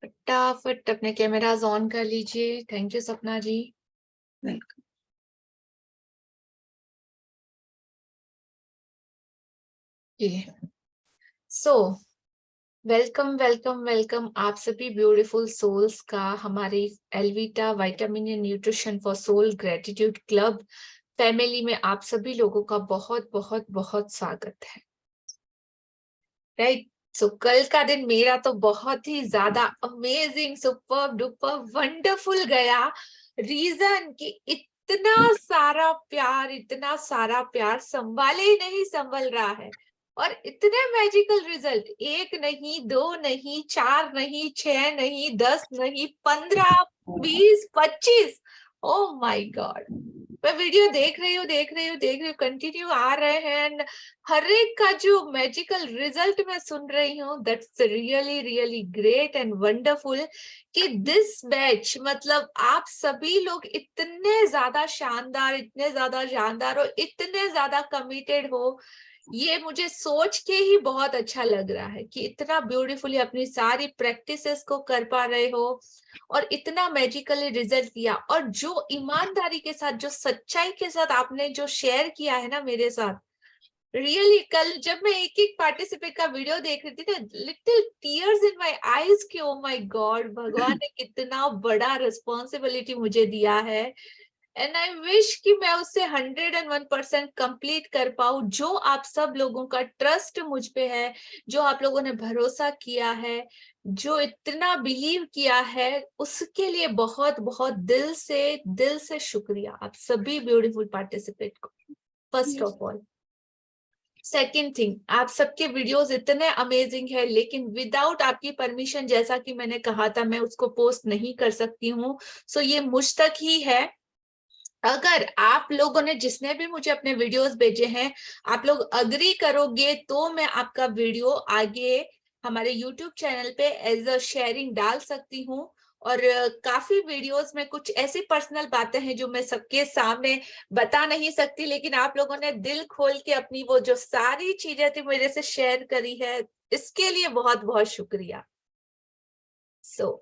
फटाफट अपने cameras on कर लीजिए। Thank you Sapna ji. Welcome. So welcome welcome welcome आप सभी ब्यूटीफुल सोल्स का हमारी Elvita vitamin and nutrition for soul gratitude club family में आप सभी लोगों का बहुत बहुत बहुत स्वागत है। राइट। सो कल का दिन मेरा तो बहुत ही ज्यादा अमेजिंग सुपर डुपर वंडरफुल गया। रीजन कि इतना सारा प्यार संभाले ही नहीं संभल रहा है। और इतने मैजिकल रिजल्ट, एक नहीं, दो नहीं, चार नहीं, 6 नहीं, 10 नहीं, 15, 20, 25। Oh my God. मैं वीडियो देख रही हूँ कंटिन्यू आ रहे हैं and हर एक का जो मैजिकल रिजल्ट मैं सुन रही हूँ, that's really really great and wonderful कि दिस बैच मतलब आप सभी लोग इतने ज्यादा शानदार और इतने ज्यादा कमिटेड हो। ये मुझे सोच के ही बहुत अच्छा लग रहा है कि इतना ब्यूटीफुली अपनी सारी प्रैक्टिसेस को कर पा रहे हो और इतना मैजिकली रिजल्ट किया। और जो ईमानदारी के साथ, जो सच्चाई के साथ आपने जो शेयर किया है ना मेरे साथ, रियली कल जब मैं एक एक पार्टिसिपेट का वीडियो देख रही थी ना, little tears in my eyes कि ओ माय गॉड, भगवान ने कितना बड़ा रिस्पॉन्सिबिलिटी मुझे दिया है। एंड आई विश कि मैं उससे 101% कंप्लीट कर पाऊं। जो आप सब लोगों का ट्रस्ट मुझ पे है, जो आप लोगों ने भरोसा किया है, जो इतना बिलीव किया है, उसके लिए बहुत बहुत दिल से शुक्रिया आप सभी ब्यूटीफुल पार्टिसिपेट को, first of all. Second thing, आप सबके वीडियोस इतने अमेजिंग है, लेकिन विदाउट आपकी परमिशन, जैसा कि मैंने कहा था, मैं उसको पोस्ट नहीं कर सकती हूँ। सो ये मुझ तक ही है। अगर आप लोगों ने, जिसने भी मुझे अपने वीडियोस भेजे हैं, आप लोग अग्री करोगे तो मैं आपका वीडियो आगे हमारे यूट्यूब चैनल पे एज अ शेयरिंग डाल सकती हूँ। और काफी वीडियोस में कुछ ऐसी पर्सनल बातें हैं जो मैं सबके सामने बता नहीं सकती, लेकिन आप लोगों ने दिल खोल के अपनी वो जो सारी चीजें थी मेरे से शेयर करी है, इसके लिए बहुत बहुत शुक्रिया। सो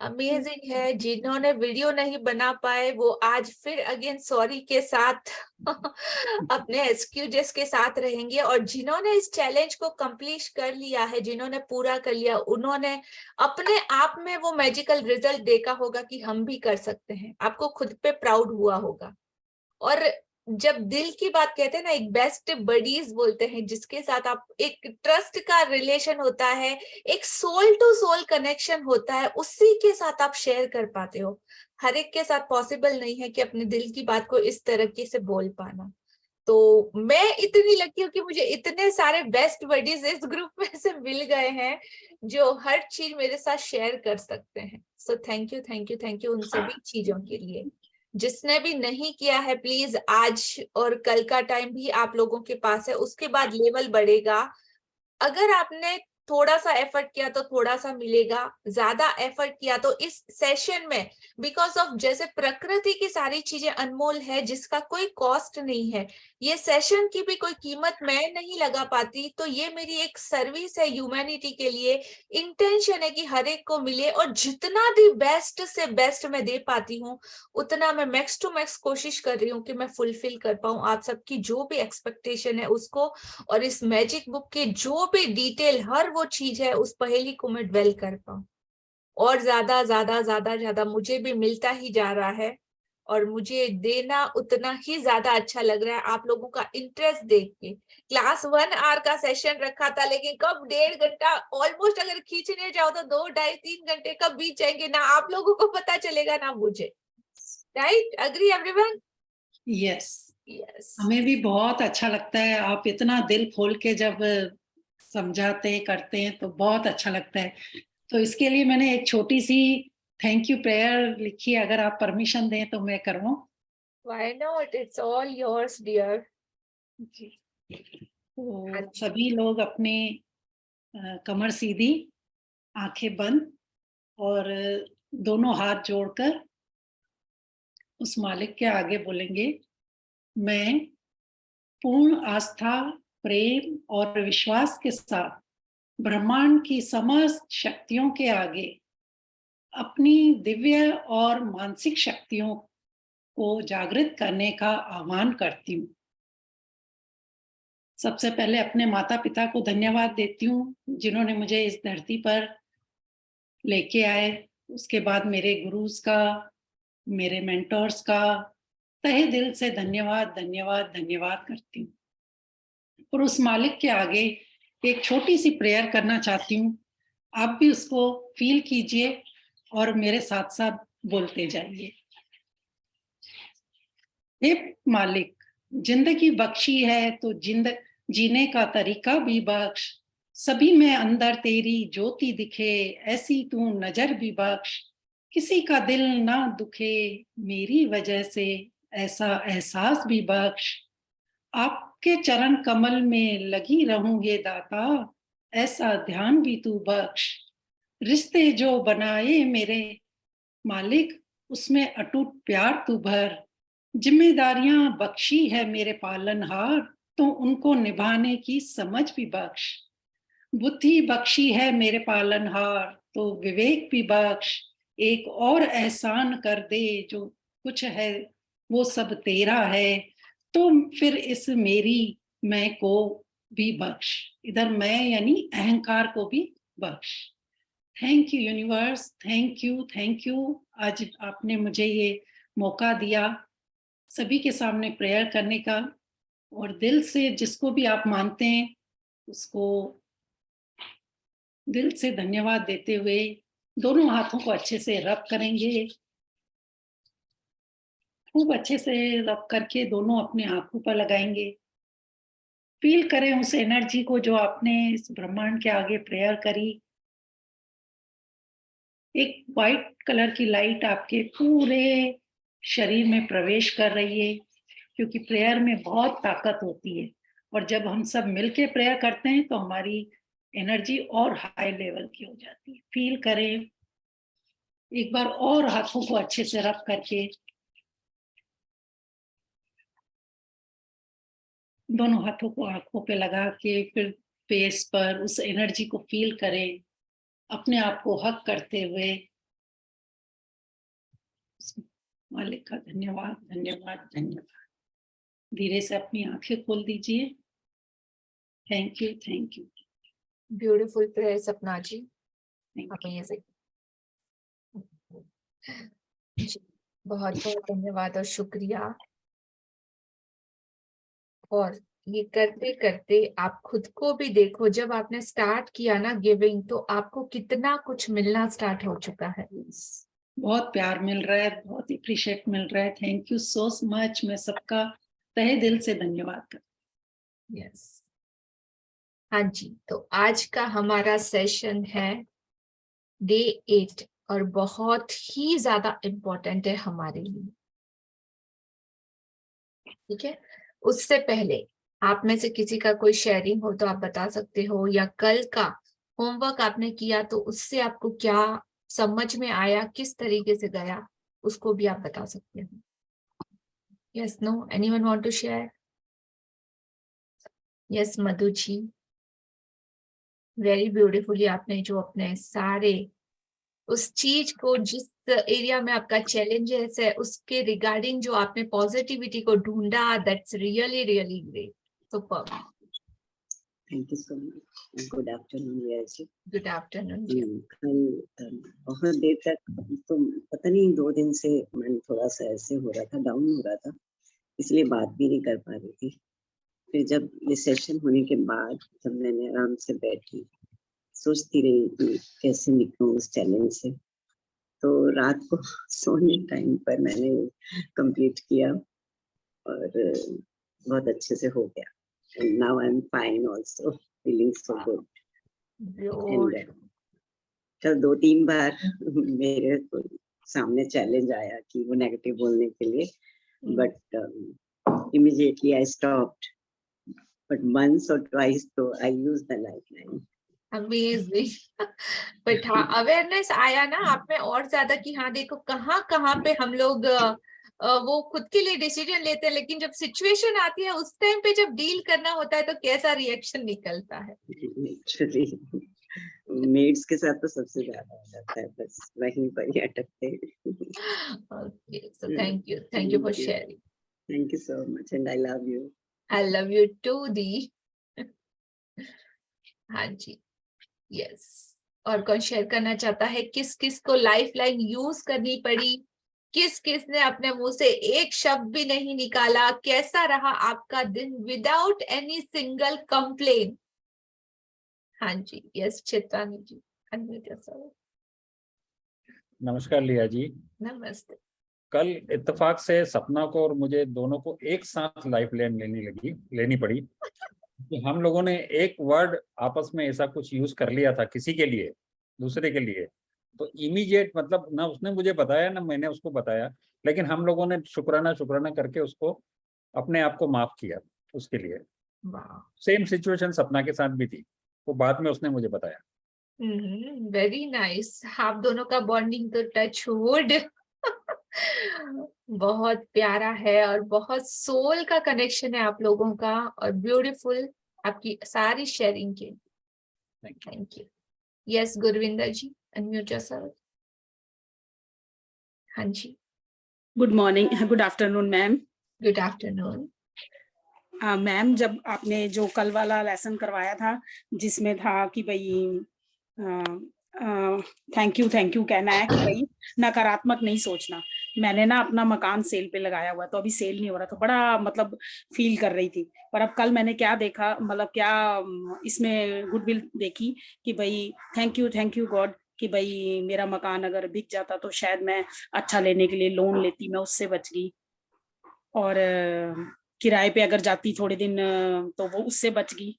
अमेजिंग है। जिन्होंने वीडियो नहीं बना पाए वो आज फिर अगेन सॉरी के साथ अपने एक्सक्यूजेस के साथ रहेंगे। और जिन्होंने इस चैलेंज को कंप्लीट कर लिया है, जिन्होंने पूरा कर लिया, उन्होंने अपने आप में वो मैजिकल रिजल्ट देखा होगा कि हम भी कर सकते हैं। आपको खुद पे प्राउड हुआ होगा। और जब दिल की बात कहते हैं ना, एक बेस्ट बडीज बोलते हैं, जिसके साथ आप एक ट्रस्ट का रिलेशन होता है, एक सोल टू सोल कनेक्शन होता है, उसी के साथ आप शेयर कर पाते हो। हर एक के साथ पॉसिबल नहीं है कि अपने दिल की बात को इस तरीके से बोल पाना। तो मैं इतनी लकी हूँ कि मुझे इतने सारे बेस्ट बडीज इस ग्रुप में से मिल गए हैं जो हर चीज मेरे साथ शेयर कर सकते हैं। So thank you thank you thank you उन सभी चीजों के लिए। जिसने भी नहीं किया है, प्लीज आज और कल का टाइम भी आप लोगों के पास है, उसके बाद लेवल बढ़ेगा। अगर आपने थोड़ा सा एफर्ट किया तो थोड़ा सा मिलेगा, ज्यादा एफर्ट किया तो इस सेशन में, बिकॉज ऑफ जैसे प्रकृति की सारी चीजें अनमोल है जिसका कोई कॉस्ट नहीं है, ये सेशन की भी कोई कीमत मैं नहीं लगा पाती, तो ये मेरी एक सर्विस है ह्यूमैनिटी के लिए। इंटेंशन है कि हर एक को मिले, और जितना भी बेस्ट से बेस्ट मैं दे पाती हूँ उतना मैं मैक्स टू मैक्स कोशिश कर रही हूँ कि मैं फुलफिल कर पाऊँ आप सबकी जो भी एक्सपेक्टेशन है उसको। और इस मैजिक बुक के जो भी डिटेल, हर वो चीज है, उस पहेली को मैं ड्वेल कर पाऊं। और ज्यादा ज्यादा ज्यादा ज्यादा मुझे भी मिलता ही जा रहा है, और मुझे देना उतना ही ज्यादा अच्छा लग रहा है आप लोगों का इंटरेस्ट देख के। क्लास 1 आवर का सेशन रखा था, लेकिन कब 1.5 घंटा ऑलमोस्ट अगर खींचने जाओ तो 2, ढाई, 3 घंटे कब बीत जाएंगे, ना आप लोगों को पता चलेगा ना मुझे। Right? Agree everyone? Yes, yes. हमें भी बहुत अच्छा लगता है। आप इतना दिल खोल के जब समझाते करते हैं तो बहुत अच्छा लगता है। तो इसके लिए मैंने एक छोटी सी थैंक यू प्रेयर लिखी है, अगर आप परमिशन दें तो मैं करूँ। Why not? It's all yours, dear. जी, तो सभी लोग अपने कमर सीधी, आंखें बंद और दोनों हाथ जोड़कर उस मालिक के आगे बोलेंगे, मैं पूर्ण आस्था, प्रेम और विश्वास के साथ ब्रह्मांड की समस्त शक्तियों के आगे अपनी दिव्य और मानसिक शक्तियों को जागृत करने का आह्वान करती हूँ। सबसे पहले अपने माता-पिता को धन्यवाद देती हूँ, जिन्होंने मुझे इस धरती पर लेके आए। उसके बाद मेरे गुरुज़ का, मेरे मेंटर्स का तहे दिल से धन्यवाद, धन्यवाद, धन्यवाद करती हूँ। और उस मालिक के आगे एक छोटी-सी प्रेयर करना चाहती हूँ। आप भी उसको फ़ील कीजिए और मेरे साथ-साथ बोलते जाइए। हे मालिक, ज़िंदगी बख्शी है तो जीने का तरीका भी बख्श। सभी में अंदर तेरी ज्योति दिखे, ऐसी तू नज़र भी बख्श। किसी का दिल ना दुखे मेरी वजह से, ऐसा एहसास भी बख्श। आपके चरण कमल में लगी रहूं हे दाता, ऐसा ध्यान भी तू बख्श। रिश्ते जो बनाए मेरे मालिक, उसमें अटूट प्यार तू भर। जिम्मेदारियां बख्शी है मेरे पालनहार, तो उनको निभाने की समझ भी बख्श। बुद्धि बख्शी है मेरे पालनहार, तो विवेक भी बख्श। एक और एहसान कर दे, जो कुछ है वो सब तेरा है, तो फिर इस मेरी मैं को भी बख्श। इधर मैं यानी अहंकार को भी बख्श। Thank you universe, thank you. आज आपने मुझे ये मौका दिया सभी के सामने प्रेयर करने का, और दिल से जिसको भी आप मानते हैं उसको दिल से धन्यवाद देते हुए दोनों हाथों को अच्छे से रब करेंगे। खूब अच्छे से रब करके दोनों अपने आंखों पर लगाएंगे। फील करें उस एनर्जी को जो आपने इस ब्रह्मांड के आगे प्रेयर करी। एक वाइट कलर की लाइट आपके पूरे शरीर में प्रवेश कर रही है, क्योंकि प्रेयर में बहुत ताकत होती है, और जब हम सब मिलके प्रेयर करते हैं तो हमारी एनर्जी और हाई लेवल की हो जाती है। फील करें एक बार और हाथों को अच्छे से रब करके, दोनों हाथों को आंखों पे लगा के फिर फेस पर उस एनर्जी को फील करें, अपने आप को हक करते हुए मालिक का धन्यवाद, धन्यवाद, धन्यवाद। धीरे से अपनी आंखें खोल दीजिए। Thank you, thank you. Beautiful prayer सपना जी, अमेजिंग जी, बहुत बहुत धन्यवाद और शुक्रिया। और ये करते करते आप खुद को भी देखो, जब आपने स्टार्ट किया ना गिविंग, तो आपको कितना कुछ मिलना स्टार्ट हो चुका है। बहुत प्यार मिल रहा है, बहुत अप्रिशिएट मिल रहा है। Thank you so much. मैं सबका तहे दिल से धन्यवाद करती हूँ। यस, हाँ जी, तो आज का हमारा सेशन है डे 8 और बहुत ही ज्यादा इम्पोर्टेंट है हमारे लिए। ठीक है, उससे पहले आप में से किसी का कोई शेयरिंग हो तो आप बता सकते हो, या कल का होमवर्क आपने किया तो उससे आपको क्या समझ में आया, किस तरीके से गया, उसको भी आप बता सकते हो। Yes, no, anyone want to share? Yes Madhu ji, very beautifully आपने जो अपने सारे उस चीज को, जिस एरिया में आपका चैलेंजेस है, उसके रिगार्डिंग जो आपने पॉजिटिविटी को ढूंढा, that's really really great, super. Thank you so much. Good afternoon Riya ji. Good afternoon. कल बहुत देर तक तो पता नहीं 2 दिन से मन थोड़ा सा ऐसे हो रहा था, डाउन हो रहा था, इसलिए बात भी नहीं कर पा रही थी। फिर जब ये सेशन होने के बाद जब मैंने आराम से बैठी, सोचती रही कि कैसे निकलूं उस चैलेंज से, तो रात को सोने टाइम पर मैंने कंप्लीट किया और बहुत अच्छे से हो गया। And now I'm fine also, feeling so good. And कल 2-3 बार मेरे को सामने चैलेंज आया कि वो नेगेटिव बोलने के लिए, but immediately I stopped. But once or twice तो I used the lifeline. Amazing. But हाँ, अवेयरनेस आया ना आप में और ज्यादा कि हाँ देखो कहाँ कहाँ पे हम लोग वो खुद के लिए डिसीजन लेते हैं, लेकिन जब सिचुएशन आती है उस टाइम पे जब डील करना होता है तो कैसा रिएक्शन निकलता है। Literally. मेड्स के साथ तो सबसे ज्यादा हो जाता है, बस वहीं पर ही अटकते हैं। Okay, so thank you for sharing. Thank you so much and I love you. I love you too, दी। हाँ जी, यस। और कौन शेयर करना चाहता है किस किस को लाइफ लाइन यूज करनी पड़ी, किस किस ने अपने मुंह से एक शब्द भी नहीं निकाला, कैसा रहा आपका दिन विदाउट एनी सिंगल कंप्लेन? हाँ जी, यस चित्रानी जी, अनम्यूट योरसेल्फ। नमस्कार लिया जी। नमस्ते। कल इत्तेफाक से सपना को और मुझे दोनों को एक साथ लाइफ लाइन लेनी पड़ी कि हम लोगों ने एक वर्ड आपस में ऐसा कुछ यूज कर लिया था किसी के लिए, दूसरे के लिए, तो इमीडिएट मतलब ना उसने मुझे बताया ना मैंने उसको बताया, लेकिन हम लोगों ने शुक्राना करके उसको अपने आप को माफ किया उसके लिए। वाह, सेम सिचुएशन सपना के साथ भी थी, तो बाद में उसने मुझे बताया। Very nice. आप दोनों का बॉन्डिंग तो टच वुड बहुत प्यारा है और बहुत सोल का कनेक्शन है आप लोगों का, और ब्यूटीफुल आपकी सारी शेयरिंग के। Thank you. Yes Gurvinder ji, unmute yourself. हाँ जी, good morning, good afternoon ma'am. Good afternoon. Ma'am, जब आपने जो कल वाला लेसन करवाया था जिसमें था कि भाई थैंक यू कहना है, कि भाई नकारात्मक नहीं सोचना, मैंने ना अपना मकान सेल पे लगाया हुआ, तो अभी सेल नहीं हो रहा, तो बड़ा मतलब फील कर रही थी। पर अब कल मैंने क्या देखा, मतलब क्या इसमें गुडविल देखी कि भाई थैंक यू गॉड कि भाई मेरा मकान अगर बिक जाता तो शायद मैं अच्छा लेने के लिए लोन लेती, मैं उससे बच गई। और किराए पे अगर जाती थोड़े दिन तो वो उससे बच गई।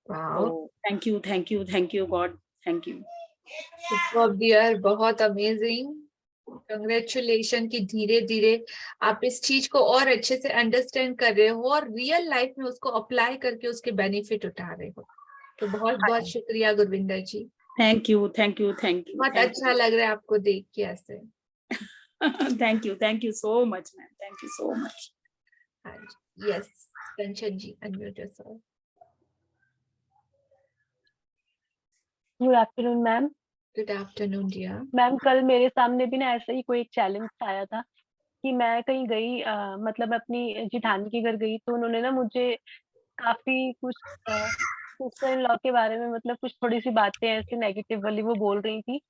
तो thank you God, thank you. Superb dear, बहुत अमेजिंग, कंग्रेचुलेशन कि धीरे धीरे आप इस चीज को और अच्छे से अंडरस्टैंड कर रहे हो और रियल लाइफ में उसको अप्लाई करके उसके बेनिफिट उठा रहे हो। तो बहुत बहुत शुक्रिया गुरविंदर जी। थैंक यू बहुत अच्छा लग रहा है आपको देख के ऐसे। Thank you so much ma'am, thank you so much. Yes Kanchan ji, unmute yourself. Good afternoon ma'am. Good afternoon dear. Ma'am, कल मेरे सामने भी ना ऐसा ही कोई एक चैलेंज आया था कि मैं कहीं गई, मतलब मैं अपनी जिठानी के घर गई, तो उन्होंने ना मुझे काफी कुछ सिस्टर इन लॉ के बारे में, मतलब कुछ थोड़ी सी बातें ऐसी नेगेटिव वाली वो बोल रही थी।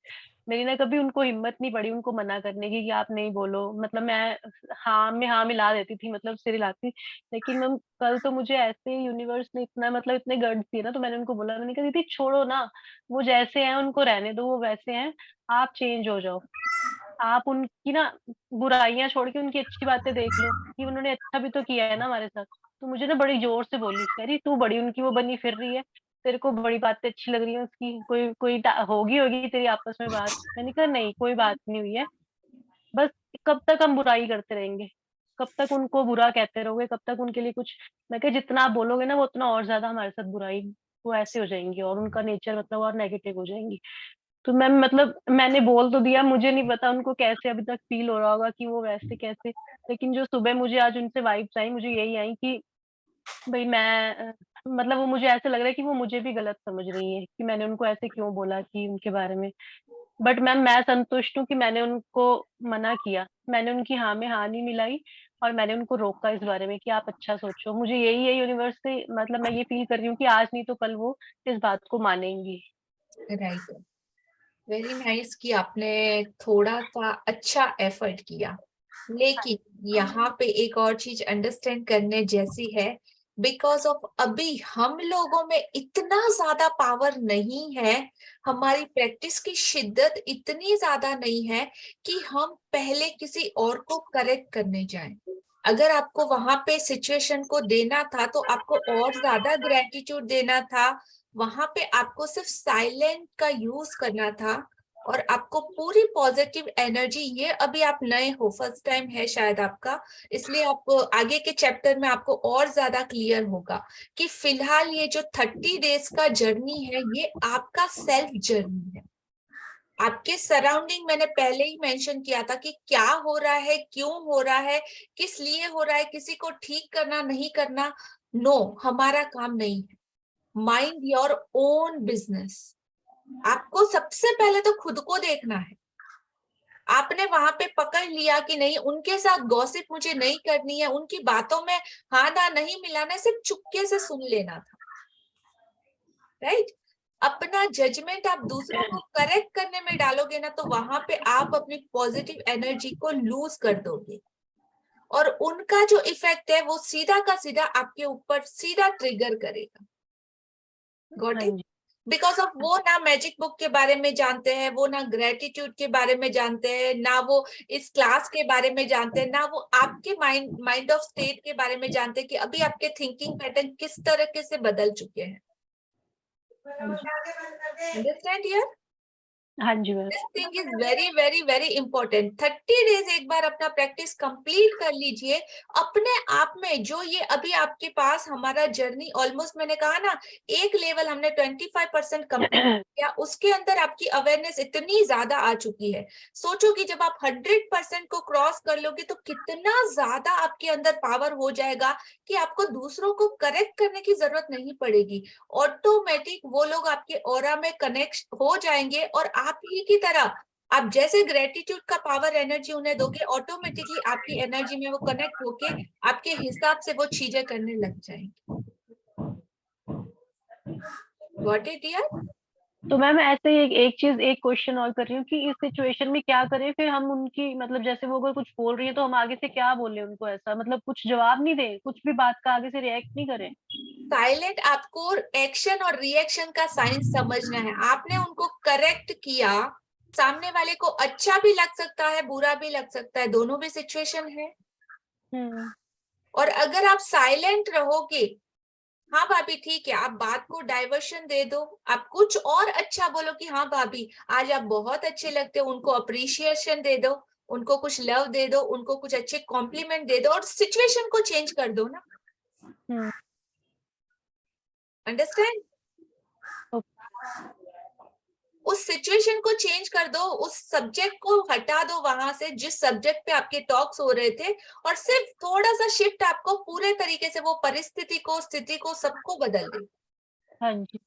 मेरी ना कभी उनको हिम्मत नहीं पड़ी उनको मना करने की कि आप नहीं बोलो, मतलब मैं हाँ में हाँ मिला देती थी, मतलब सिर हिलाती। लेकिन मैम कल तो मुझे ऐसे यूनिवर्स ने इतना, मतलब इतने गट्स दिए ना, तो मैंने उनको बोला, मैंने कहा दीदी छोड़ो ना, वो जैसे हैं उनको रहने दो, वो वैसे हैं, आप चेंज हो जाओ। आप उनकी ना बुराइयां छोड़ के उनकी अच्छी बातें देख लो कि उन्होंने अच्छा भी तो किया है ना हमारे साथ। तो मुझे ना बड़ी जोर से बोली, कह रही तू बड़ी उनकी वो बनी फिर रही है, तेरे को बड़ी बातें अच्छी लग रही है उसकी, कोई कोई होगी तेरी आपस में बात। मैंने कहा नहीं, कोई बात नहीं हुई है, बस कब तक हम बुराई करते रहेंगे, कब तक उनको बुरा कहते रहोगे, कब तक उनके लिए कुछ। मैं कहा जितना आप बोलोगे ना वो उतना और ज्यादा हमारे साथ बुराई वो ऐसे हो जाएंगी और उनका नेचर मतलब और नेगेटिव हो जाएंगी। तो मैम मतलब मैंने बोल तो दिया, मुझे नहीं पता उनको कैसे अभी तक फील हो रहा होगा कि वो वैसे कैसे। लेकिन जो सुबह मुझे आज उनसे वाइब्स आई, मुझे यही आई कि भाई मैं मतलब वो मुझे ऐसे लग रहा है कि वो मुझे भी गलत समझ रही है कि मैंने उनको ऐसे क्यों बोला कि उनके बारे में। बट मैम मैं संतुष्ट हूँ कि मैंने उनको मना किया, मैंने उनकी हाँ में हाँ नहीं मिलाई, और मैंने उनको रोका इस बारे में कि आप अच्छा सोचो। मुझे यही है यूनिवर्स से, मतलब मैं ये फील कर रही हूँ कि आज नहीं तो कल वो इस बात को मानेंगी। राइट, वेरी नाइस कि आपने थोड़ा सा अच्छा एफर्ट किया। लेकिन यहाँ पे एक और चीज अंडरस्टैंड करने जैसी है, बिकॉज ऑफ अभी हम लोगों में इतना ज्यादा पावर नहीं है, हमारी प्रैक्टिस की शिद्दत इतनी ज्यादा नहीं है कि हम पहले किसी और को करेक्ट करने जाएं। अगर आपको वहां पे सिचुएशन को देना था तो आपको और ज्यादा ग्रेटिट्यूड देना था, वहां पे आपको सिर्फ साइलेंट का यूज करना था और आपको पूरी पॉजिटिव एनर्जी, ये अभी आप नए हो, फर्स्ट टाइम है शायद आपका, इसलिए आप आगे के चैप्टर में आपको और ज्यादा क्लियर होगा कि फिलहाल ये जो 30 डेज का जर्नी है ये आपका सेल्फ जर्नी है। आपके सराउंडिंग मैंने पहले ही मेंशन किया था कि क्या हो रहा है, क्यों हो रहा है, किस लिए हो रहा है, किसी को ठीक करना नहीं करना, नो, हमारा काम नहीं है। Mind your own business. आपको सबसे पहले तो खुद को देखना है। आपने वहां पे पकड़ लिया कि नहीं, उनके साथ गॉसिप मुझे नहीं करनी है, उनकी बातों में हाँ ना नहीं मिलाना, सिर्फ चुपके से सुन लेना था, राइट। अपना जजमेंट आप दूसरों को करेक्ट करने में डालोगे ना, तो वहां पे आप अपनी पॉजिटिव एनर्जी को लूज कर दोगे, और उनका जो इफेक्ट है वो सीधा का सीधा आपके ऊपर सीधा ट्रिगर करेगा। Got it? बिकॉज ऑफ वो ना मैजिक बुक के बारे में जानते हैं, वो ना ग्रेटिट्यूड के बारे में जानते हैं, ना वो इस क्लास के बारे में जानते हैं, ना वो आपके माइंड ऑफ स्टेट के बारे में जानते हैं कि अभी आपके थिंकिंग पैटर्न किस तरीके से बदल चुके हैं। Understand here? हाँ जी ma'am. This thing is very very very important. 30 days एक बार अपना प्रैक्टिस कंप्लीट कर लीजिए। अपने आप में जो ये अभी आपके पास हमारा जर्नी ऑलमोस्ट, मैंने कहा ना, एक लेवल हमने 25% कंप्लीट किया, उसके अंदर आपकी अवेयरनेस इतनी ज्यादा आ चुकी है। सोचो कि जब आप 100% को क्रॉस कर लोगे तो कितना ज्यादा आपके अंदर पावर हो जाएगा कि आपको दूसरों को करेक्ट करने की जरूरत नहीं पड़ेगी। ऑटोमेटिक वो लोग आपके ऑरा में कनेक्ट हो जाएंगे, और आप ही की तरह आप जैसे ग्रेटिट्यूड का पावर एनर्जी उन्हें दोगे, ऑटोमेटिकली आपकी एनर्जी में वो कनेक्ट होके आपके हिसाब से वो चीजें करने लग जाएंगे। गॉट इट यार? तो मैम ऐसे ही एक चीज, एक क्वेश्चन और कर रही हूँ कि इस सिचुएशन में क्या करें फिर हम उनकी, मतलब जैसे वो अगर कुछ बोल रही है तो हम आगे से क्या बोले उनको, ऐसा मतलब कुछ जवाब नहीं दें, कुछ भी बात का आगे से रिएक्ट नहीं करें? साइलेंट आपको एक्शन और रिएक्शन का साइंस समझना है। आपने उनको करेक्ट किया, सामने वाले को अच्छा भी लग सकता है, बुरा भी लग सकता है, दोनों भी सिचुएशन है। और अगर आप साइलेंट रहोगे, हाँ भाभी ठीक है, आप बात को डाइवर्शन दे दो, आप कुछ और अच्छा बोलो कि हाँ भाभी आज आप बहुत अच्छे लगते हो, उनको अप्रिशिएशन दे दो, उनको कुछ लव दे दो, उनको कुछ अच्छे कॉम्प्लीमेंट दे दो, और सिचुएशन को चेंज कर दो ना। अंडरस्टैंड? उस सिचुएशन को चेंज कर दो, उस सब्जेक्ट को हटा दो वहां से जिस सब्जेक्ट पे आपके टॉक्स हो रहे थे, और सिर्फ थोड़ा सा शिफ्ट आपको पूरे तरीके से वो परिस्थिति को, स्थिति को, सबको बदल दे। हाँ जी।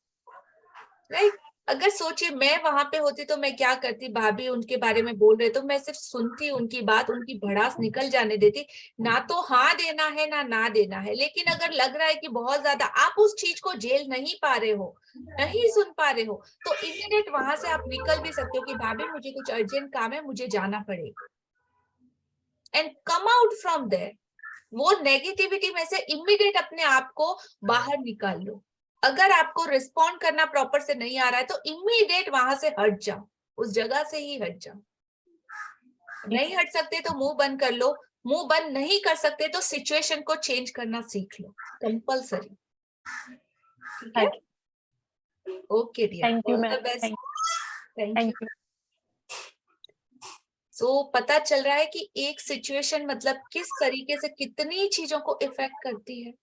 राइट? अगर सोचिए मैं वहां पे होती तो मैं क्या करती, भाभी उनके बारे में बोल रहे तो मैं सिर्फ सुनती उनकी बात, उनकी भड़ास निकल जाने देती, ना तो हाँ देना है ना देना है। लेकिन अगर लग रहा है कि बहुत ज्यादा आप उस चीज को झेल नहीं पा रहे हो, नहीं सुन पा रहे हो, तो इमीडिएट वहां से आप निकल भी सकते हो कि भाभी मुझे कुछ अर्जेंट काम है, मुझे जाना पड़ेगा, and come out from there. वो नेगेटिविटी में से इमीडिएट अपने आप को बाहर निकाल लो। अगर आपको रिस्पॉन्ड करना प्रॉपर से नहीं आ रहा है तो इमीडिएट वहां से हट जाओ, उस जगह से ही हट जाओ। नहीं हट सकते तो मुंह बंद कर लो, मुंह बंद नहीं कर सकते तो सिचुएशन को चेंज करना सीख लो, कंपल्सरी। ठीक है? Okay dear, thank you all ma'am. The best. Thank thank you. You. So पता चल रहा है कि एक सिचुएशन मतलब किस तरीके से कितनी चीजों को इफेक्ट करती है,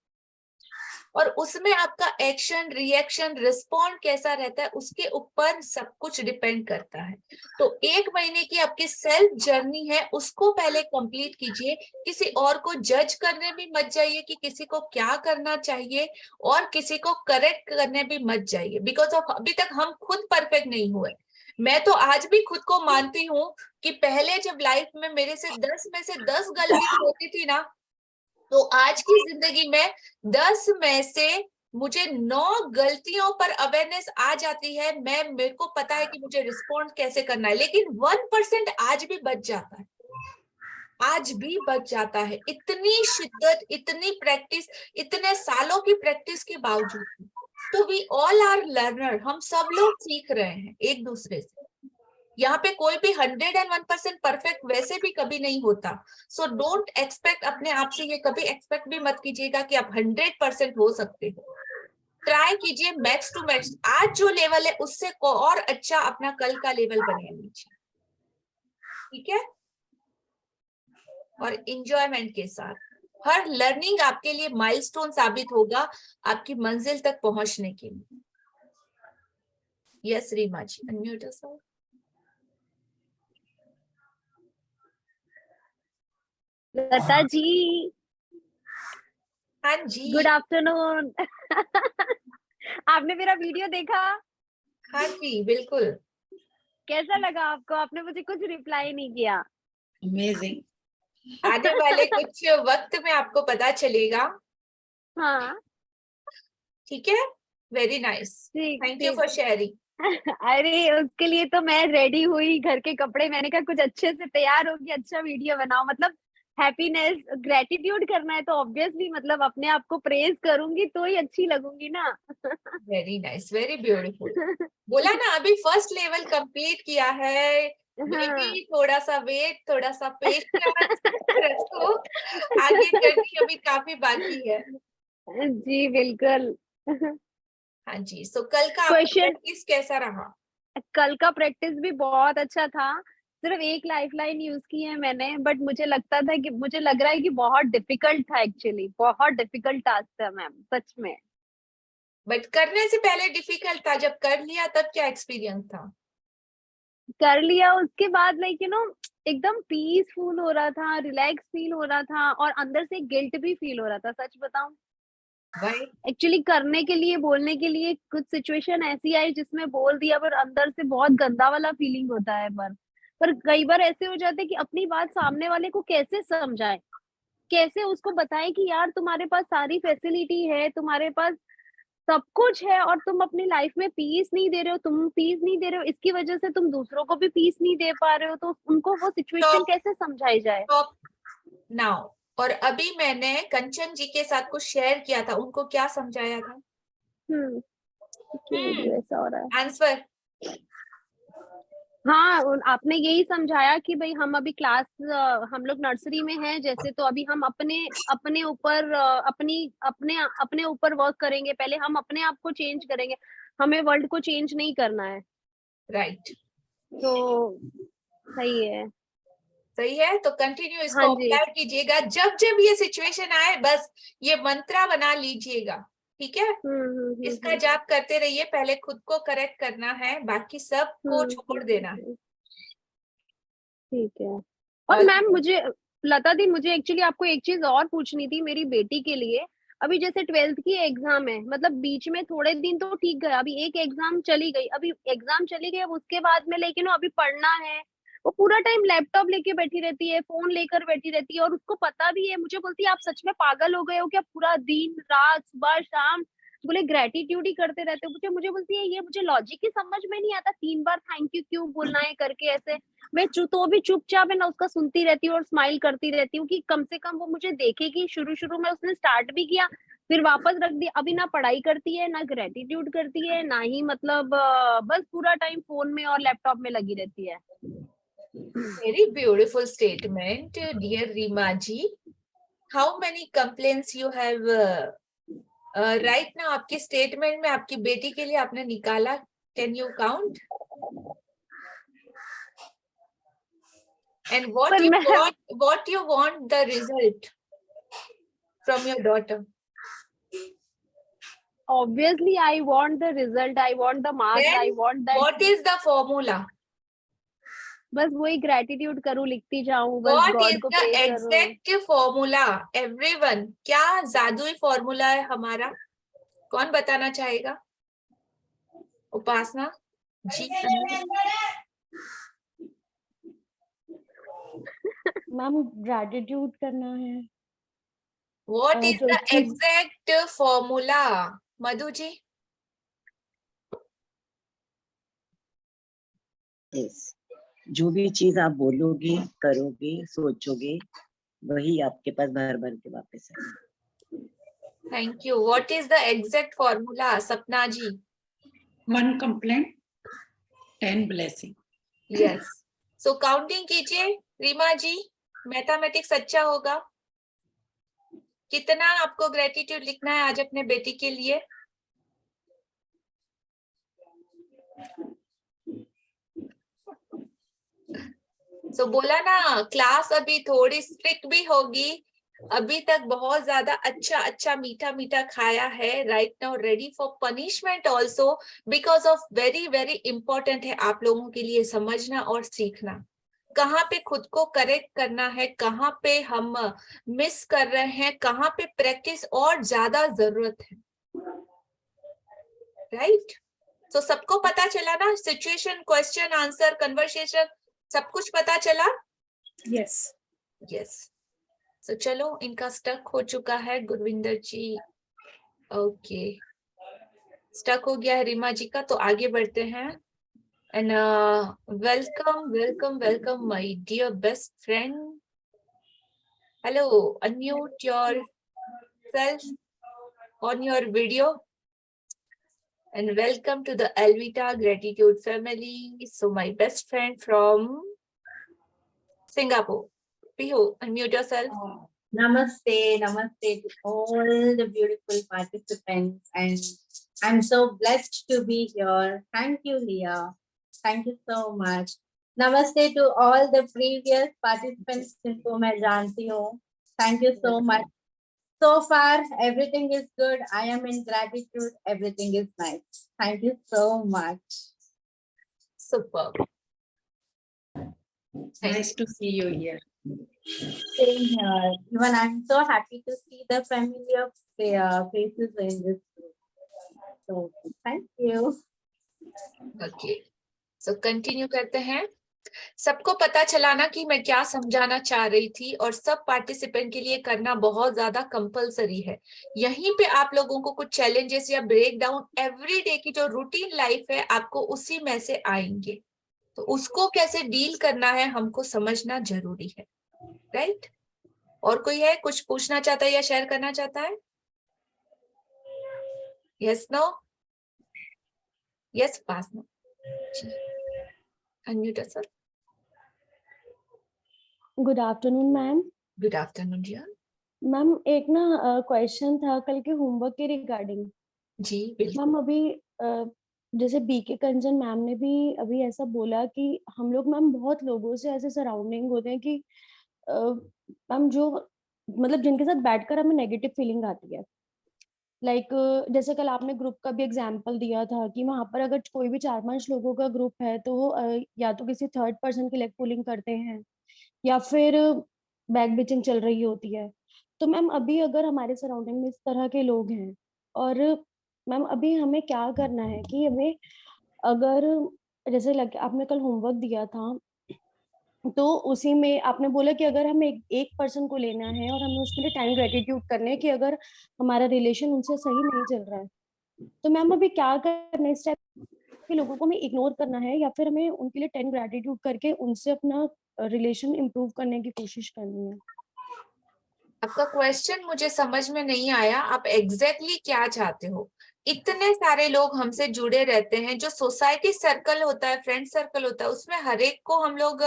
और उसमें आपका एक्शन, रिएक्शन, रिस्पॉन्ड कैसा रहता है, उसके ऊपर सब कुछ डिपेंड करता है। तो 1 महीने की आपकी सेल्फ जर्नी है, उसको पहले कंप्लीट कीजिए। किसी और को जज करने भी मत जाइए कि किसी को क्या करना चाहिए, और किसी को करेक्ट करने भी मत जाइए, बिकॉज ऑफ अभी तक हम खुद परफेक्ट नहीं हुए। मैं तो आज भी खुद को मानती हूँ कि पहले जब लाइफ में मेरे से 10 में से 10 गलती होती थी ना, तो आज की जिंदगी में 10 में से मुझे 9 गलतियों पर अवेयरनेस आ जाती है। मेरे को पता है कि मुझे रिस्पॉन्ड कैसे करना है, लेकिन 1% आज भी बच जाता है, आज भी बच जाता है। इतनी शिद्दत, इतनी प्रैक्टिस, इतने सालों की प्रैक्टिस के बावजूद। तो वी ऑल आर लर्नर, हम सब लोग सीख रहे हैं एक दूसरे से। यहाँ पे कोई भी 101% परफेक्ट वैसे भी कभी नहीं होता। सो डोंट एक्सपेक्ट, अपने आप से ये कभी एक्सपेक्ट भी मत कीजिएगा कि आप 100% हो सकते हो। ट्राई कीजिए मैक्स टू मैक्स, आज जो लेवल है उससे को और अच्छा अपना कल का लेवल बना लीजिए। ठीक है? और इंजॉयमेंट के साथ। हर लर्निंग आपके लिए माइलस्टोन साबित होगा आपकी मंजिल तक पहुंचने के लिए। यस रीमा जी, अनम्यूट योरसेल्फ। लता जी, हाँ जी। Good afternoon. आपने मेरा वीडियो देखा? हाँ जी, बिल्कुल। कैसा लगा आपको? आपने मुझे कुछ रिप्लाई नहीं किया। अमेजिंग। आने वाले कुछ वक्त में आपको पता चलेगा, हाँ, ठीक है? वेरी नाइस, ठीक थैंक यू ठीक। For sharing. अरे उसके लिए तो मैं रेडी हुई, घर के कपड़े, मैंने कहा कुछ अच्छे से तैयार होगी, अच्छा वीडियो बनाओ। मतलब हैप्पीनेस, ग्रेटिट्यूड करना है तो ऑब्वियसली मतलब अपने आप को प्रेज करूंगी तो ही अच्छी लगूंगी ना। Very nice, very beautiful. बोला ना, अभी फर्स्ट लेवल कंप्लीट किया है। हाँ बेबी थोड़ा सा वेट, थोड़ा सा पेशेंस रखो, आगे जर्नी अभी काफी बाकी है। जी बिल्कुल। हाँ जी, सो कल का आपका क्वेश्चन, प्रैक्टिस कैसा रहा? कल का प्रैक्टिस भी बहुत अच्छा था। सिर्फ एक लाइफलाइन यूज की है मैंने, बट मुझे लगता था कि, मुझे लग रहा है कि बहुत डिफिकल्ट था, एक्चुअली बहुत डिफिकल्ट टास्क था मैम, सच में। बट करने से पहले डिफिकल्ट था, जब कर लिया तब क्या एक्सपीरियंस था? कर लिया उसके बाद लाइक एकदम पीसफुल हो रहा था, रिलैक्स फील हो रहा था, और अंदर से गिल्ट भी फील हो रहा था, सच बताऊं। भाई, एक्चुअली करने के लिए, बोलने के लिए कुछ सिचुएशन ऐसी आई जिसमें बोल दिया, पर अंदर से बहुत गंदा वाला फीलिंग होता है। पर कई बार ऐसे हो जाते हैं कि अपनी बात सामने वाले को कैसे समझाए, कैसे उसको बताएं कि यार तुम्हारे पास सारी फैसिलिटी है, तुम्हारे पास सब कुछ है, और तुम अपनी लाइफ में पीस नहीं दे रहे हो, तुम पीस नहीं दे रहे हो, इसकी वजह से तुम दूसरों को भी पीस नहीं दे पा रहे हो, तो उनको वो सिचुएशन स्टॉप, कैसे समझाई जाए। Stop now. और अभी मैंने कंचन जी के साथ कुछ शेयर किया था, उनको क्या समझाया था? क्यों जो ऐसा हो रहा है। आंसर। हाँ, आपने यही समझाया कि भाई हम अभी क्लास, हम लोग नर्सरी में हैं जैसे, तो अभी हम अपने अपने ऊपर अपनी अपने अपने ऊपर वर्क करेंगे, पहले हम अपने आप को चेंज करेंगे, हमें वर्ल्ड को चेंज नहीं करना है। राइट, तो सही है। सही है, तो कंटिन्यू इसको हाँ जी। अप्लाई कीजिएगा। जब जब ये सिचुएशन आए, बस ये मंत्रा बना लीजिएगा, ठीक है? इसका जाप करते रहिए, पहले खुद को करेक्ट करना है, बाकी सब को छोड़ देना है। ठीक है। और ऑल द मैम बेस्ट। मुझे, लता दी, मुझे एक्चुअली आपको एक चीज और पूछनी थी मेरी बेटी के लिए। अभी जैसे 12th की एग्जाम है, मतलब बीच में थोड़े दिन तो ठीक गया, अभी एक एग्जाम चली गई, अभी एग्जाम चली गई, अब उसके बाद में लेकिन वो अभी पढ़ना है। वो पूरा टाइम लैपटॉप लेके बैठी रहती है, फोन लेकर बैठी रहती है, और उसको पता भी है, मुझे बोलती है आप सच में पागल हो गए हो क्या, पूरा दिन रात सुबह शाम बोले ग्रेटिट्यूड ही करते रहते हो। मुझे मुझे बोलती है ये मुझे लॉजिक ही समझ में नहीं आता, 3 बार थैंक यू क्यों बोलना है करके ऐसे। मैं तो भी चुपचाप है ना, उसका सुनती रहती हूँ और स्माइल करती रहती हूँ कि कम से कम वो मुझे देखेगी। शुरू शुरू में उसने स्टार्ट भी किया, फिर वापस रख दिया। अभी ना पढ़ाई करती है, ना ग्रेटिट्यूड करती है, ना ही मतलब बस पूरा टाइम फोन में और लैपटॉप में लगी रहती है। Very beautiful statement, dear Rima ji. How many complaints you have right now? आपके स्टेटमेंट में आपकी बेटी के लिए आपने निकाला, can you count? And पर मैं what you want the result from your daughter? obviously I want the result, I want the marks, Then I want that। what is the formula? बस वही ग्रेटिट्यूड करूँ, लिखती जाऊं, बस What गॉड is को the pray करूं। exact formula? Everyone, क्या जादुई फॉर्मूला है हमारा? कौन बताना चाहेगा? उपासना जी। मैम ग्रेटिट्यूड करना है। What is जो the चीज exact formula? Madhu ji. Yes, जो भी चीज आप बोलोगे, करोगे, सोचोगे, वही आपके पास भर भर के वापस आएगा। Thank you. What is the exact formula? सपना जी। 1 complaint, 10 blessing. यस, सो काउंटिंग कीजिए रीमा जी, मैथमेटिक्स अच्छा होगा। कितना आपको ग्रेटिट्यूड लिखना है आज अपने बेटी के लिए? सो बोला ना, क्लास अभी थोड़ी स्ट्रिक्ट भी होगी, अभी तक बहुत ज्यादा अच्छा मीठा मीठा खाया है। Right now ready for punishment also, because of very very important है आप लोगों के लिए समझना और सीखना, कहाँ पे खुद को करेक्ट करना है, कहाँ पे हम मिस कर रहे हैं, कहाँ पे प्रैक्टिस और ज्यादा जरूरत है। राइट, तो सबको पता चला ना, सिचुएशन, क्वेश्चन, आंसर, कन्वर्सेशन, सब कुछ पता चला? यस। यस। सो चलो, इनका स्टक हो चुका है गुरविंदर जी। ओके, स्टक हो गया है रीमा जी का, तो आगे बढ़ते हैं। And welcome welcome welcome my dear best friend. Hello, unmute yourself on your video and welcome to the Alvita Gratitude family. So my best friend from Singapore, Pihu, unmute yourself. Namaste, namaste to all the beautiful participants, and I'm so blessed to be here. Thank you, Leah. Thank you so much. Namaste to all the previous participants जिनको मैं जानती हूँ. Thank you so much. So far, everything is good. I am in gratitude. Everything is nice. Thank you so much. Superb. Nice to see you here. Same here. Even I'm so happy to see the familiar faces in this group. So thank you. Okay. So continue करते हैं। सबको पता चला ना कि मैं क्या समझाना चाह रही थी, और सब पार्टिसिपेंट के लिए करना बहुत ज्यादा कंपलसरी है। यहीं पे आप लोगों को कुछ चैलेंजेस या ब्रेक डाउन एवरीडे की जो रूटीन लाइफ है, आपको उसी में से आएंगे, तो उसको कैसे डील करना है हमको समझना जरूरी है, राइट? और कोई है कुछ पूछना चाहता है या शेयर करना चाहता है? Yes, no? Yes, pass, no? Unmute yourself. Good afternoon ma'am. Good afternoon ji. Ma'am एक ना क्वेश्चन था कल के होमवर्क के रिगार्डिंग। जी बिल्कुल। मैम अभी जैसे बीके कंचन मैम ने भी अभी ऐसा बोला कि हम लोग मैम बहुत लोगों से ऐसे सराउंडिंग होते हैं कि मैम जो मतलब जिनके साथ बैठकर हमें नेगेटिव फीलिंग आती है। लाइक जैसे कल आपने ग्रुप का भी एग्जांपल दिया था कि वहां पर अगर कोई भी 4-5 लोगों का ग्रुप है तो वो या तो किसी थर्ड पर्सन की लेग पुलिंग करते हैं या फिर बैक बिचिंग चल रही होती है। तो मैम अभी अगर हमारे सराउंडिंग में इस तरह के लोग हैं, और मैम अभी हमें क्या करना है कि हमें अगर जैसे लग आपने कल होमवर्क दिया था, तो उसी में आपने बोला कि अगर हमें एक पर्सन को लेना है और हमें उसके लिए टाइम ग्रेटिट्यूड करने कि अगर हमारा रिलेशन उनसे सही नहीं चल रहा है, तो मैम अभी क्या करना है? इस टाइप के लोगों को हमें इग्नोर करना है या फिर हमें उनके लिए 10 ग्रेटिट्यूड करके उनसे अपना रिलेशन इम्प्रूव करने की कोशिश करनी है? आपका क्वेश्चन मुझे समझ में नहीं आया, आप एग्जैक्टली क्या चाहते हो? इतने सारे लोग हमसे जुड़े रहते हैं, जो सोसाइटी सर्कल होता है, फ्रेंड सर्कल होता है, उसमें हर एक को हम लोग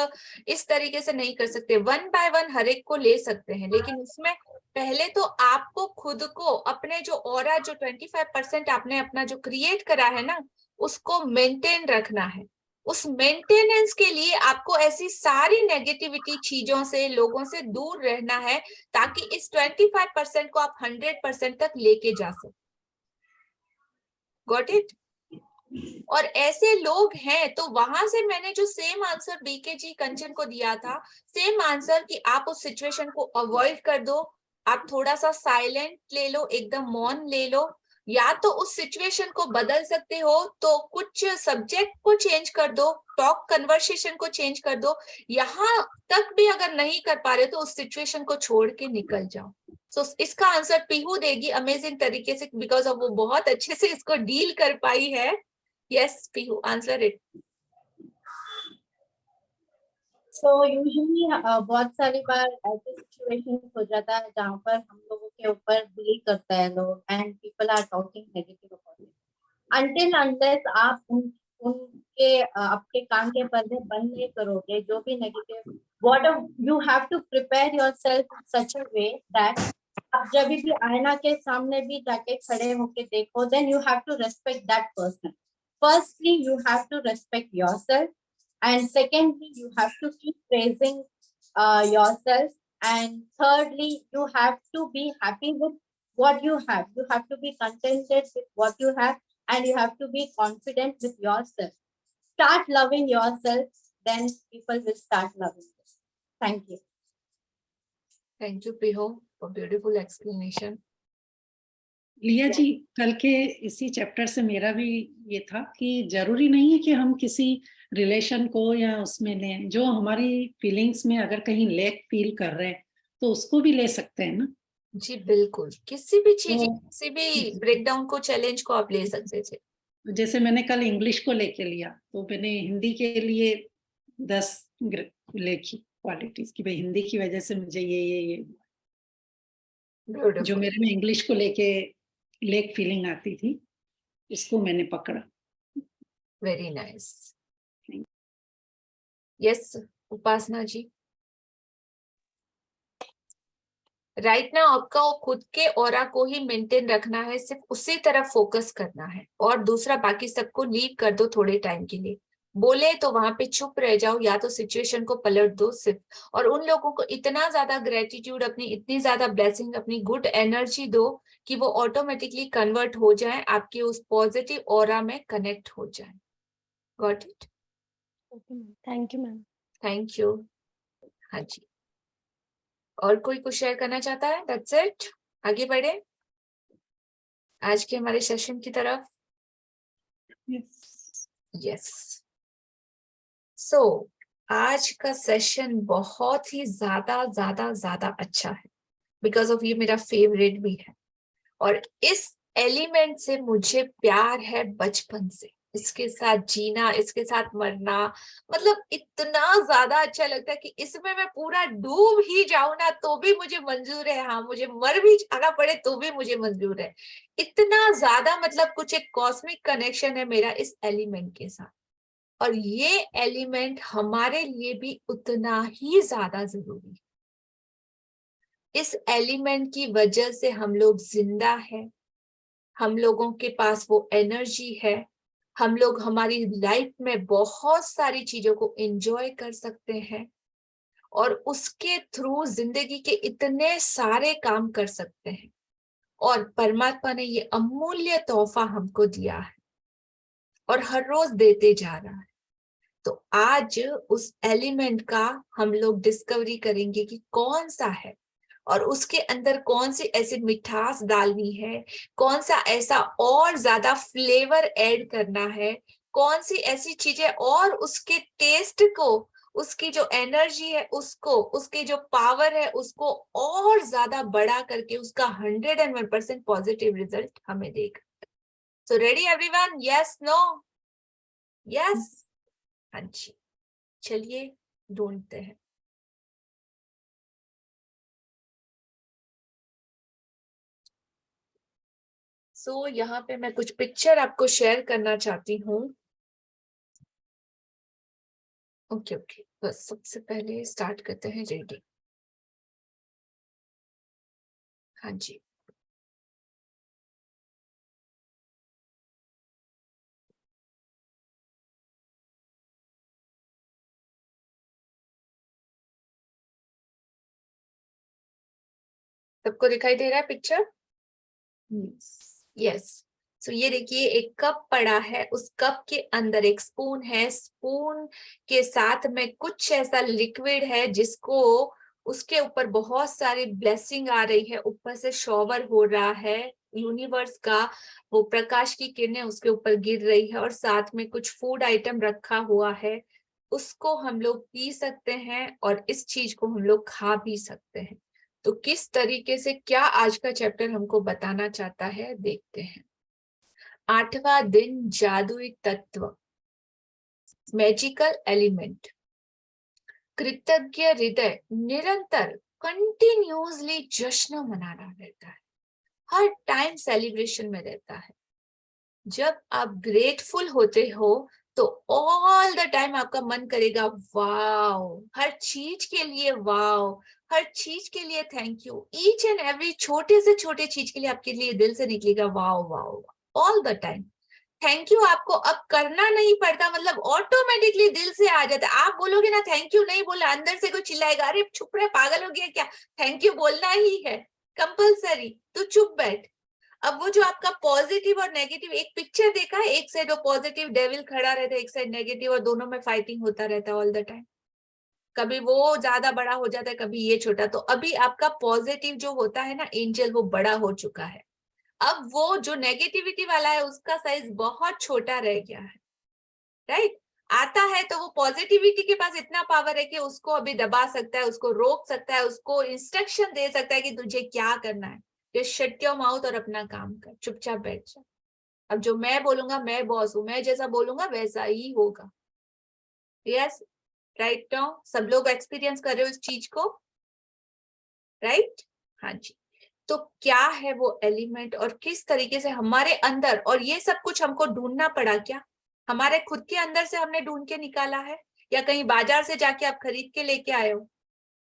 इस तरीके से नहीं कर सकते, वन बाय वन हर एक को ले सकते हैं, लेकिन उसमें पहले तो आपको खुद को अपने जो ऑरा, जो 25% आपने अपना जो क्रिएट करा है ना, उसको मेंटेन रखना है। उस मेंटेनेंस के लिए आपको ऐसी सारी नेगेटिविटी चीजों से, लोगों से दूर रहना है, ताकि इस 25% को आप 100% तक लेके जा सके। Got it? और ऐसे लोग हैं तो वहां से मैंने जो सेम आंसर बीके जी कंचन को दिया था, सेम आंसर कि आप उस सिचुएशन को अवॉइड कर दो, आप थोड़ा सा साइलेंट ले लो, एकदम मौन ले लो, या तो उस सिचुएशन को बदल सकते हो तो कुछ सब्जेक्ट को चेंज कर दो, टॉक कन्वर्सेशन को चेंज कर दो, यहाँ तक भी अगर नहीं कर पा रहे तो उस सिचुएशन को छोड़ के निकल जाओ। So, इसका आंसर पीहू देगी अमेजिंग तरीके से, बिकॉज वो बहुत अच्छे से इसको डील कर पाई है। Yes Pihu, answer it. So usually बहुत सारी बार ऐसे सिचुएशन हो जाता है जहाँ पर हम लोगों के ऊपर बुली करता है लोग, and people are talking negative about it. Until unless आप उनके आपके कान के पर्दे बंद नहीं करोगे, जो भी negative what you have to prepare yourself in such a way that आप जब भी आईना के सामने भी जाके खड़े होके देखो, then you have to respect that person. Firstly you have to respect yourself, and secondly you have to keep praising yourself, and thirdly you have to be happy with what you have. You have to be contented with what you have, and you have to be confident with yourself. Start loving yourself, then people will start loving you. Thank you. Thank you Pihu for beautiful explanation. लिया जी, कल के इसी chapter से मेरा भी ये था कि जरूरी नहीं है कि हम किसी रिलेशन को या उसमें लें, जो हमारी फीलिंग्स में अगर कहीं लैक फील कर रहे हैं तो उसको भी ले सकते हैं ना। जी बिल्कुल, किसी भी चीज, तो किसी भी ब्रेकडाउन को, चैलेंज को आप ले सकते थे। जैसे मैंने कल इंग्लिश को लेके लिया, तो मैंने हिंदी के लिए 10 लिखी क्वालिटीज की, भाई हिंदी की वजह से मुझे ये जो ब्यूटीफुल, मेरे में इंग्लिश को लेके लेक फीलिंग आती थी, इसको मैंने पकड़ा। Very nice. यस उपासना जी। राइट ना आपका खुद के ऑरा को ही मेंटेन रखना है, सिर्फ उसी तरफ फोकस करना है, और दूसरा बाकी सबको लीव कर दो थोड़े टाइम के लिए। बोले तो वहां पे चुप रह जाओ, या तो सिचुएशन को पलट दो सिर्फ, और उन लोगों को इतना ज्यादा ग्रेटिट्यूड, अपनी इतनी ज्यादा ब्लेसिंग, अपनी गुड एनर्जी दो कि वो ऑटोमेटिकली कन्वर्ट हो जाए, आपके उस पॉजिटिव ऑरा में कनेक्ट हो जाए। Got it? Okay ma'am, thank you ma'am. Thank you. हाँ जी, और कोई कुछ शेयर करना चाहता है? दैट्स इट, आगे बढ़े आज के हमारे सेशन की तरफ। यस सो आज का सेशन बहुत ही ज्यादा ज्यादा ज्यादा अच्छा है, बिकॉज ऑफ ये मेरा फेवरेट भी है, और इस एलिमेंट से मुझे प्यार है बचपन से। इसके साथ जीना, इसके साथ मरना, मतलब इतना ज्यादा अच्छा लगता है कि इसमें मैं पूरा डूब ही जाऊं ना तो भी मुझे मंजूर है। हाँ, मुझे मर भी जाना पड़े तो भी मुझे मंजूर है। इतना ज्यादा, मतलब कुछ एक कॉस्मिक कनेक्शन है मेरा इस एलिमेंट के साथ, और ये एलिमेंट हमारे लिए भी उतना ही ज्यादा जरूरी है। इस एलिमेंट की वजह से हम लोग जिंदा है, हम लोगों के पास वो एनर्जी है, हम लोग हमारी लाइफ में बहुत सारी चीजों को एंजॉय कर सकते हैं, और उसके थ्रू जिंदगी के इतने सारे काम कर सकते हैं, और परमात्मा ने ये अमूल्य तोहफा हमको दिया है और हर रोज देते जा रहा है। तो आज उस एलिमेंट का हम लोग डिस्कवरी करेंगे कि कौन सा है, और उसके अंदर कौन सी ऐसी मिठास डालनी है, कौन सा ऐसा और ज्यादा फ्लेवर ऐड करना है, कौन सी ऐसी चीजें और उसके टेस्ट को, उसकी जो एनर्जी है उसको, उसकी जो पावर है उसको और ज्यादा बढ़ा करके उसका 101% पॉजिटिव रिजल्ट हमें देगा। So ready everyone? Yes, no? Yes? हाँ जी, चलिए ढूंढते हैं। सो यहाँ पे मैं कुछ पिक्चर आपको शेयर करना चाहती हूँ। ओके ओके, बस सबसे पहले स्टार्ट करते हैं रीडिंग। हाँ जी, सबको दिखाई दे रहा है पिक्चर? यस। सो ये देखिए, एक कप पड़ा है, उस कप के अंदर एक स्पून है, स्पून के साथ में कुछ ऐसा लिक्विड है जिसको, उसके ऊपर बहुत सारी ब्लेसिंग आ रही है, ऊपर से शॉवर हो रहा है यूनिवर्स का, वो प्रकाश की किरणें उसके ऊपर गिर रही है, और साथ में कुछ फूड आइटम रखा हुआ है, उसको हम लोग पी सकते हैं और इस चीज को हम लोग खा भी सकते हैं। तो किस तरीके से, क्या आज का चैप्टर हमको बताना चाहता है, देखते हैं। 8वां दिन, जादुई तत्व, मैजिकल एलिमेंट। कृतज्ञ हृदय निरंतर कंटिन्यूअसली जश्न मनाना रहता है, हर टाइम सेलिब्रेशन में रहता है। जब आप ग्रेटफुल होते हो तो ऑल द टाइम आपका मन करेगा वाओ, हर चीज के लिए वाओ, हर चीज के लिए thank you, each and every छोटे से छोटे चीज के लिए आपके लिए दिल से निकलेगा wow wow, all the time thank you. आपको अब करना नहीं पड़ता, मतलब ऑटोमेटिकली दिल से आ जाता है। आप बोलोगे ना थैंक यू, नहीं बोला, अंदर से कोई चिल्लाएगा अरे चुप रहे, पागल हो गया क्या, थैंक यू बोलना ही है कंपलसरी, तो चुप बैठ। अब वो जो आपका पॉजिटिव और नेगेटिव, एक पिक्चर देखा है, एक साइड वो पॉजिटिव डेविल खड़ा रहता है, एक साइड नेगेटिव, और दोनों में फाइटिंग होता रहता है ऑल द टाइम। कभी वो ज्यादा बड़ा हो जाता है, कभी ये छोटा। तो अभी आपका पॉजिटिव जो होता है ना एंजल, वो बड़ा हो चुका है। अब वो जो नेगेटिविटी वाला है उसका साइज बहुत छोटा रह गया है, राइट। आता है तो वो पॉजिटिविटी के पास इतना पावर है कि उसको अभी दबा सकता है, उसको रोक सकता है, उसको इंस्ट्रक्शन दे सकता है कि तुझे क्या करना है। जस्ट शट योर माउथ और अपना काम कर, चुपचाप बैठ जा। अब जो मैं बोलूंगा, मैं बॉस हूं, मैं जैसा बोलूंगा वैसा ही होगा। यस, राइट नाउ सब लोग एक्सपीरियंस कर रहे हो इस चीज को, राइट। हाँ जी। तो क्या है वो एलिमेंट और किस तरीके से हमारे अंदर, और ये सब कुछ हमको ढूंढना पड़ा क्या? हमारे खुद के अंदर से हमने ढूंढ के निकाला है या कहीं बाजार से जाके आप खरीद के लेके आए हो?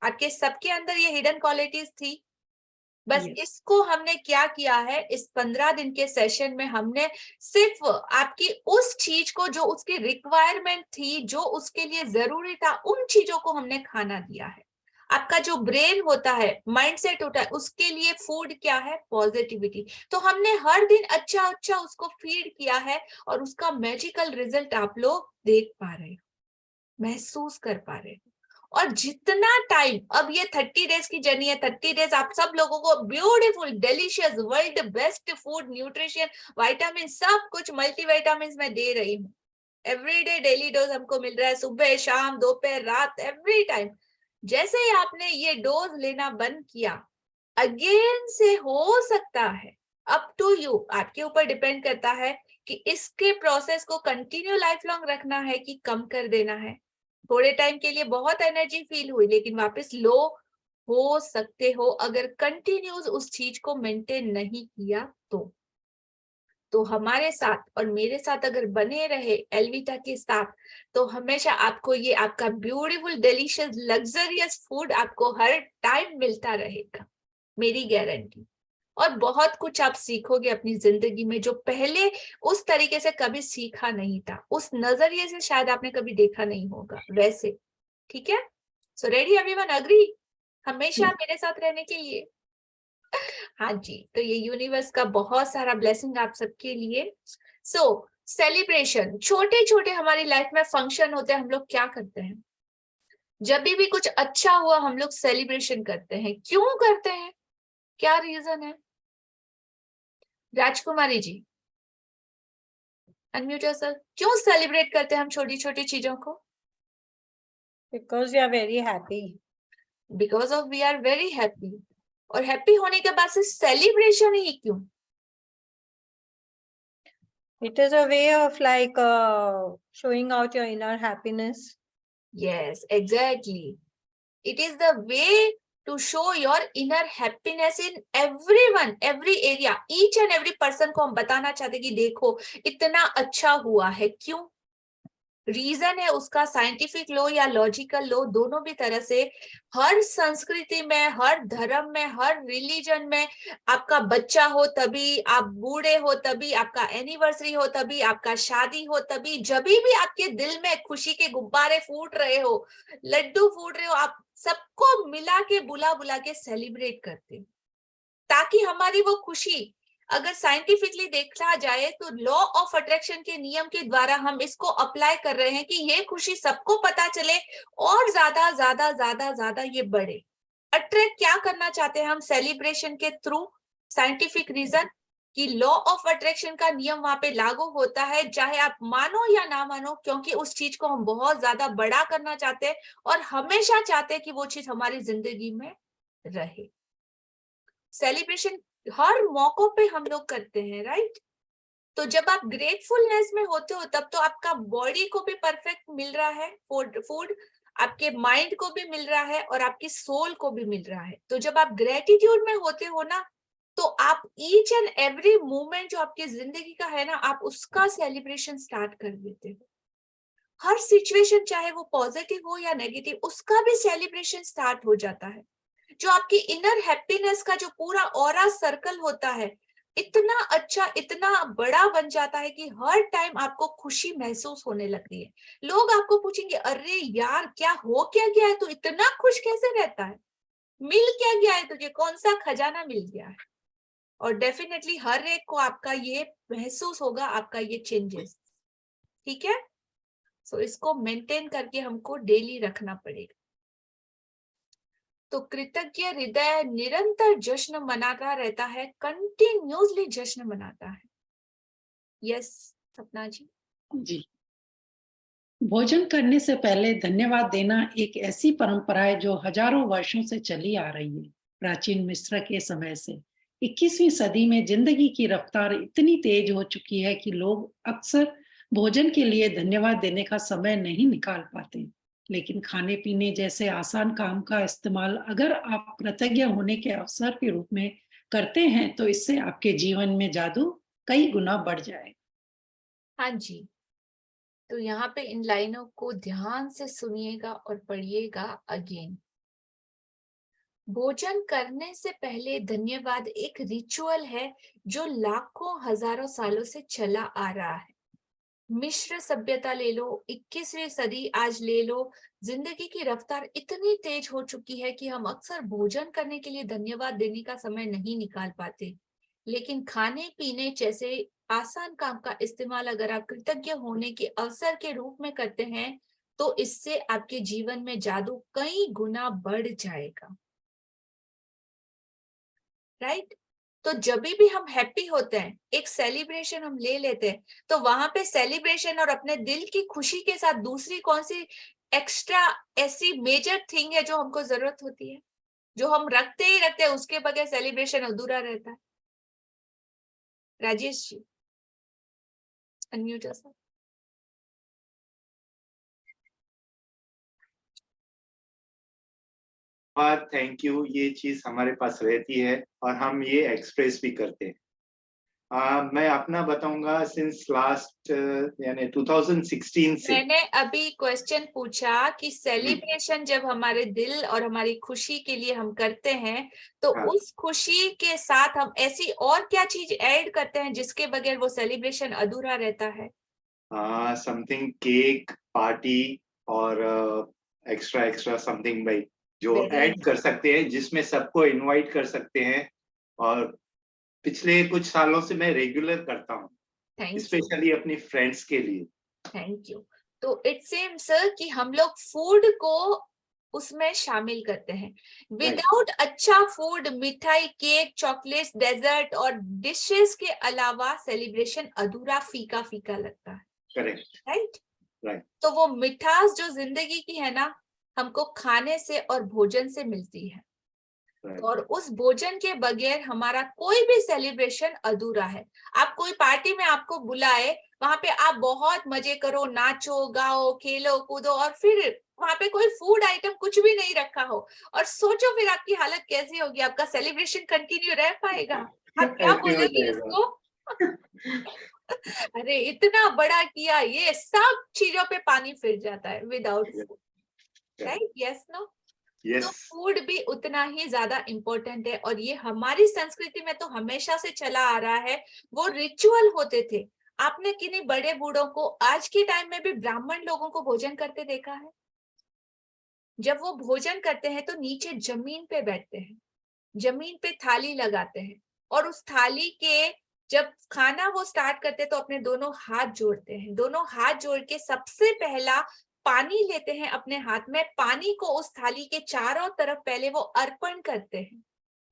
आपके सबके अंदर ये हिडन क्वालिटीज थी। बस इसको हमने क्या किया है, इस 15 दिन के सेशन में हमने सिर्फ आपकी उस चीज को जो उसकी रिक्वायरमेंट थी, जो उसके लिए जरूरी था, उन चीजों को हमने खाना दिया है। आपका जो ब्रेन होता है, माइंडसेट होता है, उसके लिए फूड क्या है? पॉजिटिविटी। तो हमने हर दिन अच्छा अच्छा उसको फीड किया है और उसका मैजिकल रिजल्ट आप लोग देख पा रहे हो, महसूस कर पा रहे हो। और जितना टाइम, अब ये 30 डेज की जर्नी है, 30 डेज आप सब लोगों को beautiful, delicious, world best food, nutrition, vitamin, सब कुछ मल्टीविटामिन मैं दे रही हूँ। एवरीडे डेली डोज हमको मिल रहा है, सुबह शाम दोपहर रात, एवरी टाइम। जैसे ही आपने ये डोज लेना बंद किया, अगेन से हो सकता है, अप टू यू, आपके ऊपर डिपेंड करता है कि इसके प्रोसेस को कंटिन्यू लाइफ लॉन्ग रखना है कि कम कर देना है। थोड़े टाइम के लिए बहुत एनर्जी फील हुई, लेकिन वापस लो हो सकते हो अगर कंटिन्यूस उस चीज को मेंटेन नहीं किया तो हमारे साथ और मेरे साथ अगर बने रहे एलविटा के साथ, तो हमेशा आपको ये आपका ब्यूटीफुल, डिलीशियस, लग्जरियस फूड आपको हर टाइम मिलता रहेगा, मेरी गारंटी। और बहुत कुछ आप सीखोगे अपनी जिंदगी में जो पहले उस तरीके से कभी सीखा नहीं था, उस नजरिए से शायद आपने कभी देखा नहीं होगा वैसे। ठीक है, सो रेडी एवरीवन, अग्री हमेशा मेरे साथ रहने के लिए? हाँ जी। तो ये यूनिवर्स का बहुत सारा ब्लेसिंग आप सबके लिए। सो सेलिब्रेशन, छोटे छोटे हमारी लाइफ में फंक्शन होते हैं, हम लोग क्या करते हैं? जब भी कुछ अच्छा हुआ हम लोग सेलिब्रेशन करते हैं। क्यों करते हैं? क्या रीजन है? राजकुमारी जी, अनम्यूट योरसेल्फ। क्यों सेलिब्रेट करते हैं हम छोटी छोटी चीजों को? Because we are very happy. Because of we are very happy. और हैप्पी होने के बाद से सेलिब्रेशन ही क्यों? It is a way of like showing out your inner happiness. Yes, exactly. It is the way to show your inner happiness in everyone, every area, each and every person को हम बताना चाहते कि देखो इतना अच्छा हुआ है। क्यों? रीजन है उसका साइंटिफिक लो या लॉजिकल लो, दोनों भी तरह से। हर संस्कृति में, हर धर्म में, हर रिलीजन में आपका बच्चा हो तभी, आप बूढ़े हो तभी, आपका एनिवर्सरी हो तभी, आपका शादी हो तभी, जब भी आपके दिल में खुशी के गुब्बारे फूट रहे हो, लड्डू फूट रहे हो, आप सबको मिला के बुला बुला के सेलिब्रेट करते हो, ताकि हमारी वो खुशी, अगर साइंटिफिकली देखा जाए तो लॉ ऑफ अट्रैक्शन के नियम के द्वारा हम इसको अप्लाई कर रहे हैं कि ये खुशी सबको पता चले और ज्यादा ज्यादा ज्यादा ज्यादा ये बढ़े। अट्रैक्ट क्या करना चाहते हैं हम सेलिब्रेशन के थ्रू? साइंटिफिक रीजन कि लॉ ऑफ अट्रैक्शन का नियम वहां पे लागू होता है, चाहे आप मानो या ना मानो, क्योंकि उस चीज को हम बहुत ज्यादा बड़ा करना चाहते हैं और हमेशा चाहते हैं कि वो चीज हमारी जिंदगी में रहे। सेलिब्रेशन हर मौकों पे हम लोग करते हैं, राइट। तो जब आप ग्रेटफुलनेस में होते हो तब तो आपका बॉडी को भी परफेक्ट मिल रहा है फूड, आपके माइंड को भी मिल रहा है और आपकी सोल को भी मिल रहा है। तो जब आप ग्रेटिट्यूड में होते हो ना, तो आप ईच एंड एवरी मोमेंट जो आपकी जिंदगी का है ना, आप उसका सेलिब्रेशन स्टार्ट कर देते हो। हर सिचुएशन चाहे वो पॉजिटिव हो या नेगेटिव, उसका भी सेलिब्रेशन स्टार्ट हो जाता है। जो आपकी इनर हैप्पीनेस का जो पूरा ऑरा सर्कल होता है, इतना अच्छा, इतना बड़ा बन जाता है कि हर टाइम आपको खुशी महसूस होने लगती है। लोग आपको पूछेंगे, अरे यार क्या हो क्या गया है, तू इतना खुश कैसे रहता है, मिल क्या गया है तुझे, कौन सा खजाना मिल गया है? और डेफिनेटली हर एक को आपका ये महसूस होगा, आपका ये चेंजेस। ठीक है, सो इसको मेंटेन करके हमको डेली रखना पड़ेगा। तो कृतज्ञ हृदय निरंतर जश्न मनाता रहता है, कंटिन्यूसली जश्न मनाता है। यस सपना जी। जी, भोजन करने से पहले धन्यवाद देना एक ऐसी परंपरा है जो हजारों वर्षों से चली आ रही है। प्राचीन मिस्र के समय से 21वीं सदी में जिंदगी की रफ्तार इतनी तेज हो चुकी है कि लोग अक्सर भोजन के लिए धन्यवाद देने का समय नहीं निकाल पाते। लेकिन खाने पीने जैसे आसान काम का इस्तेमाल अगर आप कृतज्ञ होने के अवसर के रूप में करते हैं तो इससे आपके जीवन में जादू कई गुना बढ़ जाए। हाँ जी, तो यहाँ पे इन लाइनों को ध्यान से सुनिएगा और पढ़िएगा अगेन। भोजन करने से पहले धन्यवाद एक रिचुअल है जो लाखों हजारों सालों से चला आ रहा है। मिश्र सभ्यता ले लो, 21वीं सदी आज ले लो, जिंदगी की रफ्तार इतनी तेज हो चुकी है कि हम अक्सर भोजन करने के लिए धन्यवाद देने का समय नहीं निकाल पाते। लेकिन खाने पीने जैसे आसान काम का इस्तेमाल अगर आप कृतज्ञ होने के अवसर के रूप में करते हैं तो इससे आपके जीवन में जादू कई गुना बढ़ जाएगा। राइट? तो जब भी हम हैप्पी होते हैं, एक सेलिब्रेशन हम ले लेते हैं, तो वहां पे सेलिब्रेशन और अपने दिल की खुशी के साथ दूसरी कौन सी एक्स्ट्रा ऐसी मेजर थिंग है जो हमको जरूरत होती है, जो हम रखते ही रखते हैं, उसके बगैर सेलिब्रेशन अधूरा रहता है। Rajesh ji unmute yourself. Thank you, ये चीज हमारे पास रहती है और हम ये एक्सप्रेस भी करते हैं। मैं अपना बताऊंगा, सिंस लास्ट यानी 2016 से मैंने अभी क्वेश्चन पूछा कि सेलिब्रेशन जब हमारे दिल और हमारी खुशी के लिए हम करते हैं तो हाँ। उस खुशी के साथ हम ऐसी और क्या चीज ऐड करते हैं जिसके बगैर वो सेलिब्रेशन अधूरा रहता है? समथिंग केक पार्टी और एक्स्ट्रा समथिंग भाई जो Very ऐड कर सकते हैं, जिसमें सबको इनवाइट कर सकते हैं। और पिछले कुछ सालों से मैं रेगुलर करता हूँ, थैंक यू, स्पेशली अपनी फ्रेंड्स के लिए। Thank you. तो इट सीम्स कि हम लोग फूड को उसमें शामिल करते हैं। विदाउट अच्छा फूड, मिठाई, केक, चॉकलेट्स, डेजर्ट और डिशेस के अलावा सेलिब्रेशन अधूरा फीका फीका लगता है। Correct, right. तो वो मिठास जो जिंदगी की है ना, हमको खाने से और भोजन से मिलती है। और उस भोजन के बगैर हमारा कोई भी सेलिब्रेशन अधूरा है। आप कोई पार्टी में आपको बुलाए, वहां पे आप बहुत मजे करो, नाचो गाओ खेलो कूदो, और फिर वहां पे कोई फूड आइटम कुछ भी नहीं रखा हो, और सोचो फिर आपकी हालत कैसी होगी? आपका सेलिब्रेशन कंटिन्यू रह पाएगा? आप क्या बोलेंगे उसको? अरे इतना बड़ा किया, ये सब चीजों पे पानी फिर जाता है without food. Right? Yes no? तो फूड भी उतना ही ज्यादा इम्पोर्टेंट है, और ये हमारी संस्कृति में तो हमेशा से चला आ रहा है। वो रिचुअल होते थे। आपने किन्हीं बड़े बूढ़ों को आज के टाइम में भी ब्राह्मण लोगों को भोजन करते देखा है? जब वो भोजन करते हैं तो नीचे जमीन पे बैठते हैं, जमीन पे थाली लगाते हैं, और उस थाली के जब खाना वो स्टार्ट करते हैं तो अपने दोनों हाथ जोड़ते हैं। दोनों हाथ जोड़ के सबसे पहला पानी लेते हैं अपने हाथ में, पानी को उस थाली के चारों तरफ पहले वो अर्पण करते हैं,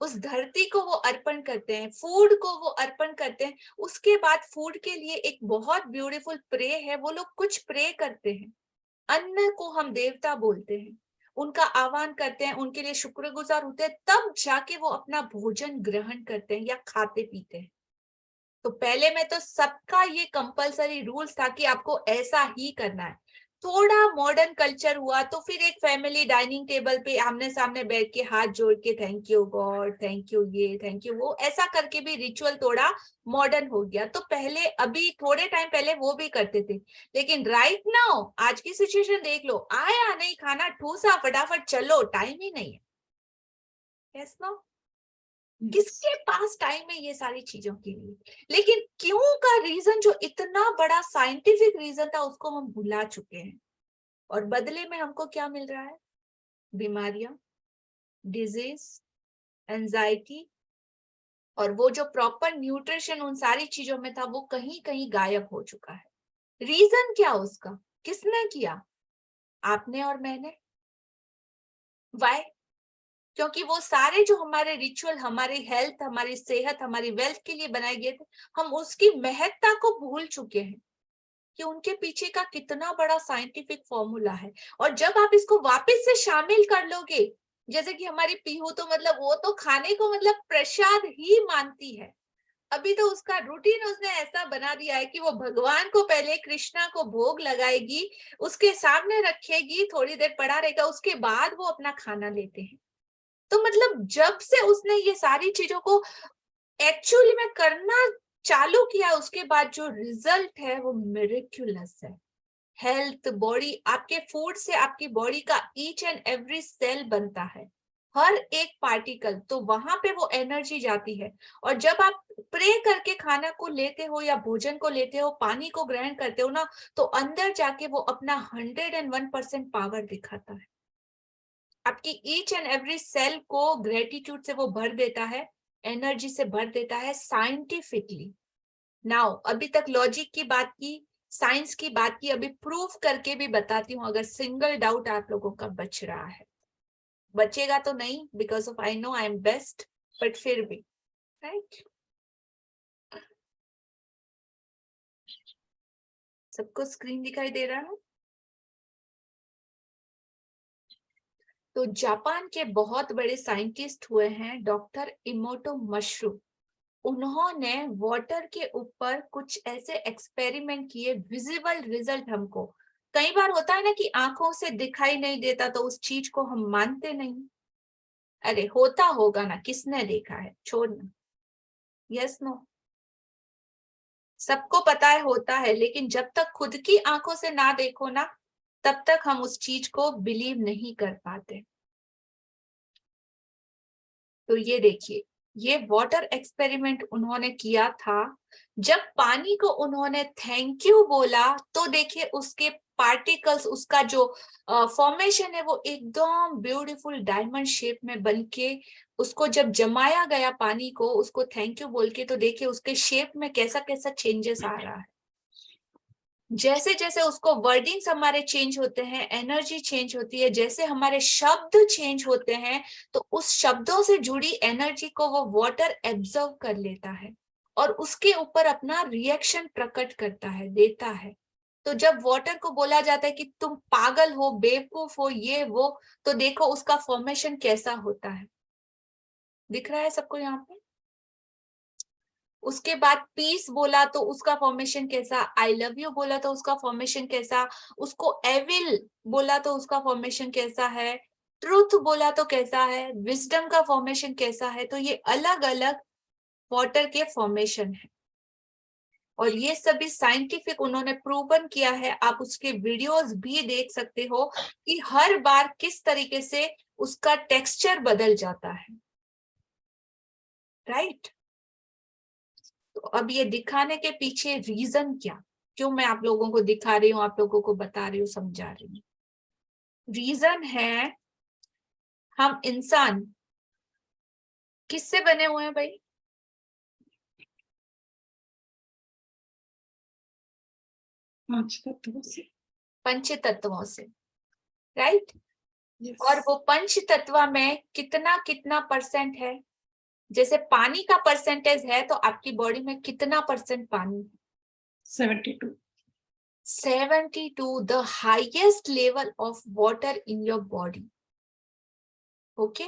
उस धरती को वो अर्पण करते हैं, फूड को वो अर्पण करते हैं। उसके बाद फूड के लिए एक बहुत ब्यूटीफुल प्रे है, वो लोग कुछ प्रे करते हैं। अन्न को हम देवता बोलते हैं, उनका आह्वान करते हैं, उनके लिए शुक्रगुजार होते हैं, तब जाके वो अपना भोजन ग्रहण करते हैं या खाते पीते हैं। तो पहले में तो सबका ये कंपलसरी रूल्स था कि आपको ऐसा ही करना है। थोड़ा मॉडर्न कल्चर हुआ तो फिर एक फैमिली डाइनिंग टेबल पे आमने सामने बैठ के हाथ जोड़ के thank you God, thank you ये, थैंक यू वो, ऐसा करके भी रिचुअल थोड़ा मॉडर्न हो गया। तो पहले अभी थोड़े टाइम पहले वो भी करते थे, लेकिन राइट नाउ आज की सिचुएशन देख लो, आया नहीं खाना, ठूसा फटाफट चलो, टाइम ही नहीं है। Yes no? किसके पास टाइम है ये सारी चीजों के लिए? लेकिन क्यों का रीजन, जो इतना बड़ा साइंटिफिक रीजन था, उसको हम भुला चुके हैं, और बदले में हमको क्या मिल रहा है? बीमारियां, डिजीज, एंजाइटी, और वो जो प्रॉपर न्यूट्रिशन उन सारी चीजों में था वो कहीं कहीं गायब हो चुका है। रीजन क्या उसका? किसने किया? आपने और मैंने। वाई? क्योंकि वो सारे जो हमारे रिचुअल हमारी हेल्थ, हमारी सेहत, हमारी वेल्थ के लिए बनाए गए थे, हम उसकी महत्ता को भूल चुके हैं कि उनके पीछे का कितना बड़ा साइंटिफिक फॉर्मूला है। और जब आप इसको वापस से शामिल कर लोगे, जैसे कि हमारी पीहू तो मतलब वो तो खाने को मतलब प्रसाद ही मानती है। अभी तो उसका रूटीन उसने ऐसा बना दिया है कि वो भगवान को पहले कृष्णा को भोग लगाएगी, उसके सामने रखेगी, थोड़ी देर पड़ा रहेगा, उसके बाद वो अपना खाना लेते हैं। तो मतलब जब से उसने ये सारी चीजों को एक्चुअली में करना चालू किया, उसके बाद जो रिजल्ट है वो मिरेक्युलस है। हेल्थ, बॉडी, आपके फूड से आपकी बॉडी का ईच एंड एवरी सेल बनता है, हर एक पार्टिकल, तो वहां पे वो एनर्जी जाती है। और जब आप प्रे करके खाना को लेते हो या भोजन को लेते हो, पानी को ग्रहण करते हो ना, तो अंदर जाके वो अपना 101% पावर दिखाता है। आपकी ईच एंड एवरी सेल को ग्रेटिट्यूड से वो भर देता है, एनर्जी से भर देता है, साइंटिफिकली। नाउ अभी तक लॉजिक की बात की, साइंस की बात की, अभी प्रूफ करके भी बताती हूँ, अगर सिंगल डाउट आप लोगों का बच रहा है। बचेगा तो नहीं, because of I know I am best, but फिर भी, राइट। सबको स्क्रीन दिखाई दे रहा है? तो जापान के बहुत बड़े साइंटिस्ट हुए हैं डॉक्टर इमोटो मश्रू। उन्होंने वाटर के ऊपर कुछ ऐसे एक्सपेरिमेंट किए, विजिबल रिजल्ट। हमको कई बार होता है ना कि आंखों से दिखाई नहीं देता तो उस चीज को हम मानते नहीं। अरे होता होगा ना, किसने देखा है, छोड़ना। यस नो, सबको पता है होता है, लेकिन जब तक खुद की आंखों से ना देखो ना, तब तक हम उस चीज को बिलीव नहीं कर पाते। तो ये देखिए, ये वाटर एक्सपेरिमेंट उन्होंने किया था। जब पानी को उन्होंने थैंक यू बोला, तो देखिए उसके पार्टिकल्स, उसका जो फॉर्मेशन है वो एकदम ब्यूटीफुल डायमंड शेप में बनके, उसको जब जमाया गया पानी को, उसको थैंक यू बोल के, तो देखिए उसके शेप में कैसा कैसा चेंजेस आ रहा है। जैसे जैसे उसको वर्डिंग्स हमारे चेंज होते हैं, एनर्जी चेंज होती है, जैसे हमारे शब्द चेंज होते हैं, तो उस शब्दों से जुड़ी एनर्जी को वो वाटर एब्जॉर्व कर लेता है और उसके ऊपर अपना रिएक्शन प्रकट करता है, देता है। तो जब वाटर को बोला जाता है कि तुम पागल हो, बेवकूफ हो, ये वो, तो देखो उसका फॉर्मेशन कैसा होता है। दिख रहा है सबको यहाँ पे? उसके बाद पीस बोला तो उसका फॉर्मेशन कैसा, आई लव यू बोला तो उसका फॉर्मेशन कैसा, उसको एविल बोला तो उसका फॉर्मेशन कैसा है, ट्रूथ बोला तो कैसा है, विजडम का फॉर्मेशन कैसा है। तो ये अलग अलग वाटर के फॉर्मेशन है और ये सभी साइंटिफिक उन्होंने प्रूवन किया है। आप उसके वीडियोस भी देख सकते हो कि हर बार किस तरीके से उसका टेक्सचर बदल जाता है, राइट। तो अब ये दिखाने के पीछे रीजन क्या, क्यों मैं आप लोगों को दिखा रही हूँ, आप लोगों को बता रही हूँ, समझा रही हूँ। रीजन है, हम इंसान किससे बने हुए हैं भाई? पांच तत्वों से। पंच तत्वों से, राइट। Yes. और वो पंच तत्व में कितना कितना परसेंट है? जैसे पानी का परसेंटेज है, तो आपकी बॉडी में कितना परसेंट पानी है? 72. 72, the highest level of water in your body. Okay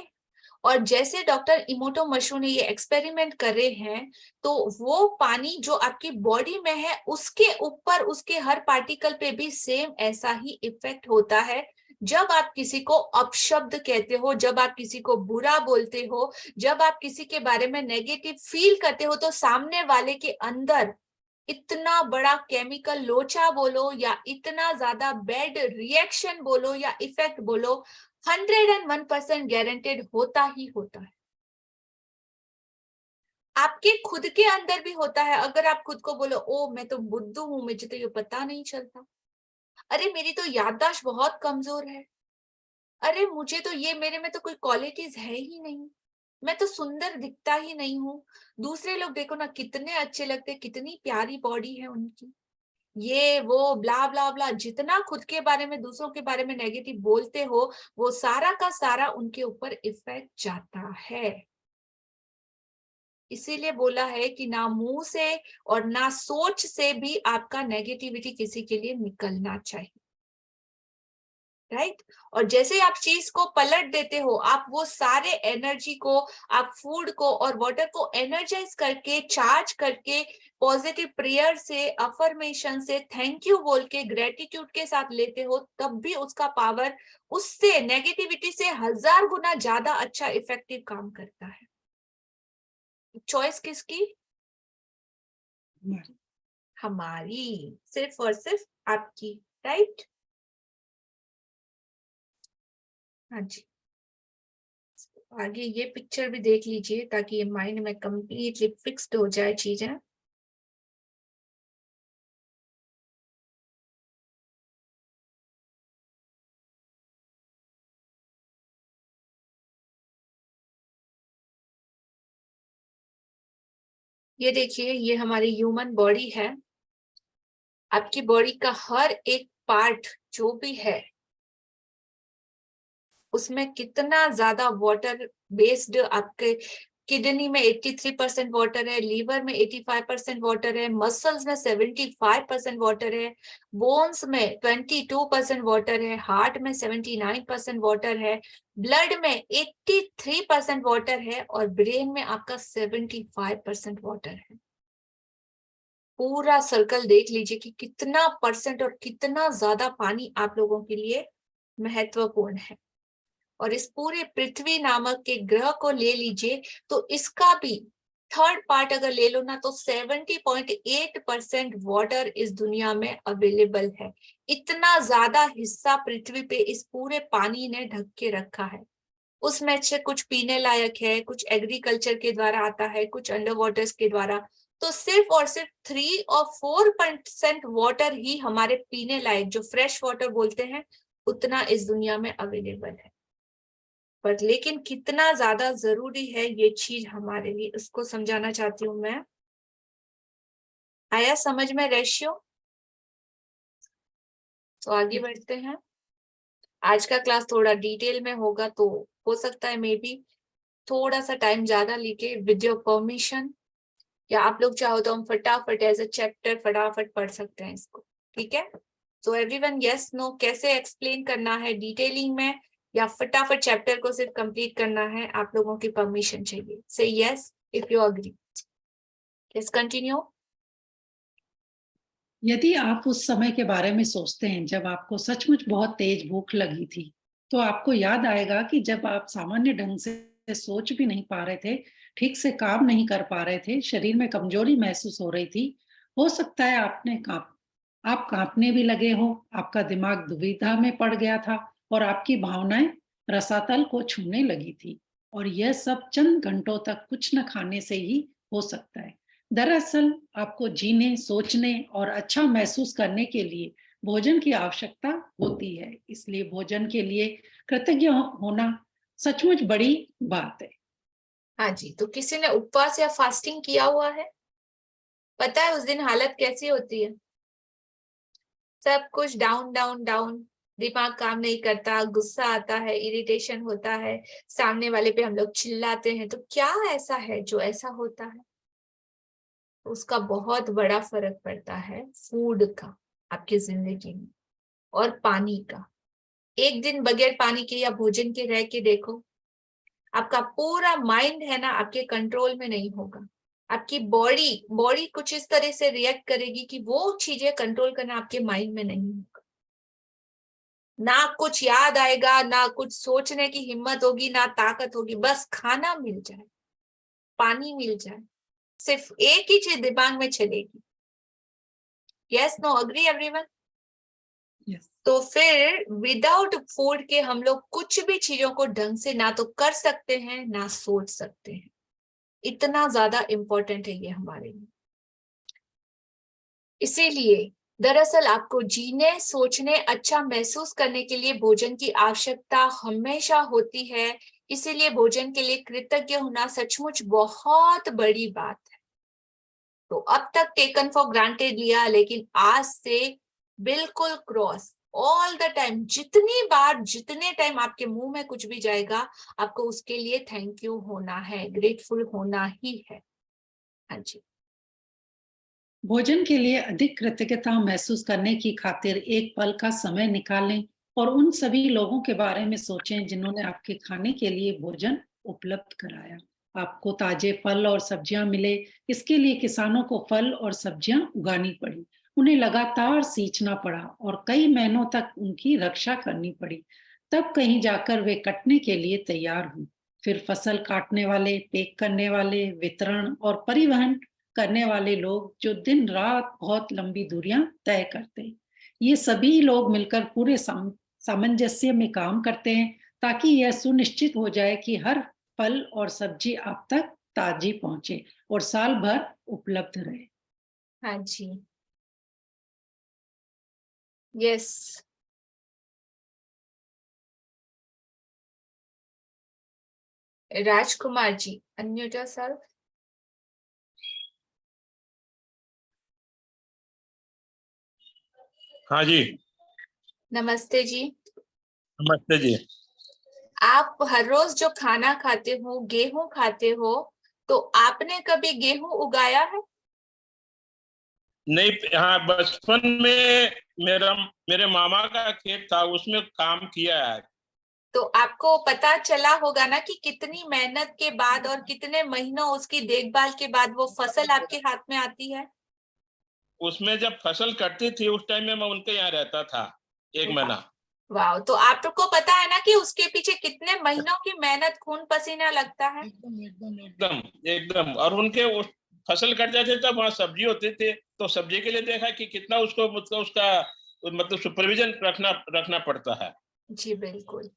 और जैसे डॉक्टर इमोटो मशरू ने ये एक्सपेरिमेंट करे हैं, तो वो पानी जो आपकी बॉडी में है, उसके ऊपर उसके हर पार्टिकल पे भी सेम ऐसा ही इफेक्ट होता है। जब आप किसी को अपशब्द कहते हो, जब आप किसी को बुरा बोलते हो, जब आप किसी के बारे में नेगेटिव फील करते हो, तो सामने वाले के अंदर इतना बड़ा केमिकल लोचा बोलो या इतना ज्यादा बैड रिएक्शन बोलो या इफेक्ट बोलो, 101% गारंटेड होता ही होता है। आपके खुद के अंदर भी होता है। अगर आप खुद को बोलो, ओ मैं तो बुद्धू हूं, मुझे तो ये पता नहीं चलता, अरे मेरी तो याददाश्त बहुत कमजोर है, अरे मुझे तो ये, मेरे में तो कोई क्वालिटीज है ही नहीं, मैं तो सुंदर दिखता ही नहीं हूँ, दूसरे लोग देखो ना कितने अच्छे लगते, कितनी प्यारी बॉडी है उनकी, ये वो ब्ला ब्ला ब्ला, जितना खुद के बारे में दूसरों के बारे में नेगेटिव बोलते हो, वो सारा का सारा उनके ऊपर इफेक्ट जाता है। इसीलिए बोला है कि ना मुंह से और ना सोच से भी आपका नेगेटिविटी किसी के लिए निकलना चाहिए, राइट। और जैसे आप चीज को पलट देते हो, आप वो सारे एनर्जी को, आप फूड को और वाटर को एनर्जाइज करके, चार्ज करके, पॉजिटिव प्रेयर से, अफर्मेशन से, थैंक यू बोल के, ग्रेटिट्यूड के साथ लेते हो, तब भी उसका पावर उससे, नेगेटिविटी से 1000 गुना ज्यादा अच्छा इफेक्टिव काम करता है। चॉइस किसकी? हमारी, सिर्फ और सिर्फ आपकी, राइट। हाँ जी, आगे ये पिक्चर भी देख लीजिए ताकि ये माइंड में कंप्लीटली फिक्स्ड हो जाए चीजें। ये देखिए, ये हमारी ह्यूमन बॉडी है। आपकी बॉडी का हर एक पार्ट जो भी है, उसमें कितना ज्यादा वाटर बेस्ड, आपके किडनी में 83% वाटर है, लीवर में 85% वाटर है, मसल्स में 75% वाटर है, बोन्स में 22% वाटर है, हार्ट में 79% वाटर है, ब्लड में 83% वाटर है और ब्रेन में आपका 75% वाटर है। पूरा सर्कल देख लीजिए कि कितना परसेंट और कितना ज्यादा पानी आप लोगों के लिए महत्वपूर्ण है। और इस पूरे पृथ्वी नामक के ग्रह को ले लीजिए, तो इसका भी थर्ड पार्ट अगर ले लो ना, तो 70.8% वाटर इस दुनिया में अवेलेबल है। इतना ज्यादा हिस्सा पृथ्वी पे इस पूरे पानी ने ढक के रखा है। उसमें से कुछ पीने लायक है, कुछ एग्रीकल्चर के द्वारा आता है, कुछ अंडर वाटर्स के द्वारा। तो सिर्फ और सिर्फ 3 और 4% वाटर ही हमारे पीने लायक, जो फ्रेश वाटर बोलते हैं, उतना इस दुनिया में अवेलेबल है। पर लेकिन कितना ज्यादा जरूरी है ये चीज हमारे लिए, उसको समझाना चाहती हूँ मैं। आया समझ में रेशियो? तो आगे बढ़ते हैं। आज का क्लास थोड़ा डिटेल में होगा, तो हो सकता है मे बी थोड़ा सा टाइम ज्यादा लेके, विद योर परमिशन, या आप लोग चाहो तो हम फटाफट एज अ चैप्टर फटाफट पढ़ सकते हैं इसको, ठीक है। सो एवरीवन यस नो, कैसे एक्सप्लेन करना है, डिटेलिंग में या फटाफट चैप्टर को सिर्फ कंप्लीट करना है, आप लोगों की परमिशन चाहिए। से yes if you agree. Let's continue. यदि आप उस समय के बारे में सोचते हैं जब आपको सचमुच बहुत तेज भूख लगी थी, तो आपको याद आएगा कि जब आप सामान्य ढंग से सोच भी नहीं पा रहे थे, ठीक से काम नहीं कर पा रहे थे, शरीर में कमजोरी महसूस हो रही थी, हो सकता है आप कांपने भी लगे हो, आपका दिमाग दुविधा में पड़ गया था और आपकी भावनाएं रसातल को छूने लगी थी। और यह सब चंद घंटों तक कुछ न खाने से ही हो सकता है। दरअसल आपको जीने, सोचने और अच्छा महसूस करने के लिए भोजन की आवश्यकता होती है। इसलिए भोजन के लिए कृतज्ञ होना सचमुच बड़ी बात है। हाँ जी, तो किसी ने उपवास या फास्टिंग किया हुआ है? पता है उस दिन हालत कैसी होती है? सब कुछ डाउन डाउन डाउन, दिमाग काम नहीं करता, गुस्सा आता है, इरिटेशन होता है, सामने वाले पे हम लोग चिल्लाते हैं। तो क्या ऐसा है जो ऐसा होता है? उसका बहुत बड़ा फर्क पड़ता है फूड का आपकी जिंदगी में, और पानी का। एक दिन बगैर पानी के या भोजन के रह के देखो, आपका पूरा माइंड है ना आपके कंट्रोल में नहीं होगा। आपकी बॉडी कुछ इस तरह से रिएक्ट करेगी कि वो चीजें कंट्रोल करना आपके माइंड में नहीं होगा। ना कुछ याद आएगा, ना कुछ सोचने की हिम्मत होगी, ना ताकत होगी। बस खाना मिल जाए, पानी मिल जाए, सिर्फ एक ही चीज दिमाग में चलेगी। Yes know agree everyone? तो फिर विदाउट फूड के हम लोग कुछ भी चीजों को ढंग से ना तो कर सकते हैं, ना सोच सकते हैं। इतना ज्यादा इंपॉर्टेंट है ये हमारे लिए। इसीलिए दरअसल आपको जीने, सोचने, अच्छा महसूस करने के लिए भोजन की आवश्यकता हमेशा होती है। इसीलिए भोजन के लिए कृतज्ञ होना सचमुच बहुत बड़ी बात है। तो अब तक टेकन फॉर ग्रांटेड लिया, लेकिन आज से बिल्कुल क्रॉस ऑल द टाइम, जितनी बार जितने टाइम आपके मुंह में कुछ भी जाएगा आपको उसके लिए थैंक यू होना है, ग्रेटफुल होना ही है। हाँ जी। भोजन के लिए अधिक कृतज्ञता महसूस करने की खातिर एक पल का समय निकालें और उन सभी लोगों के बारे में सोचें जिन्होंने आपके खाने के लिए भोजन उपलब्ध कराया। आपको ताजे फल और सब्जियां मिले, इसके लिए किसानों को फल और सब्जियां उगानी पड़ी, उन्हें लगातार सींचना पड़ा और कई महीनों तक उनकी रक्षा करनी पड़ी। तब कहीं जाकर वे कटने के लिए तैयार हुई। फिर फसल काटने वाले, पैक करने वाले, वितरण और परिवहन करने वाले लोग जो दिन रात बहुत लंबी दूरियां तय करते हैं, ये सभी लोग मिलकर पूरे सामंजस्य में काम करते हैं ताकि यह सुनिश्चित हो जाए कि हर फल और सब्जी आप तक ताजी पहुंचे और साल भर उपलब्ध रहे। हाँ जी, yes. Rajkumar ji, unmute yourself. हाँ जी, नमस्ते जी। नमस्ते जी। आप हर रोज जो खाना खाते हो, गेहूं खाते हो, तो आपने कभी गेहूं उगाया है? नहीं, हाँ, बचपन में मेरे मामा का खेत था, उसमें काम किया है। तो आपको पता चला होगा ना कि कितनी मेहनत के बाद और कितने महीनों उसकी देखभाल के बाद वो फसल आपके हाथ में आती है। उसमें जब फसल कटती थी उस टाइम में मैं उनके यहाँ रहता था 1 महीना। वाह, तो आपको पता है ना कि उसके पीछे कितने महीनों की मेहनत, खून पसीना लगता है। एकदम एकदम। और उनके उस फसल कट जाते तब वहाँ सब्जी होती थी, तो सब्जी के लिए देखा कि कितना उसको मतलब उसका मतलब सुपरविजन रखना पड़ता है। जी बिल्कुल।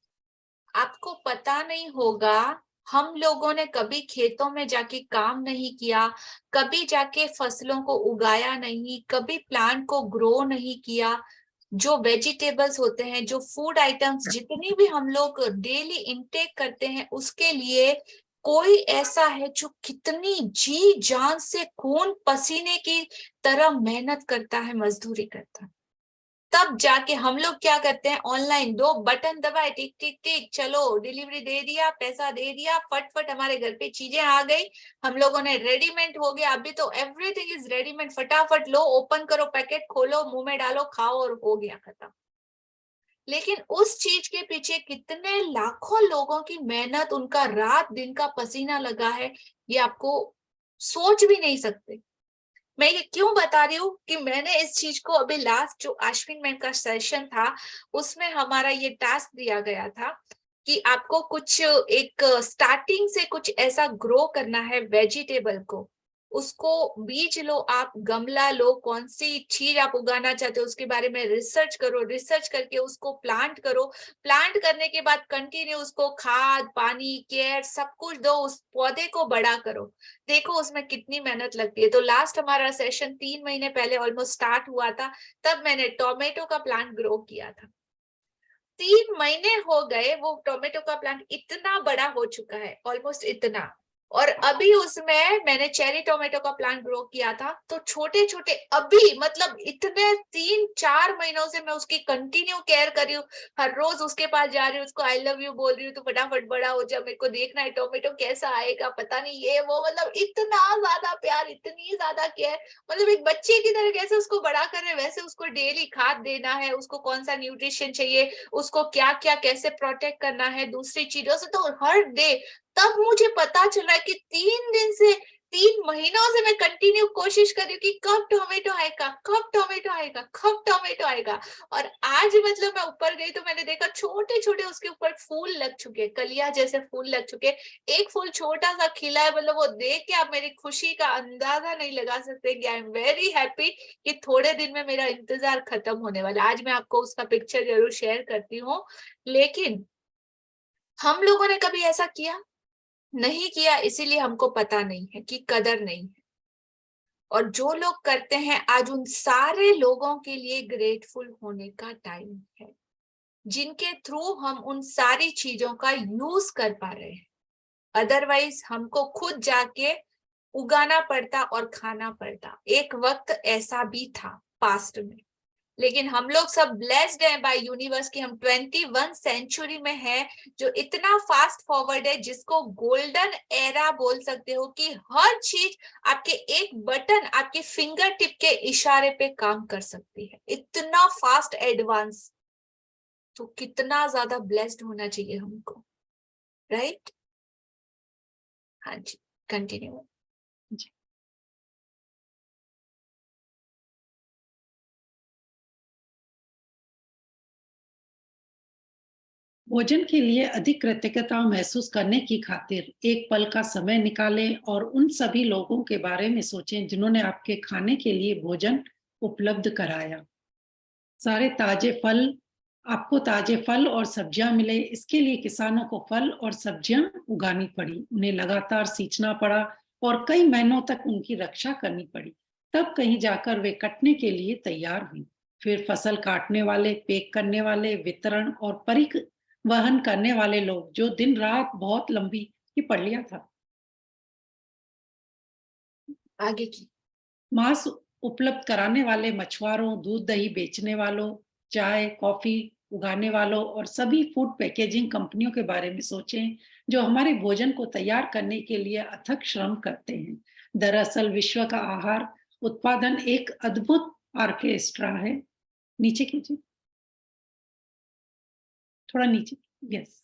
आपको पता नहीं होगा, हम लोगों ने कभी खेतों में जाके काम नहीं किया, कभी जाके फसलों को उगाया नहीं, कभी प्लांट को ग्रो नहीं किया। जो वेजिटेबल्स होते हैं, जो फूड आइटम्स जितनी भी हम लोग डेली इंटेक करते हैं, उसके लिए कोई ऐसा है जो कितनी जी जान से खून पसीने की तरह मेहनत करता है, मजदूरी करता है। तब जाके हम लोग क्या करते हैं, ऑनलाइन 2 बटन दबाए, टिक टिक टिक, चलो डिलीवरी दे दिया, पैसा दे दिया, फट हमारे घर पे चीजें आ गई, हम लोगों ने रेडीमेड हो गया। अभी तो एवरीथिंग इज रेडीमेड, फटाफट लो, ओपन करो, पैकेट खोलो, मुंह में डालो, खाओ और हो गया खत्म। लेकिन उस चीज के पीछे कितने लाखों लोगों की मेहनत, उनका रात दिन का पसीना लगा है, ये आपको सोच भी नहीं सकते। मैं ये क्यों बता रही हूँ कि मैंने इस चीज को अभी लास्ट जो अश्विन मैम का सेशन था, उसमें हमारा ये टास्क दिया गया था कि आपको कुछ एक स्टार्टिंग से कुछ ऐसा ग्रो करना है वेजिटेबल को। उसको बीज लो, आप गमला लो, कौन सी चीज आप उगाना चाहते हो उसके बारे में रिसर्च करो, रिसर्च करके उसको प्लांट करो, प्लांट करने के बाद कंटिन्यू उसको खाद पानी केयर सब कुछ दो, उस पौधे को बड़ा करो। देखो उसमें कितनी मेहनत लगती है। तो लास्ट हमारा सेशन 3 महीने पहले ऑलमोस्ट स्टार्ट हुआ था, तब मैंने टोमेटो का प्लांट ग्रो किया था। 3 महीने हो गए, वो टोमेटो का प्लांट इतना बड़ा हो चुका है, ऑलमोस्ट इतना। और अभी उसमें मैंने चेरी टोमेटो का प्लांट ग्रो किया था, तो छोटे छोटे अभी मतलब इतने 3-4 महीनों से मैं उसकी कंटिन्यू केयर कर रही हूँ। हर रोज उसके पास जा रही हूँ, उसको आई लव यू बोल रही हूँ, तो फटाफट बड़ा हो जा, मेरे को देखना है टोमेटो कैसा आएगा, पता नहीं ये वो, मतलब इतना ज्यादा प्यार, इतनी ज्यादा केयर, मतलब एक बच्चे की तरह कैसे उसको बड़ा कर रहे हैं, वैसे उसको डेली खाद देना है, उसको कौन सा न्यूट्रिशन चाहिए, उसको क्या क्या कैसे प्रोटेक्ट करना है दूसरी चीजों से, तो हर डे। तब मुझे पता चल रहा है कि 3 दिन से 3 महीनों से मैं कंटिन्यू कोशिश कर रही हूँ कि कब टोमेटो आएगा, कब टोमेटो आएगा, कब टोमेटो आएगा। और आज मतलब मैं ऊपर गई तो मैंने देखा छोटे छोटे उसके ऊपर फूल लग चुके, कलियां जैसे फूल लग चुके। एक फूल छोटा सा खिला है, मतलब वो देख के आप मेरी खुशी का अंदाजा नहीं लगा सकते कि आई एम वेरी हैप्पी कि थोड़े दिन में मेरा इंतजार खत्म होने वाला। आज मैं आपको उसका पिक्चर जरूर शेयर करती हूँ। लेकिन हम लोगों ने कभी ऐसा किया नहीं किया, इसीलिए हमको पता नहीं है कि कदर नहीं है। और जो लोग करते हैं, आज उन सारे लोगों के लिए ग्रेटफुल होने का टाइम है, जिनके थ्रू हम उन सारी चीजों का यूज कर पा रहे हैं। अदरवाइज हमको खुद जाके उगाना पड़ता और खाना पड़ता। एक वक्त ऐसा भी था पास्ट में, लेकिन हम लोग सब ब्लेस्ड हैं बाय यूनिवर्स कि हम 21 सेंचुरी में हैं, जो इतना फास्ट फॉरवर्ड है, जिसको गोल्डन एरा बोल सकते हो, कि हर चीज आपके एक बटन, आपके फिंगर टिप के इशारे पे काम कर सकती है। इतना फास्ट एडवांस, तो कितना ज्यादा ब्लेस्ड होना चाहिए हमको, राइट? हाँ जी, कंटिन्यू। भोजन के लिए अधिक कृतज्ञता महसूस करने की खातिर एक पल का समय निकालें और उन सभी लोगों के बारे में सोचें जिन्होंने आपके खाने के लिए भोजन उपलब्ध कराया। सारे ताजे फल, आपको ताजे फल और सब्जियां मिले, इसके लिए किसानों को फल और सब्जियां उगानी पड़ी, उन्हें लगातार सींचना पड़ा और कई महीनों तक उनकी रक्षा करनी पड़ी। तब कहीं जाकर वे कटने के लिए तैयार हुई। फिर फसल काटने वाले, पैक करने वाले, वितरण और परिवहन करने वाले लोग, जो दिन रात बहुत लंबी की पड़ लिया था। आगे की मांस उपलब्ध कराने वाले मछुआरों, दूध दही बेचने वालों, चाय कॉफी उगाने वालों और सभी फूड पैकेजिंग कंपनियों के बारे में सोचें, जो हमारे भोजन को तैयार करने के लिए अथक श्रम करते हैं। दरअसल विश्व का आहार उत्पादन एक अद्भुत ऑर्केस्ट्रा है। नीचे कीजिए, थोड़ा नीचे, यस,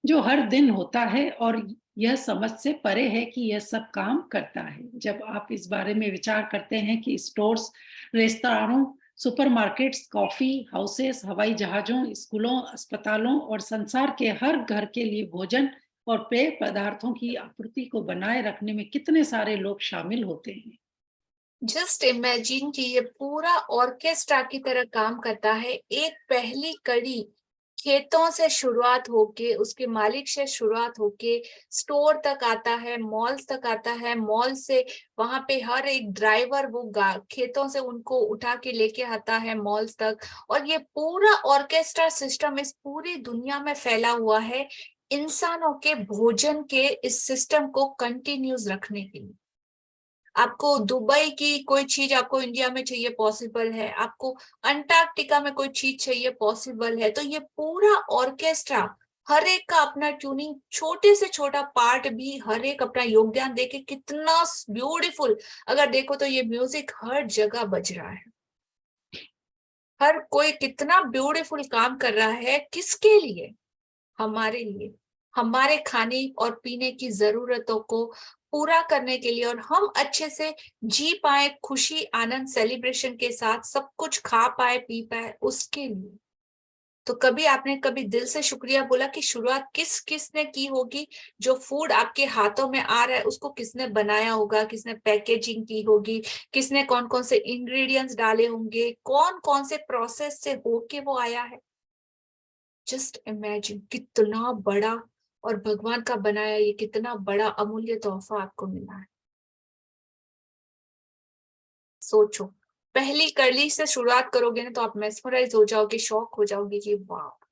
जो हर दिन होता है और यह समझ से परे है कि यह सब काम करता है। जब आप इस बारे में विचार करते हैं कि stores, restaurant, supermarkets, coffee houses, हवाई जहाजों, स्कूलों, अस्पतालों और संसार के हर घर के लिए भोजन और पेय पदार्थों की आपूर्ति को बनाए रखने में कितने सारे लोग शामिल होते हैं। जस्ट इमेजिन कि ये पूरा ऑर्केस्ट्रा की तरह काम करता है। एक पहली कड़ी खेतों से शुरुआत होके, उसके मालिक से शुरुआत होके स्टोर तक आता है, मॉल्स तक आता है, मॉल से वहां पे हर एक ड्राइवर वो खेतों से उनको उठा के लेके आता है मॉल्स तक। और ये पूरा ऑर्केस्ट्रा सिस्टम इस पूरी दुनिया में फैला हुआ है इंसानों के भोजन के इस सिस्टम को कंटिन्यूस रखने के लिए। आपको दुबई की कोई चीज आपको इंडिया में चाहिए, पॉसिबल है। आपको अंटार्कटिका में कोई चीज चाहिए, पॉसिबल है। तो ये पूरा ऑर्केस्ट्रा, हर एक का अपना ट्यूनिंग, छोटे से छोटा पार्ट भी हर एक अपना योगदान देके कितना ब्यूटीफुल। अगर देखो तो ये म्यूजिक हर जगह बज रहा है, हर कोई कितना ब्यूटीफुल काम कर रहा है। किसके लिए? हमारे लिए, हमारे खाने और पीने की जरूरतों को पूरा करने के लिए, और हम अच्छे से जी पाए, खुशी आनंद सेलिब्रेशन के साथ सब कुछ खा पाए पी पाए, उसके लिए। तो कभी आपने कभी दिल से शुक्रिया बोला कि शुरुआत किसने की होगी? जो फूड आपके हाथों में आ रहा है उसको किसने बनाया होगा, किसने पैकेजिंग की होगी, किसने कौन कौन से इंग्रेडिएंट्स डाले होंगे, कौन कौन से प्रोसेस से होके वो आया है। जस्ट इमेजिन कितना बड़ा और भगवान का बनाया ये कितना बड़ा अमूल्य तोहफा आपको मिला है। सोचो, पहली कली से शुरुआत करोगे ना तो आप मेस्मराइज हो जाओगे, शॉक हो जाओगे कि वाह।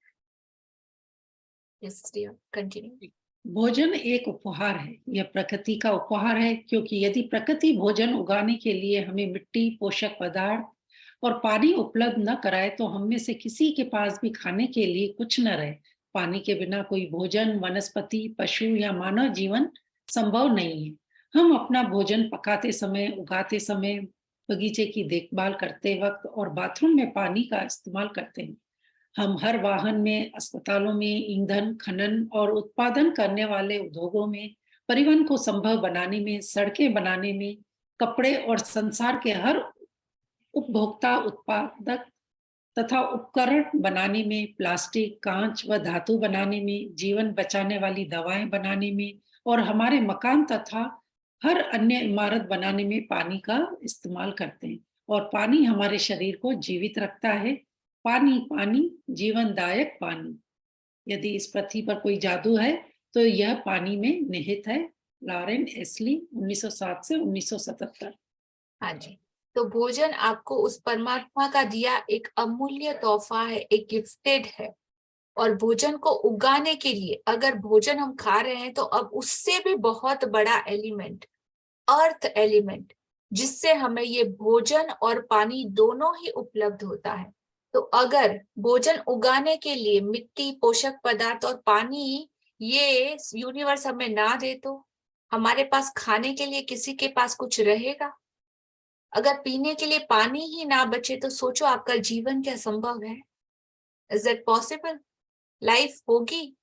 Yes dear, continue. भोजन एक उपहार है, यह प्रकृति का उपहार है, क्योंकि यदि प्रकृति भोजन उगाने के लिए हमें मिट्टी, पोषक पदार्थ और पानी उपलब्ध न कराए तो हम में से किसी के पास भी खाने के लिए कुछ न रहे। पानी के बिना कोई भोजन, वनस्पति, पशु या मानव जीवन संभव नहीं है। हम अपना भोजन पकाते समय, उगाते समय, बगीचे की देखभाल करते वक्त और बाथरूम में पानी का इस्तेमाल करते हैं। हम हर वाहन में, अस्पतालों में, ईंधन खनन और उत्पादन करने वाले उद्योगों में, परिवहन को संभव बनाने में, सड़कें बनाने में, कपड़े और संसार के हर उपभोक्ता उत्पादक तथा उपकरण बनाने में, प्लास्टिक, कांच व धातु बनाने में, जीवन बचाने वाली दवाएं बनाने में और हमारे मकान तथा हर अन्य इमारत बनाने में पानी का इस्तेमाल करते हैं। और पानी हमारे शरीर को जीवित रखता है। पानी, पानी, जीवनदायक पानी। यदि इस पृथ्वी पर कोई जादू है तो यह पानी में निहित है। लॉरेन एस्ली, 1907 से 1977। हाँ जी, तो भोजन आपको उस परमात्मा का दिया एक अमूल्य तोहफा है, एक गिफ्टेड है। और भोजन को उगाने के लिए अगर भोजन हम खा रहे हैं तो अब उससे भी बहुत बड़ा एलिमेंट अर्थ एलिमेंट, जिससे हमें ये भोजन और पानी दोनों ही उपलब्ध होता है। तो अगर भोजन उगाने के लिए मिट्टी, पोषक पदार्थ और पानी ये यूनिवर्स हमें ना दे तो हमारे पास खाने के लिए किसी के पास कुछ रहेगा? अगर पीने के लिए पानी ही ना बचे तो सोचो आपका जीवन क्या संभव है? Is it possible? लाइफ होगी?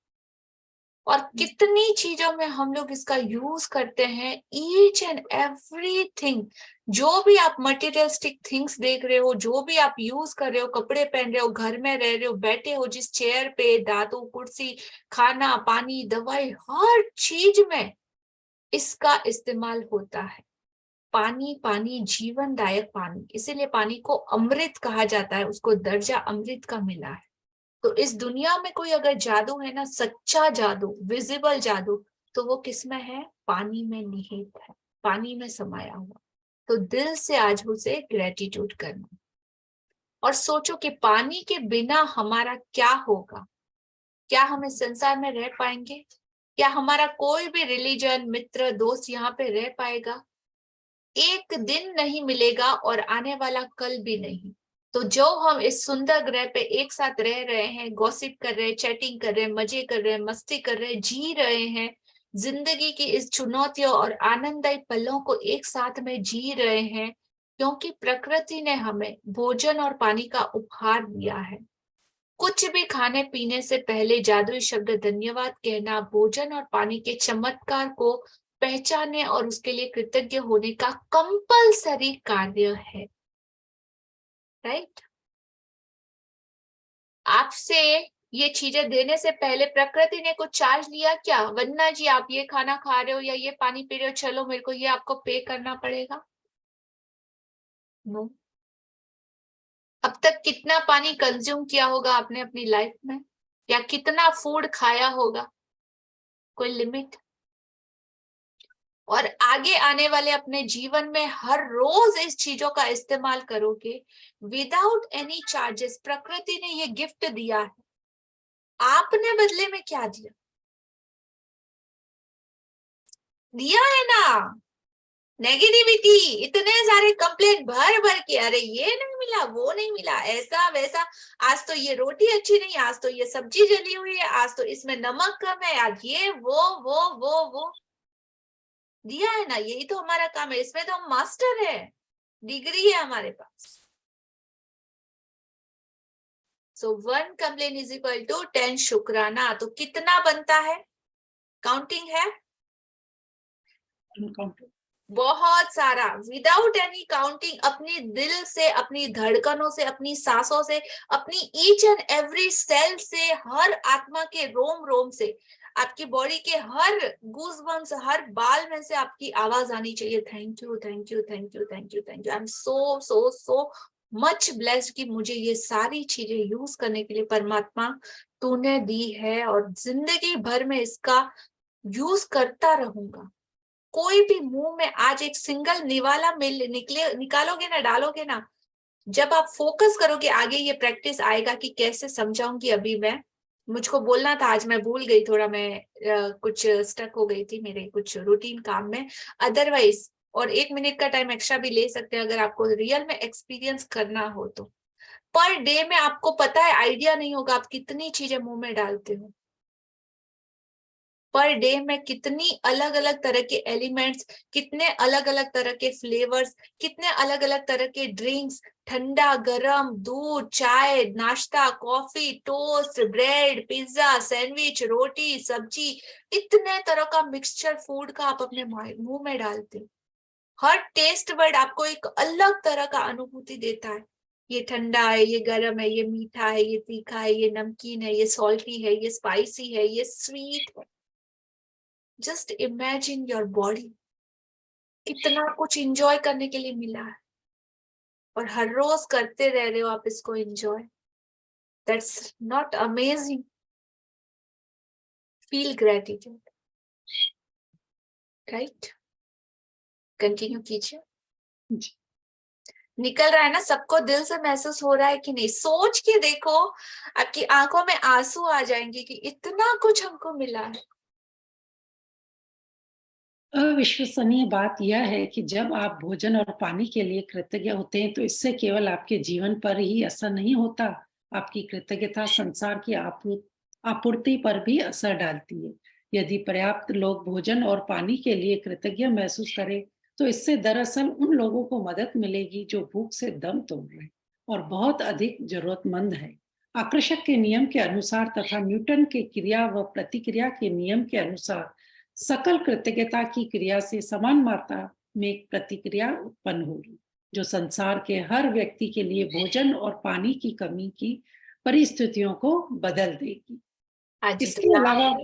और कितनी चीजों में हम लोग इसका यूज करते हैं, ईच एंड एवरीथिंग। जो भी आप मटेरियलिस्टिक थिंग्स देख रहे हो, जो भी आप यूज कर रहे हो, कपड़े पहन रहे हो, घर में रह रहे हो, बैठे हो जिस चेयर पे, धातु, कुर्सी, खाना, पानी, दवाई, हर चीज में इसका इस्तेमाल होता है। पानी, पानी, जीवनदायक पानी, इसीलिए पानी को अमृत कहा जाता है, उसको दर्जा अमृत का मिला है। तो इस दुनिया में कोई अगर जादू है ना, सच्चा जादू, विजिबल जादू, तो वो किसमें है? पानी में निहित है, पानी में समाया हुआ। तो दिल से आज उसे ग्रेटिट्यूड करना और सोचो कि पानी के बिना हमारा क्या होगा? क्या हम इस संसार में रह पाएंगे? क्या हमारा कोई भी रिलीजन, मित्र, दोस्त यहाँ पे रह पाएगा? एक दिन नहीं मिलेगा और आने वाला कल भी नहीं। तो जो हम इस सुंदर ग्रह पे एक साथ रह रहे हैं, गॉसिप कर रहे हैं, चैटिंग कर रहे हैं, मजे कर रहे हैं, मस्ती कर रहे हैं, जी रहे हैं, जिंदगी की इस चुनौतियों और आनंददायी पलों को एक साथ में जी रहे हैं, क्योंकि प्रकृति ने हमें भोजन और पानी का उपहार दिया है। कुछ भी खाने पीने से पहले जादुई शब्द धन्यवाद कहना, भोजन और पानी के चमत्कार को पहचाने और उसके लिए कृतज्ञ होने का कंपलसरी कार्य है। राइट? आपसे ये चीजें देने से पहले प्रकृति ने कुछ चार्ज लिया क्या? वंदना जी, आप ये खाना खा रहे हो या ये पानी पी रहे हो, चलो मेरे को ये आपको पे करना पड़ेगा? नो। अब तक कितना पानी कंज्यूम किया होगा आपने अपनी लाइफ में, या कितना फूड खाया होगा? कोई लिमिट? और आगे आने वाले अपने जीवन में हर रोज इस चीजों का इस्तेमाल करोगे विदाउट एनी चार्जेस। प्रकृति ने ये गिफ्ट दिया है, आपने बदले में क्या दिया? दिया है ना नेगेटिविटी, इतने सारे कंप्लेंट भर भर के, अरे ये नहीं मिला, वो नहीं मिला, ऐसा वैसा, आज तो ये रोटी अच्छी नहीं, आज तो ये सब्जी जली हुई है, आज तो इसमें नमक कम है, आज ये वो दिया है ना। यही तो हमारा काम है, इसमें तो हम मास्टर है, डिग्री है हमारे पास। सो 1 कंप्लेन इज इक्वल टू 10 शुक्राना। तो कितना बनता है? काउंटिंग है? बहुत सारा। विदाउट एनी काउंटिंग, अपने दिल से, अपनी धड़कनों से, अपनी सांसों से, अपनी ईच एंड एवरी सेल से, हर आत्मा के रोम रोम से, आपकी बॉडी के हर गूज़बम्स, हर बाल में से आपकी आवाज आनी चाहिए, thank you, thank you, thank you, thank you, thank you, I am so so so much blessed कि मुझे ये सारी चीजें यूज करने के लिए परमात्मा तूने दी है, और जिंदगी भर में इसका यूज करता रहूंगा। कोई भी मुंह में आज एक सिंगल निवाला निकालोगे ना, डालोगे ना, जब आप फोकस करोगे आगे ये प्रैक्टिस आएगा कि कैसे समझाऊंगी। अभी मैं, मुझको बोलना था, आज मैं भूल गई थोड़ा, मैं कुछ स्टक हो गई थी मेरे कुछ रूटीन काम में। अदरवाइज, और 1 मिनट का टाइम एक्स्ट्रा भी ले सकते हैं अगर आपको रियल में एक्सपीरियंस करना हो तो। पर डे में आपको पता है, आइडिया नहीं होगा आप कितनी चीजें मुंह में डालते हो। पर डे में कितनी अलग अलग तरह के एलिमेंट्स, कितने अलग अलग तरह के फ्लेवर्स, कितने अलग अलग तरह के ड्रिंक्स, ठंडा, गरम, दूध, चाय, नाश्ता, coffee, toast, bread, pizza, sandwich, रोटी, सब्जी, इतने तरह का मिक्सचर फूड का आप अपने मुंह में डालते हो। हर टेस्ट वर्ड आपको एक अलग तरह का अनुभूति देता है। ये ठंडा है, ये गर्म है, ये मीठा है, ये तीखा है, ये नमकीन है, ये सॉल्टी है, ये स्पाइसी है, ये स्वीट है। जस्ट इमेजिन योर बॉडी, कितना कुछ एंजॉय करने के लिए मिला है, और हर रोज करते रह रहे हो आप इसको enjoy. That's not amazing? Feel gratitude, right? Continue कीजिए। निकल रहा है ना, सबको दिल से महसूस हो रहा है कि नहीं? सोच के देखो, आपकी आंखों में आंसू आ जाएंगे कि इतना कुछ हमको मिला है। अविश्वसनीय बात यह है कि जब आप भोजन और पानी के लिए कृतज्ञ होते हैं तो इससे केवल आपके जीवन पर ही असर नहीं होता, आपकी कृतज्ञता संसार की आपूर्ति पर भी असर डालती है। यदि पर्याप्त लोग भोजन और पानी के लिए कृतज्ञ महसूस करें तो इससे दरअसल उन लोगों को मदद मिलेगी जो भूख से दम तोड़ रहे हैं और बहुत अधिक जरूरतमंद है। आकर्षक के नियम के अनुसार तथा न्यूटन के क्रिया व प्रतिक्रिया के नियम के अनुसार सकल कृतज्ञता की क्रिया से समान मात्रा में प्रतिक्रिया उत्पन्न होगी, जो संसार के हर व्यक्ति के लिए भोजन और पानी की कमी की परिस्थितियों को बदल देगी। इसके अलावा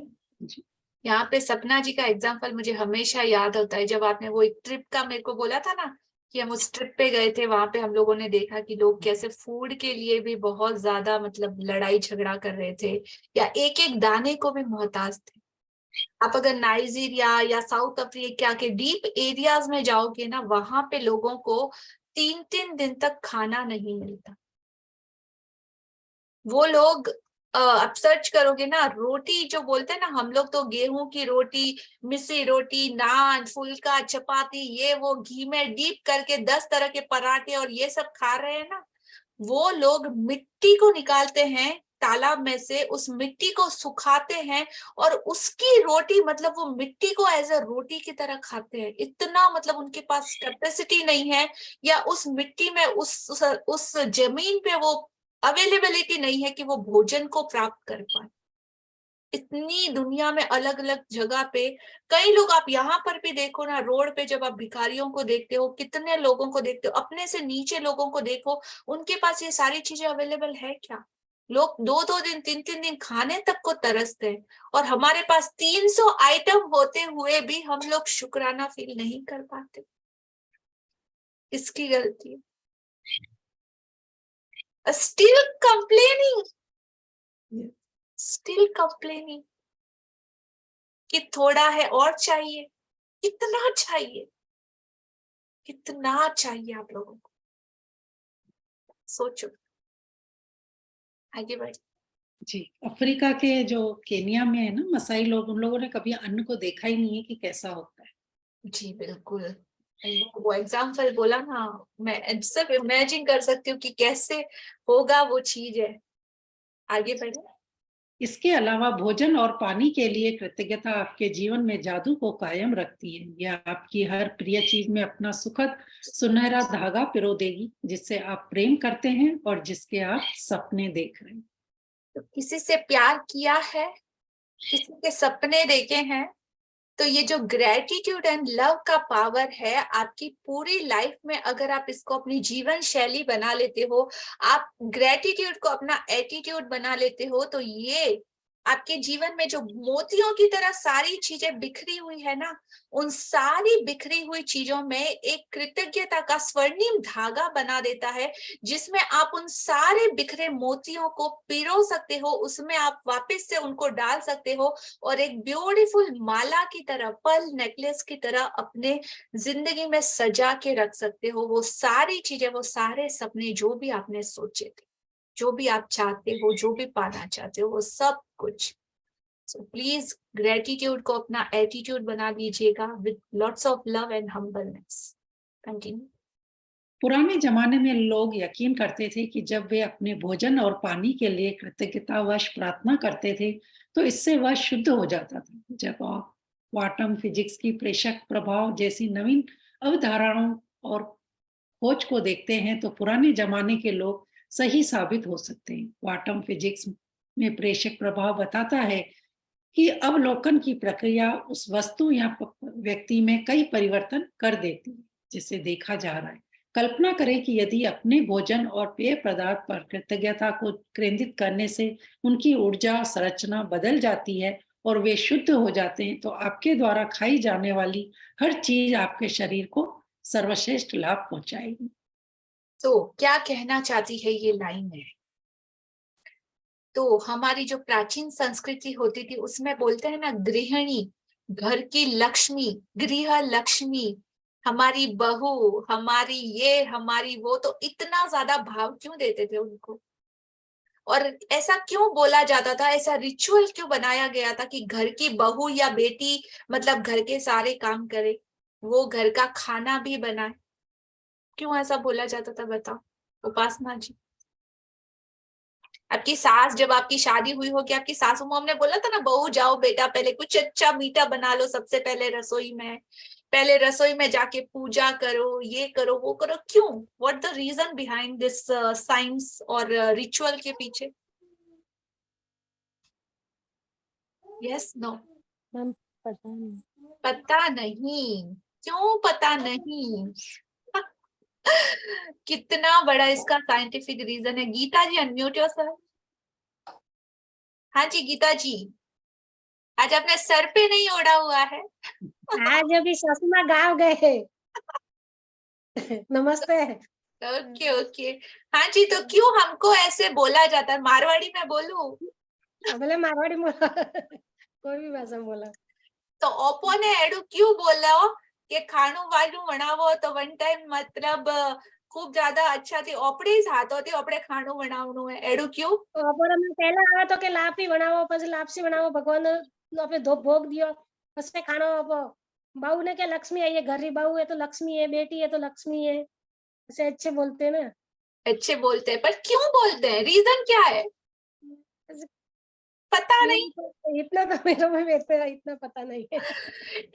यहाँ पे सपना जी का एग्जाम्पल मुझे हमेशा याद होता है। जब आपने वो एक ट्रिप का मेरे को बोला था ना कि हम उस ट्रिप पे गए थे, वहां पे हम लोगों ने देखा कि लोग कैसे फूड के लिए भी बहुत ज्यादा मतलब लड़ाई झगड़ा कर रहे थे या एक एक दाने को भी मोहताज थे। आप अगर नाइजीरिया या साउथ अफ्रीका के डीप एरियाज में जाओगे ना, वहां पे लोगों को 3-3 दिन तक खाना नहीं मिलता। वो लोग आप सर्च करोगे ना, रोटी जो बोलते हैं ना, हम लोग तो गेहूं की रोटी, मिसी रोटी, नान, फुल्का, चपाती, ये वो घी में डीप करके 10 तरह के पराठे और ये सब खा रहे हैं ना। वो लोग मिट्टी को निकालते हैं तालाब में से, उस मिट्टी को सुखाते हैं और उसकी रोटी, मतलब वो मिट्टी को एज अ रोटी की तरह खाते हैं। इतना मतलब उनके पास कैपेसिटी नहीं है या उस मिट्टी में उस जमीन पे वो अवेलेबिलिटी नहीं है कि वो भोजन को प्राप्त कर पाए। इतनी दुनिया में अलग अलग जगह पे कई लोग, आप यहाँ पर भी देखो ना, रोड पे जब आप भिखारियों को देखते हो, कितने लोगों को देखते हो, अपने से नीचे लोगों को देखो, उनके पास ये सारी चीजें अवेलेबल है क्या? लोग 2-2 दिन 3-3 दिन खाने तक को तरसते हैं और हमारे पास 300 आइटम होते हुए भी हम लोग शुक्राना फील नहीं कर पाते। इसकी गलती है। Still complaining कि थोड़ा है और चाहिए। कितना चाहिए, कितना चाहिए आप लोगों को? सोचो, आगे बढ़। जी, अफ्रीका के जो केनिया में है ना मसाई लोग, उन लोगों ने कभी अन्न को देखा ही नहीं है कि कैसा होता है। जी बिल्कुल, वो एग्जाम्पल बोला ना, मैं सिर्फ इमेजिन कर सकती हूँ कि कैसे होगा वो चीज है। आगे बढ़े। इसके अलावा भोजन और पानी के लिए कृतज्ञता आपके जीवन में जादू को कायम रखती है। यह आपकी हर प्रिय चीज में अपना सुखद सुनहरा धागा पिरो देगी, जिससे आप प्रेम करते हैं और जिसके आप सपने देख रहे हैं। तो किसी से प्यार किया है, किसी के सपने देखे हैं, तो ये जो ग्रेटिट्यूड एंड लव का पावर है आपकी पूरी लाइफ में, अगर आप इसको अपनी जीवन शैली बना लेते हो, आप ग्रेटिट्यूड को अपना एटीट्यूड बना लेते हो, तो ये आपके जीवन में जो मोतियों की तरह सारी चीजें बिखरी हुई है ना, उन सारी बिखरी हुई चीजों में एक कृतज्ञता का स्वर्णिम धागा बना देता है, जिसमें आप उन सारे बिखरे मोतियों को पिरो सकते हो, उसमें आप वापस से उनको डाल सकते हो और एक ब्यूटीफुल माला की तरह, पर्ल नेकलेस की तरह अपने जिंदगी में सजा के रख सकते हो। वो सारी चीजें, वो सारे सपने जो भी आपने सोचे थे, जो भी आप चाहते हो, जो भी पाना चाहते हो, वो सब कुछ। सो प्लीज ग्रेटिट्यूड को अपना एटीट्यूड बना लीजिएगा with lots of love and humbleness. Continue. पुराने जमाने में लोग यकीन करते थे कि जब वे अपने भोजन और पानी के लिए कृतज्ञतावश प्रार्थना करते थे तो इससे वह शुद्ध हो जाता था। जब आप क्वांटम फिजिक्स की प्रेषक प्रभाव जैसी नवीन अवधारणाओं और खोज को देखते हैं तो पुराने जमाने के लोग सही साबित हो सकते हैं। क्वांटम फिजिक्स में प्रेषक प्रभाव बताता है कि अवलोकन की प्रक्रिया उस वस्तु या व्यक्ति में कई परिवर्तन कर देती है जिसे देखा जा रहा है। कल्पना करें कि यदि अपने भोजन और पेय पदार्थ पर कृतज्ञता को केंद्रित करने से उनकी ऊर्जा संरचना बदल जाती है और वे शुद्ध हो जाते हैं, तो आपके द्वारा खाई जाने वाली हर चीज आपके शरीर को सर्वश्रेष्ठ लाभ पहुंचाएगी। तो क्या कहना चाहती है ये लाइन है? तो हमारी जो प्राचीन संस्कृति होती थी उसमें बोलते हैं ना, गृहिणी, घर की लक्ष्मी, गृह लक्ष्मी, हमारी बहू, हमारी ये, हमारी वो, तो इतना ज्यादा भाव क्यों देते थे उनको? और ऐसा क्यों बोला जाता था, ऐसा रिचुअल क्यों बनाया गया था कि घर की बहू या बेटी मतलब घर के सारे काम करे, वो घर का खाना भी बनाए? क्यों ऐसा बोला जाता था बताओ उपासना जी? आपकी सास, जब आपकी शादी हुई होगी, आपकी सासू माँ ने बोला था ना, बहू जाओ बेटा पहले कुछ अच्छा मीठा बना लो सबसे पहले रसोई में, पहले रसोई में जाके पूजा करो, ये करो वो करो? क्यों? What the reason behind this science और रिचुअल के पीछे? Yes no? मैम पता नहीं। पता नहीं? क्यों पता नहीं? कितना बड़ा इसका साइंटिफिक रीजन है। गीता जी अनम्यूट योरसेल्फ। हाँ जी गीता जी, आज आपने सर पे नहीं ओढ़ा हुआ है। आज अभी सासू माँ गाँव गए। नमस्ते। Okay okay. हाँ जी, तो क्यों हमको ऐसे बोला जाता है? मारवाड़ी में बोलूं? बोले मारवाड़ी में कोई भी भाषा में बोला तो ओपो ने एडू क्यों बोला कि खाणू वालू बनावो तो वन टाइम मतलब खूब ज्यादा अच्छा थी, ओपड़े જ હાથોથી આપણે ખાણું બનાવવાનું है, એડું क्यों? બપોરે મેં પહેલા આવે તો કે લાપસી બનાવો, પછી લાપસી બનાવો, ભગવાન આપણે ભોગ दियो, પછી खाणो આપો। बहू ने क्या लक्ष्मी है, ये घर की बहू है तो लक्ष्मी है, बेटी है तो लक्ष्मी है, ऐसे अच्छे बोलते हैं ना। अच्छे बोलते हैं, पर क्यों बोलते हैं? रीजन क्या है? पता नहीं। इतना तो मेरा इतना पता नहीं है।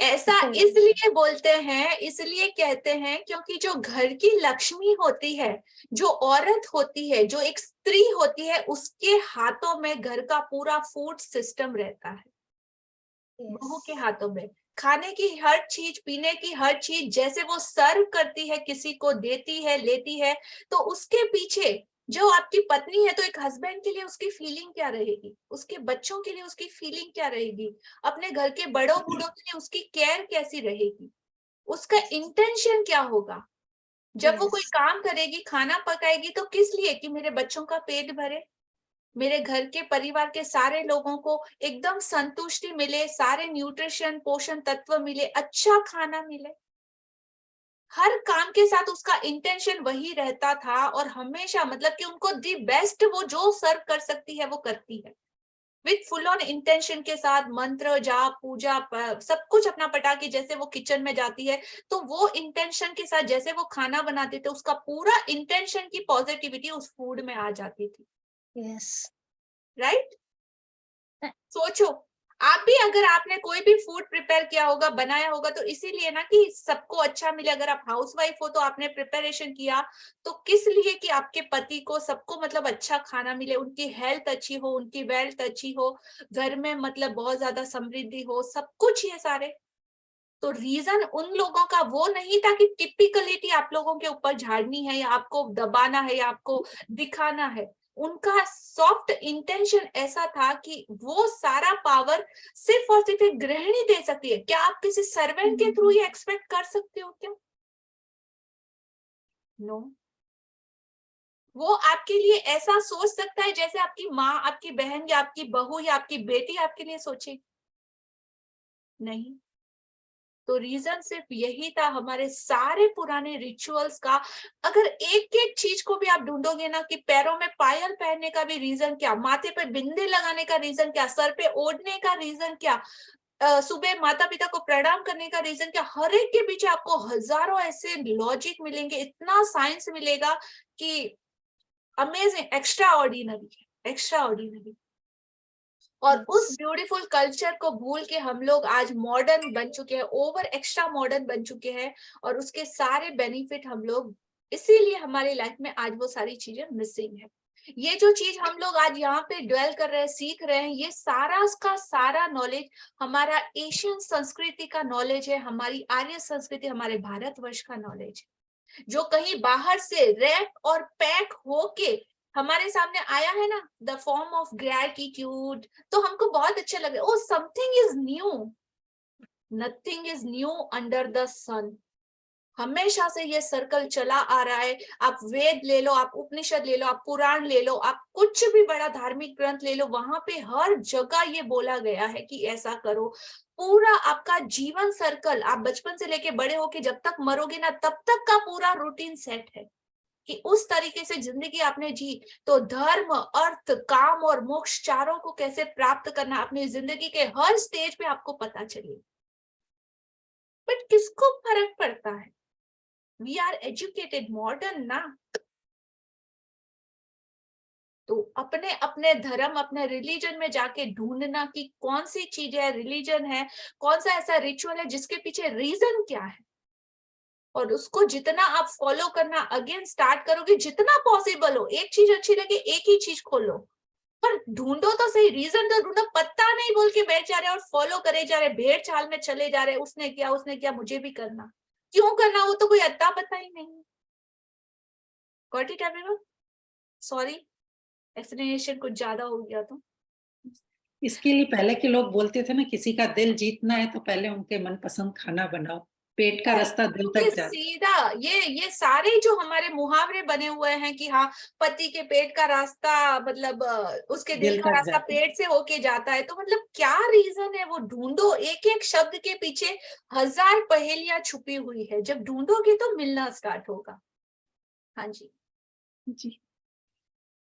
ऐसा इसलिए बोलते हैं, इसलिए कहते हैं क्योंकि जो घर की लक्ष्मी होती है, जो औरत होती है, जो एक स्त्री होती है, उसके हाथों में घर का पूरा फूड सिस्टम रहता है। बहू के हाथों में खाने की हर चीज, पीने की हर चीज, जैसे वो सर्व करती है, किसी को देती है, लेती है, तो उसके पीछे जो आपकी पत्नी है, तो एक हस्बैंड के लिए उसकी फीलिंग क्या रहेगी, उसके बच्चों के लिए उसकी फीलिंग क्या रहेगी, अपने घर के बड़ों बूढ़ों के लिए उसकी केयर कैसी रहेगी, उसका इंटेंशन क्या होगा? जब वो कोई काम करेगी, खाना पकाएगी, तो किस लिए? कि मेरे बच्चों का पेट भरे, मेरे घर के परिवार के सारे लोगों को एकदम संतुष्टि मिले, सारे न्यूट्रिशन पोषण तत्व मिले, अच्छा खाना मिले। हर काम के साथ उसका इंटेंशन वही रहता था, और हमेशा मतलब कि उनको दी बेस्ट वो जो सर्व कर सकती है वो करती है, विथ फुल ऑन इंटेंशन के साथ, मंत्र जाप पूजा सब कुछ अपना पटा के जैसे वो किचन में जाती है, तो वो इंटेंशन के साथ जैसे वो खाना बनाते थे, उसका पूरा इंटेंशन की पॉजिटिविटी उस फूड में आ जाती थी। Yes right? सोचो आप भी, अगर आपने कोई भी फूड प्रिपेयर किया होगा, बनाया होगा, तो इसीलिए ना कि सबको अच्छा मिले। अगर आप हाउसवाइफ हो तो आपने प्रिपरेशन किया तो किस लिए? कि आपके पति को, सबको मतलब अच्छा खाना मिले, उनकी हेल्थ अच्छी हो, उनकी वेल्थ अच्छी हो, घर में मतलब बहुत ज्यादा समृद्धि हो, सब कुछ ये सारे। तो रीजन उन लोगों का वो नहीं था कि टिपिकलिटी आप लोगों के ऊपर झाड़नी है, या आपको दबाना है, या आपको दिखाना है। उनका सॉफ्ट इंटेंशन ऐसा था कि वो सारा पावर सिर्फ और सिर्फ एक गृहिणी दे सकती है। क्या आप किसी सर्वेंट के थ्रू ये एक्सपेक्ट कर सकते हो क्या? नो। वो आपके लिए ऐसा सोच सकता है जैसे आपकी माँ, आपकी बहन, या आपकी बहू, या आपकी बेटी आपके लिए सोचे? नहीं। तो रीजन सिर्फ यही था हमारे सारे पुराने रिचुअल्स का। अगर एक एक चीज को भी आप ढूंढोगे ना, कि पैरों में पायल पहनने का भी रीजन क्या, माथे पे बिंदी लगाने का रीजन क्या, सर पे ओढ़ने का रीजन क्या, सुबह माता पिता को प्रणाम करने का रीजन क्या, हर एक के पीछे आपको हजारों ऐसे लॉजिक मिलेंगे, इतना साइंस मिलेगा कि अमेजिंग, एक्स्ट्रा ऑर्डिनरी है, एक्स्ट्रा ऑर्डिनरी। और उस ब्यूटीफुल कल्चर को भूल के हम लोग आज मॉडर्न बन चुके हैं, ओवर एक्स्ट्रा मॉडर्न बन चुके हैं, और उसके सारे बेनिफिट हम लोग, इसीलिए हमारी लाइफ में आज वो सारी चीजें मिसिंग है। ये जो चीज हम लोग आज यहाँ पे ड्वेल कर रहे हैं, सीख रहे हैं, ये सारा का सारा नॉलेज हमारा एशियन संस्कृति का नॉलेज है, हमारी आर्य संस्कृति, हमारे भारतवर्ष का नॉलेज है, जो कहीं बाहर से रैप और पैक होके हमारे सामने आया है ना, द फॉर्म ऑफ ग्रैटिट्यूड। तो हमको बहुत अच्छा लगे, oh something is new. Nothing is new under the sun. हमेशा से ये सर्कल चला आ रहा है। आप वेद ले लो, आप उपनिषद ले लो, आप पुराण ले लो, आप कुछ भी बड़ा धार्मिक ग्रंथ ले लो, वहां पे हर जगह ये बोला गया है कि ऐसा करो। पूरा आपका जीवन सर्कल, आप बचपन से लेके बड़े होके जब तक मरोगे ना, तब तक का पूरा रूटीन सेट है कि उस तरीके से जिंदगी आपने जी, तो धर्म, अर्थ, काम और मोक्ष चारों को कैसे प्राप्त करना अपनी जिंदगी के हर स्टेज पे आपको पता चले। बट किसको फर्क पड़ता है? वी आर एजुकेटेड, मॉडर्न ना, तो अपने अपने धर्म, अपने रिलीजन में जाके ढूंढना कि कौन सी चीज है, रिलीजन है, कौन सा ऐसा रिचुअल है जिसके पीछे रीजन क्या है, और उसको जितना आप फॉलो करना अगेन स्टार्ट करोगे, जितना पॉसिबल हो, एक चीज अच्छी लगे एक ही चीज खोलो, पर ढूंढो तो सही, रीजन तो ढूंढो। पता नहीं बोल के बैठ जा रहे और फॉलो करे जा रहे, भेड़ चाल में चले जा रहे, उसने किया मुझे भी करना, क्यों करना, वो तो कोई अता पता ही नहीं। Got it everyone? Sorry, explanation कुछ ज्यादा हो गया तो। इसके लिए पहले के लोग बोलते थे ना, किसी का दिल जीतना है तो पहले उनके मनपसंद खाना बनाओ, पेट का रास्ता दिल तक जाता है। सीधा ये सारे जो हमारे मुहावरे बने हुए हैं कि हाँ, पति के पेट का रास्ता, मतलब उसके दिल का रास्ता पेट से होके जाता है, तो मतलब क्या रीजन है वो ढूंढो। एक एक शब्द के पीछे हजार पहेलियां छुपी हुई है, जब ढूंढोगे तो मिलना स्टार्ट होगा। हाँ जी जी।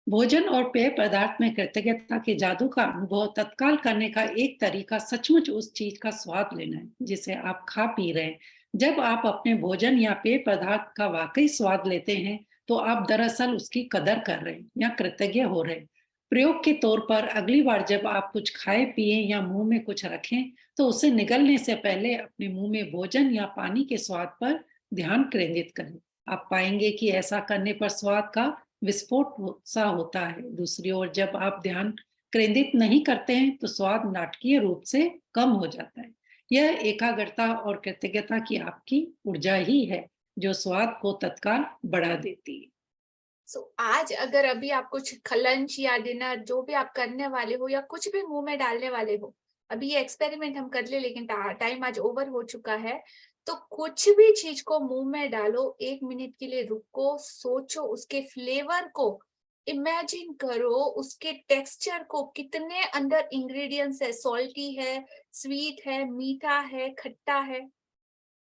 भोजन और पेय पदार्थ में कृतज्ञता के जादू का अनुभव तत्काल करने का एक तरीका सचमुच उस चीज का स्वाद लेना है जिसे आप खा पी रहे हैं। जब आप अपने भोजन या पेय पदार्थ का वाकई स्वाद लेते हैं तो आप दरअसल उसकी कदर कर रहे हैं या कृतज्ञ हो रहे हैं। प्रयोग के तौर पर अगली बार जब आप कुछ खाए पिए या मुंह में कुछ रखें तो उसे निगलने से पहले अपने मुंह में भोजन या पानी के स्वाद पर ध्यान केंद्रित करें। आप पाएंगे कि ऐसा करने पर स्वाद का विस्फोट सा होता है। दूसरी ओर जब आप ध्यान केंद्रित नहीं करते हैं तो स्वाद नाटकीय रूप से कम हो जाता है। यह एकाग्रता और कृतज्ञता की आपकी ऊर्जा ही है जो स्वाद को तत्काल बढ़ा देती है। आज अगर अभी आप कुछ लंच या डिनर जो भी आप करने वाले हो या कुछ भी मुंह में डालने वाले हो, अभी ये एक्सपेरिमेंट हम कर ले, लेकिन टाइम आज ओवर हो चुका है, तो कुछ भी चीज को मुंह में डालो, 1 मिनट के लिए रुको, सोचो उसके फ्लेवर को, इमेजिन करो उसके टेक्सचर को, कितने अंदर इंग्रेडिएंट्स है, सॉल्टी है, स्वीट है, मीठा है, खट्टा है।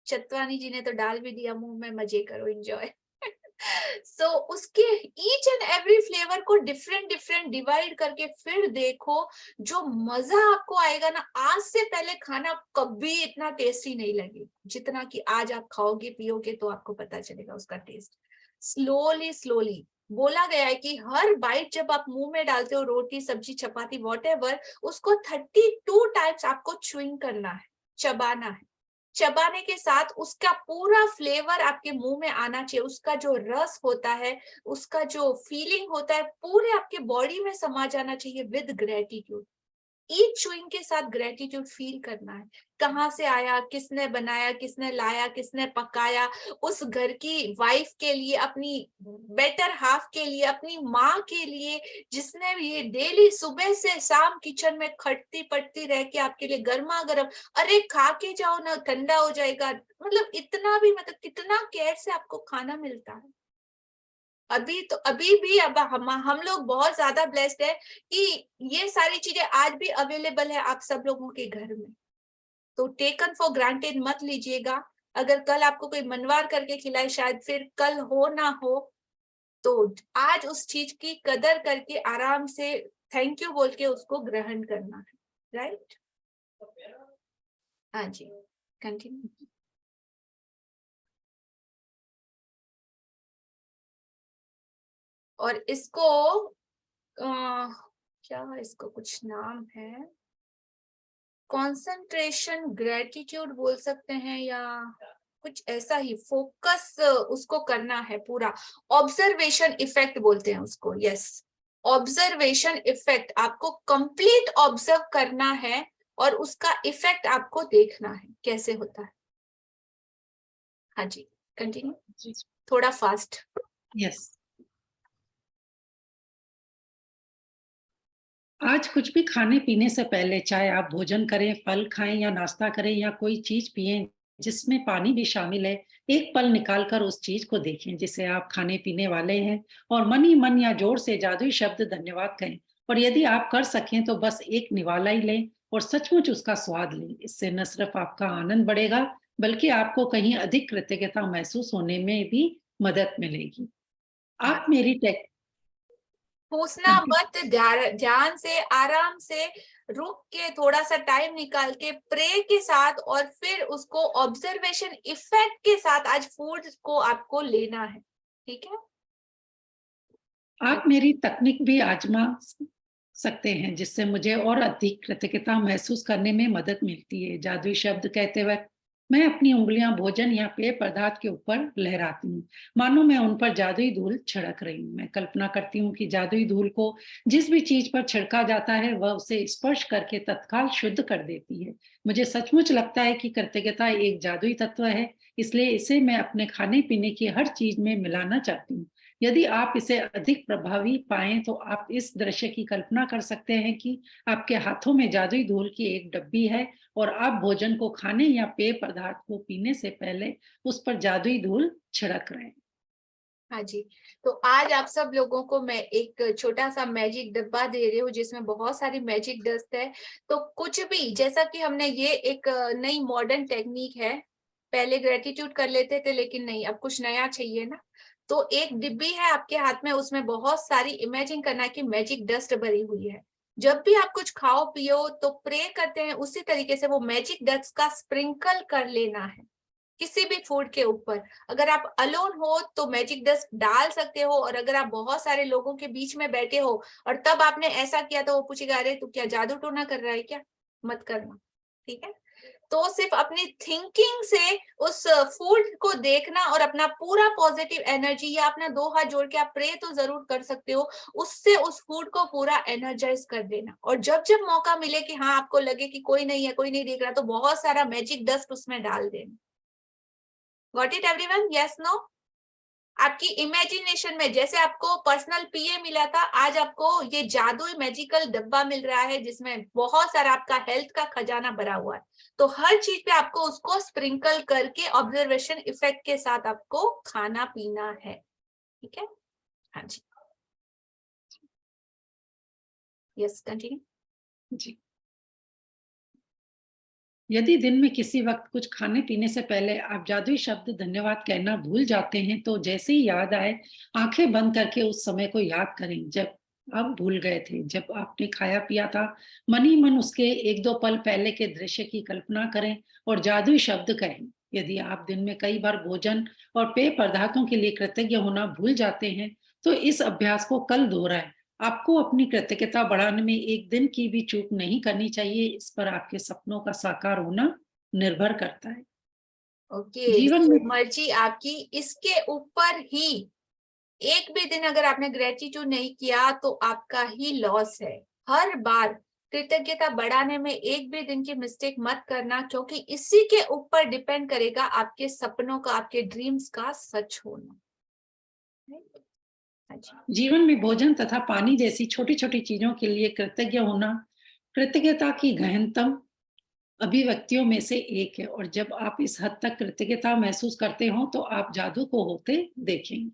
चतवानी जी ने तो डाल भी दिया मुंह में, मजे करो, एंजॉय। सो उसके ईच एंड एवरी फ्लेवर को डिफरेंट डिवाइड करके फिर देखो, जो मजा आपको आएगा ना, आज से पहले खाना कभी इतना टेस्टी नहीं लगे जितना कि आज आप खाओगे पियोगे तो आपको पता चलेगा उसका टेस्ट। स्लोली बोला गया है कि हर बाइट जब आप मुंह में डालते हो, रोटी, सब्जी, चपाती, व्हाटएवर, उसको 32 टाइम्स आपको च्युइंग करना है, चबाना है। चबाने के साथ उसका पूरा फ्लेवर आपके मुंह में आना चाहिए, उसका जो रस होता है, उसका जो फीलिंग होता है, पूरे आपके बॉडी में समा जाना चाहिए विद ग्रेटिट्यूड। ईच च्युइंग के साथ ग्रेटिट्यूड फील करना है, कहाँ से आया, किसने बनाया, किसने लाया, किसने पकाया, उस घर की वाइफ के लिए, अपनी बेटर हाफ के लिए, अपनी माँ के लिए, जिसने ये डेली सुबह से शाम किचन में खटती पटती रह के आपके लिए गर्मा गर्म, अरे खा के जाओ ना, ठंडा हो जाएगा, मतलब इतना भी, मतलब कितना केयर से आपको खाना मिलता है। अभी भी अब हम लोग बहुत ज्यादा ब्लेस्ड है कि ये सारी चीजें आज भी अवेलेबल है आप सब लोगों के घर में, तो टेकन फॉर ग्रांटेड मत लीजिएगा। अगर कल आपको कोई मनवार करके खिलाए, शायद फिर कल हो ना हो, तो आज उस चीज की कदर करके आराम से थैंक यू बोल के उसको ग्रहण करना है, राइट? हाँ जी, कंटिन्यू। और इसको क्या इसको कुछ नाम है, कंसंट्रेशन ग्रेटिट्यूड बोल सकते हैं या कुछ ऐसा ही, फोकस उसको करना है पूरा, ऑब्जर्वेशन इफेक्ट बोलते हैं उसको, यस, ऑब्जर्वेशन इफेक्ट, आपको कंप्लीट ऑब्जर्व करना है और उसका इफेक्ट आपको देखना है कैसे होता है। हाँ जी, कंटिन्यू, थोड़ा फास्ट। यस। आज कुछ भी खाने पीने से पहले, चाहे आप भोजन करें, फल खाएं या नाश्ता करें या कोई चीज पिएं जिसमें पानी भी शामिल है, एक पल निकालकर उस चीज को देखें जिसे आप खाने पीने वाले हैं और मन ही मन या जोर से जादुई शब्द धन्यवाद कहें। और यदि आप कर सकें तो बस एक निवाला ही लें और सचमुच उसका स्वाद लें। इससे न सिर्फ आपका आनंद बढ़ेगा बल्कि आपको कहीं अधिक कृतज्ञता महसूस होने में भी मदद मिलेगी। आप मेरी टेक पूछना मत, ध्यान से आराम से रुक के थोड़ा सा टाइम निकाल के प्रे के साथ और फिर उसको ऑब्जर्वेशन इफेक्ट के साथ आज फूड को आपको लेना है, ठीक है? आप मेरी तकनीक भी आजमा सकते हैं जिससे मुझे और अधिक कृतज्ञता महसूस करने में मदद मिलती है। जादुई शब्द कहते वक्त मैं अपनी उंगलियां भोजन या पेय पदार्थ के ऊपर लहराती हूँ, मानो मैं उन पर जादुई धूल छिड़क रही हूँ। मैं कल्पना करती हूँ कि जादुई धूल को जिस भी चीज पर छिड़का जाता है वह उसे स्पर्श करके तत्काल शुद्ध कर देती है। मुझे सचमुच लगता है कि कृतज्ञता एक जादुई तत्व है, इसलिए इसे मैं अपने खाने पीने की हर चीज में मिलाना चाहती हूँ। यदि आप इसे अधिक प्रभावी पाएं तो आप इस दृश्य की कल्पना कर सकते हैं कि आपके हाथों में जादुई धूल की एक डब्बी है और आप भोजन को खाने या पेय पदार्थ को पीने से पहले उस पर जादुई धूल छिड़क रहे हैं। हाँ जी, तो आज आप सब लोगों को मैं एक छोटा सा मैजिक डब्बा दे रही हूँ जिसमें बहुत सारी मैजिक डस्ट है। तो कुछ भी, जैसा कि हमने ये एक नई मॉडर्न टेक्निक है, पहले ग्रेटिट्यूड कर लेते थे लेकिन नहीं, अब कुछ नया चाहिए ना। तो एक डिब्बी है आपके हाथ में, उसमें बहुत सारी, इमेजिन करना कि मैजिक डस्ट भरी हुई है। जब भी आप कुछ खाओ पियो तो प्रे करते हैं उसी तरीके से वो मैजिक डस्ट का स्प्रिंकल कर लेना है किसी भी फूड के ऊपर। अगर आप अलोन हो तो मैजिक डस्ट डाल सकते हो, और अगर आप बहुत सारे लोगों के बीच में बैठे हो और तब आपने ऐसा किया तो वो पूछेगा अरे तू क्या जादू टोना कर रहा है क्या? मत करना, ठीक है? तो सिर्फ अपनी थिंकिंग से उस फूड को देखना और अपना पूरा पॉजिटिव एनर्जी, या अपना 2 हाथ जोड़ के आप प्रे तो जरूर कर सकते हो, उससे उस फूड को पूरा एनर्जाइज कर देना। और जब जब मौका मिले कि हाँ आपको लगे कि कोई नहीं है, कोई नहीं देख रहा, तो बहुत सारा मैजिक डस्ट उसमें डाल देना। Got it everyone? Yes, no? आपकी इमेजिनेशन में, जैसे आपको पर्सनल पीए मिला था, आज आपको ये जादुई मैजिकल डब्बा मिल रहा है जिसमें बहुत सारा आपका हेल्थ का खजाना भरा हुआ है। तो हर चीज पे आपको उसको स्प्रिंकल करके ऑब्जर्वेशन इफेक्ट के साथ आपको खाना पीना है, ठीक है? हाँ जी, यस, कंटिन्यू जी। यदि दिन में किसी वक्त कुछ खाने पीने से पहले आप जादुई शब्द धन्यवाद कहना भूल जाते हैं तो जैसे ही याद आए आंखें बंद करके उस समय को याद करें जब आप भूल गए थे, जब आपने खाया पिया था। मन ही मन उसके 1-2 पल पहले के दृश्य की कल्पना करें और जादुई शब्द कहें। यदि आप दिन में कई बार भोजन और पेय पदार्थों के लिए कृतज्ञ होना भूल जाते हैं तो इस अभ्यास को कल दोहराएं। आपको अपनी कृतज्ञता बढ़ाने में एक दिन की भी चूक नहीं करनी चाहिए। इस पर आपके सपनों का साकार होना निर्भर करता है। ओके, जीवन में मर्जी आपकी। इसके ऊपर ही एक भी दिन अगर आपने ग्रेटिट्यूड नहीं किया तो आपका ही लॉस है। हर बार कृतज्ञता बढ़ाने में एक भी दिन की मिस्टेक मत करना, क्योंकि इसी के ऊपर डिपेंड करेगा आपके सपनों का, आपके ड्रीम्स का सच होना। जीवन में भोजन तथा पानी जैसी छोटी छोटी चीजों के लिए कृतज्ञ होना कृतज्ञता की गहनतम अभिव्यक्तियों में से एक है, और जब आप इस हद तक कृतज्ञता महसूस करते हो तो आप जादू को होते देखेंगे।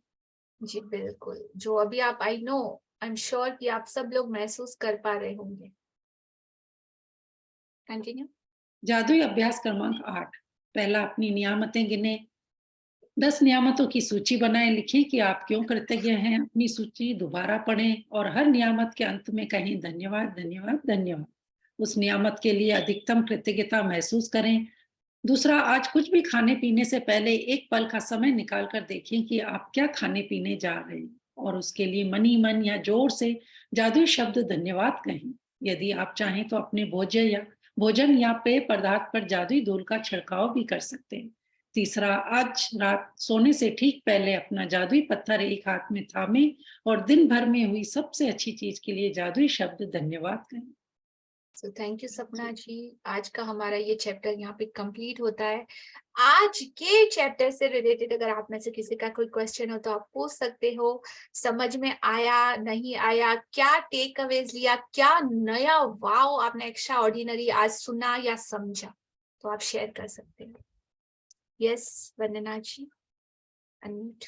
जी बिल्कुल, जो अभी आप, I know, I am sure कि आप सब लोग महसूस कर पा रहे होंगे। कंटिन्यू। जादुई अभ्यास क्रमांक 8। पहला, अपनी नियामतें गिने। 10 नियामतों की सूची बनाएं। लिखें कि आप क्यों कृतज्ञ हैं। अपनी सूची दोबारा पढ़ें और हर नियामत के अंत में कहें धन्यवाद धन्यवाद धन्यवाद। उस नियामत के लिए अधिकतम कृतज्ञता महसूस करें। दूसरा, आज कुछ भी खाने पीने से पहले एक पल का समय निकाल कर देखें कि आप क्या खाने पीने जा रहे हैं और उसके लिए मनी मन या जोर से जादुई शब्द धन्यवाद कहें। यदि आप चाहें तो अपने भोजन या पेय पदार्थ पर जादुई धूल का छिड़काव भी कर सकते हैं। तीसरा, आज रात सोने से ठीक पहले अपना जादुई पत्थर एक हाथ में थामे और दिन भर में हुई सबसे अच्छी चीज के लिए जादुई शब्द धन्यवाद कहें। सो थैंक यू सपना जी। आज का हमारा ये चैप्टर यहाँ पे कंप्लीट होता है। आज के चैप्टर से रिलेटेड अगर आप में से किसी का कोई क्वेश्चन हो तो आप पूछ सकते हो। समझ में आया, नहीं आया, क्या टेक अवेज लिया, क्या नया वाव आपने एक्स्ट्रा ऑर्डिनरी आज सुना या समझा, तो आप शेयर कर सकते हो। Yes Vandana ji, unmute.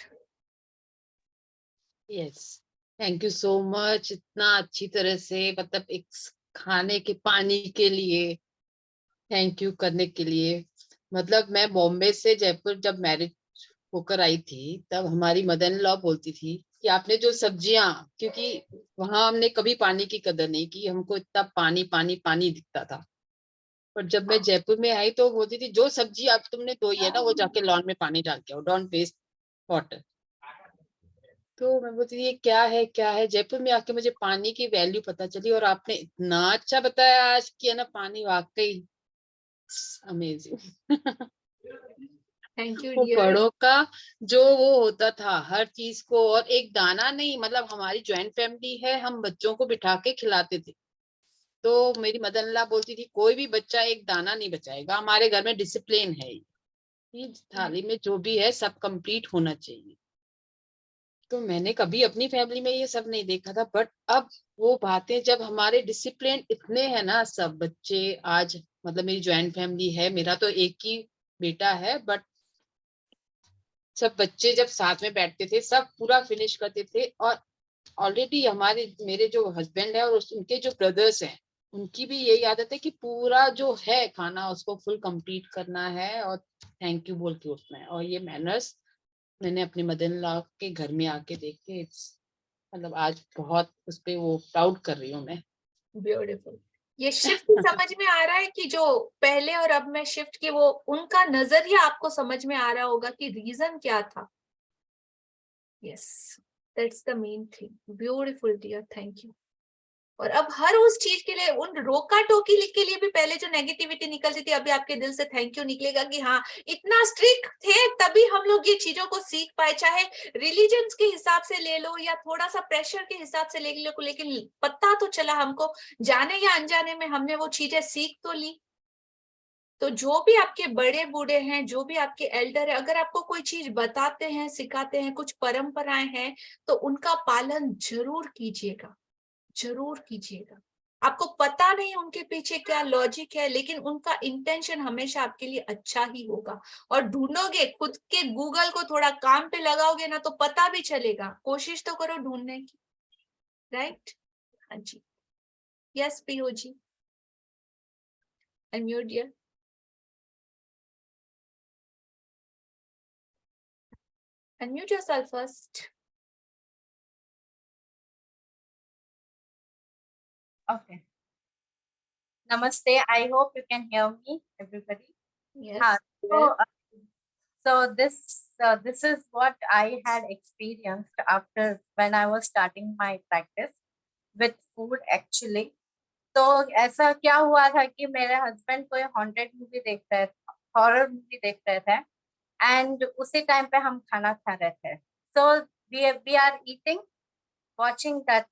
Yes, thank you so much. इतना अच्छी तरह से, मतलब एक खाने के पानी के लिए थैंक यू करने के लिए। मतलब मैं बॉम्बे से जयपुर जब मैरिज होकर आई थी तब हमारी मदर इन लॉ बोलती थी कि आपने जो सब्जियां, क्योंकि वहां हमने कभी पानी की कदर नहीं की, हमको इतना पानी पानी पानी दिखता था। पर जब मैं जयपुर में आई तो बोलती थी जो सब्जी आप तुमने धोई है ना वो जाके लॉन में पानी डाल के आओ, डोंट वेस्ट वाटर। तो मैं बोलती थी ये क्या है। जयपुर में आके मुझे पानी की वैल्यू पता चली, और आपने इतना अच्छा बताया आज कि है ना, पानी वाकई अमेजिंग। थैंक यू वो डियर। बड़ों का जो वो होता था हर चीज को, और एक दाना नहीं, मतलब हमारी ज्वाइंट फैमिली है, हम बच्चों को बिठा के खिलाते थे। तो मेरी मदर इन लॉ बोलती थी कोई भी बच्चा एक दाना नहीं बचाएगा, हमारे घर में डिसिप्लिन है ये थाली में जो भी है सब कंप्लीट होना चाहिए। तो मैंने कभी अपनी फैमिली में ये सब नहीं देखा था, बट अब वो बातें जब हमारे डिसिप्लिन इतने हैं ना, सब बच्चे आज, मतलब मेरी ज्वाइंट फैमिली है, मेरा तो एक ही बेटा है, बट सब बच्चे जब साथ में बैठते थे सब पूरा फिनिश करते थे। और ऑलरेडी हमारे मेरे जो हस्बैंड है और उनके जो ब्रदर्स हैं उनकी भी यही आदत है कि पूरा जो है खाना उसको फुल कंप्लीट करना है और थैंक यू बोल के उठना है। और ये मैनर्स मैंने अपने मदर इन लॉ के घर में आके देखे, मतलब आज बहुत उस पे वो प्राउड कर रही हूँ मैं। ब्यूटीफुल। ये शिफ्ट समझ में आ रहा है कि जो पहले और अब में शिफ्ट की वो उनका नजरिया आपको समझ में आ रहा होगा कि रीजन क्या था। Yes, that's the main thing. Beautiful dear, thank you. और अब हर उस चीज के लिए, उन रोका टोकी के लिए भी पहले जो नेगेटिविटी निकलती थी, अभी आपके दिल से थैंक यू निकलेगा कि हाँ इतना स्ट्रिक्ट थे तभी हम लोग ये चीजों को सीख पाए। चाहे रिलीजन्स के हिसाब से ले लो या थोड़ा सा प्रेशर के हिसाब से ले लो, लेकिन पता तो चला हमको, जाने या अनजाने में हमने वो चीजें सीख तो ली। तो जो भी आपके बड़े बूढ़े हैं, जो भी आपके एल्डर है, अगर आपको कोई चीज बताते हैं, सिखाते हैं, कुछ परंपराएं हैं, तो उनका पालन जरूर कीजिएगा, जरूर कीजिएगा। आपको पता नहीं उनके पीछे क्या लॉजिक है, लेकिन उनका इंटेंशन हमेशा आपके लिए अच्छा ही होगा। और ढूंढोगे, खुद के गूगल को थोड़ा काम पे लगाओगे ना तो पता भी चलेगा। कोशिश तो करो ढूंढने की, राइट? हाँ जी। Yes PO ji, unmute dear. Unmute yourself first. Okay. Namaste. I hope you can hear me, everybody. Yes. So this is what I had experienced after when I was starting my practice with food actually. तो ऐसा क्या हुआ था कि मेरे husband कोई haunted movie देख रहे थे, हॉरर मूवी देख रहे थे, एंड उसी टाइम पे हम खाना खा रहे थे. So we are eating, watching that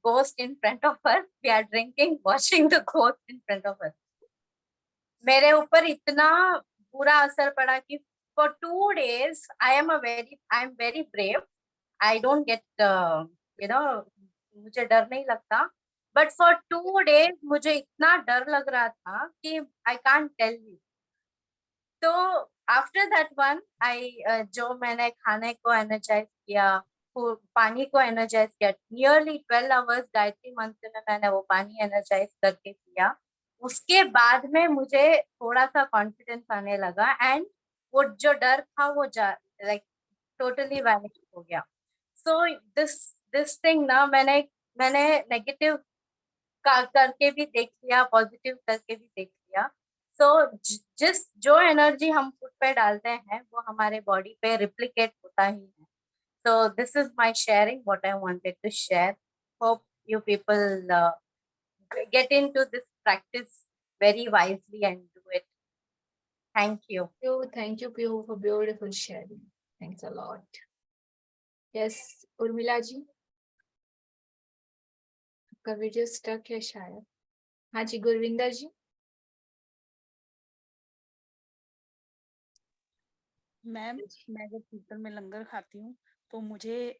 ghost in front of us. We are drinking, watching the ghost in front of us. मेरे ऊपर इतना बुरा असर पड़ा कि for 2 days I am very brave. I don't get मुझे डर नहीं लगता, but for 2 days मुझे इतना डर लग रहा था कि I can't tell you. तो आफ्टर दैट वन जो मैंने खाने को एनर्जाइज किया, पानी को एनर्जाइज किया, नियरली 12 आवर्स गायत्री मंत्र में मैंने वो पानी एनर्जाइज करके किया. उसके बाद में मुझे थोड़ा सा कॉन्फिडेंस आने लगा, एंड वो जो डर था वो लाइक टोटली वैनिश हो गया. सो दिस थिंग ना मैंने नेगेटिव करके भी देख लिया, पॉजिटिव करके भी देख लिया. सो जो एनर्जी हम फूड पे डालते हैं वो हमारे बॉडी पे रिप्लिकेट होता ही है. So this is my sharing what I wanted to share. Hope you people get into this practice very wisely and do it. Thank you. Thank you Pio for beautiful sharing. Thanks a lot. Yes, Urmila ji, आपका video stuck है शायद. हाँ जी गुरविंदर जी. Ma'am, मैं जब कीर्तन में लंगर खाती हूँ तो मुझे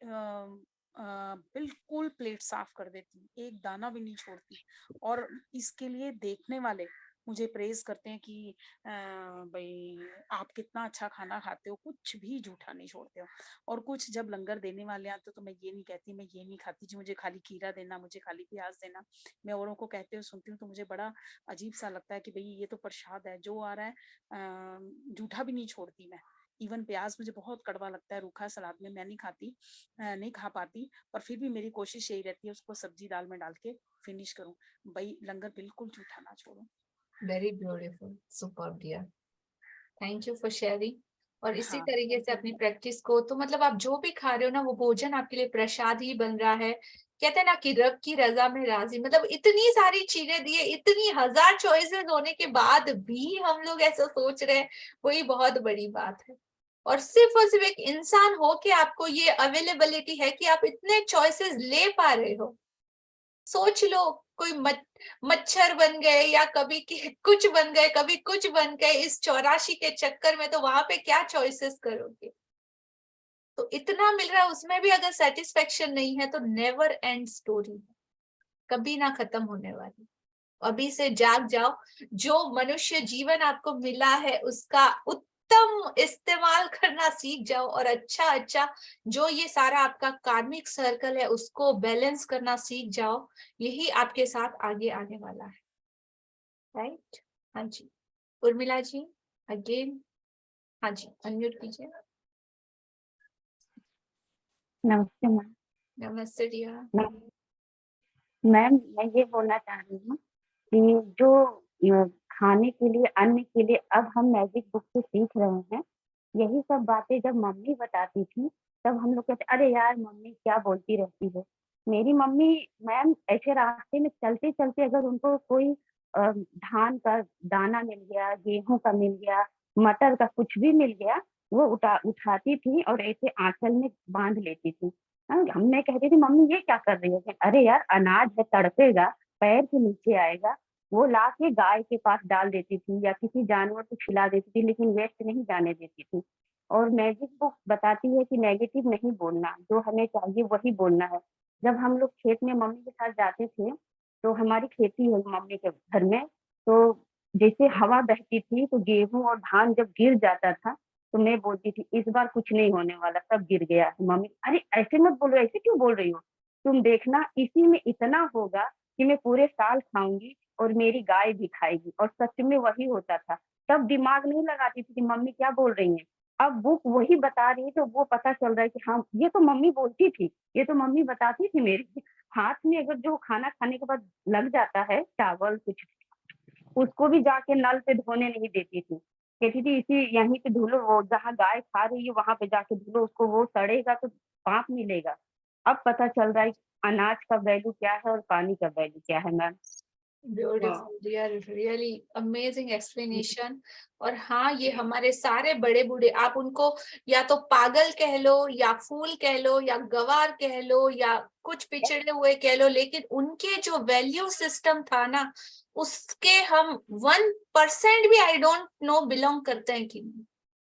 बिल्कुल प्लेट साफ कर देती हूँ, एक दाना भी नहीं छोड़ती. और इसके लिए देखने वाले मुझे प्रेज करते हैं कि भाई आप कितना अच्छा खाना खाते हो, कुछ भी जूठा नहीं छोड़ते हो. और कुछ जब लंगर देने वाले आते तो मैं ये नहीं कहती मैं ये नहीं खाती जी, मुझे खाली खीरा देना, मुझे खाली प्याज देना. मैं औरों को कहते हुए सुनती हूँ तो मुझे बड़ा अजीब सा लगता है कि भाई ये तो प्रसाद है जो आ रहा है, जूठा भी नहीं छोड़ती मैं. इवन प्याज मुझे बहुत कड़वा लगता है, रूखा सलाद में मैं नहीं खा पाती, पर फिर भी मेरी कोशिश यही रहती है उसको सब्जी दाल में डाल के फिनिश करूं। भाई लंगर बिल्कुल झूठा ना छोड़ूं। Very beautiful, superb dear, thank you for sharing. और इसी हाँ तरीके से अपनी प्रैक्टिस को, तो मतलब आप जो भी खा रहे हो ना, वो भोजन आपके लिए प्रसाद ही बन रहा है। कहते हैं ना कि रब की रजा में राजी, मतलब इतनी सारी चीजें दी है, इतनी हजार चॉइसेस होने के बाद भी हम लोग ऐसा सोच रहे हैं, वही बहुत बड़ी बात है। और सिर्फ एक इंसान हो के आपको ये अवेलेबिलिटी है कि आप इतने चॉइसेस ले पा रहे हो। सोच लो, कोई मच्छर बन गए या कभी कुछ बन गए, कभी कुछ बन गए, इस 84 के चक्कर में तो वहां पे क्या चॉइसेस करोगे। तो इतना मिल रहा है, उसमें भी अगर सेटिस्फेक्शन नहीं है तो नेवर एंड स्टोरी, कभी ना खत्म होने वाली। अभी से जाग जाओ, जो मनुष्य जीवन आपको मिला है उसका उत्तम इस्तेमाल करना सीख जाओ, और अच्छा जो ये सारा आपका कार्मिक सर्कल है उसको बैलेंस करना सीख जाओ। यही आपके साथ आगे आने वाला है, राइट। हाँ जी, उर्मिला जी अगेन, हाँ जी अनम्यूट कीजिए। नमस्ते मैम। नमस्ते डियर। मैम मैं ये बोलना चाह रही हूँ कि जो खाने के लिए, अन्न के लिए अब हम मैजिक बुक से सीख रहे हैं, यही सब बातें जब मम्मी बताती थी तब हम लोग कहते अरे यार मम्मी क्या बोलती रहती है। मेरी मम्मी मैम ऐसे रास्ते में चलते चलते अगर उनको कोई धान का दाना मिल गया, गेहूं का मिल गया, मटर का कुछ भी मिल गया, वो उठाती थी और ऐसे आंचल में बांध लेती थी। हमने कहती थी मम्मी ये क्या कर रही है? अरे यार अनाज है, तड़पेगा, पैर के नीचे आएगा। वो ला के गाय के पास डाल देती थी या किसी जानवर को खिला देती थी, लेकिन वेस्ट नहीं जाने देती थी। और मैजिक बुक बताती है कि नेगेटिव नहीं बोलना, जो हमें चाहिए वही बोलना है। जब हम लोग खेत में मम्मी के साथ जाते थे, तो हमारी खेती है मम्मी के घर में, तो जैसे हवा बहती थी तो गेहूं और धान जब गिर जाता था तो मैं बोलती थी इस बार कुछ नहीं होने वाला, सब गिर गया है। मम्मी अरे ऐसे मत बोलो, ऐसे क्यों बोल रही हो, तुम देखना इसी में इतना होगा कि मैं पूरे साल खाऊंगी और मेरी गाय भी खाएगी। और सच में वही होता था। तब दिमाग नहीं लगाती थी कि मम्मी क्या बोल रही है। अब बुक वही बता रही है तो वो पता चल रहा है कि हाँ ये तो मम्मी बोलती थी, ये तो मम्मी बताती थी। मेरे हाथ में अगर जो खाना खाने के बाद लग जाता है चावल कुछ, उसको भी जाके नल पे धोने नहीं देती थी। कहती थी इसी यहीं पे धुलो, वो जहाँ गाय खा रही है वहां पे जाके धुलो उसको, वो सड़ेगा तो पाप मिलेगा। अब पता चल रहा है अनाज का वैल्यू क्या है और पानी का वैल्यू क्या है ma'am. Beautiful dear, really amazing explanation. और हाँ, ये हमारे सारे बड़े बूढ़े, आप उनको या तो पागल कह लो या फूल कह लो या गवार कह लो या कुछ पिछड़े हुए कह लो, लेकिन उनके जो वैल्यू सिस्टम था ना, उसके हम 1% भी आई डोंट नो बिलोंग करते हैं कि नहीं।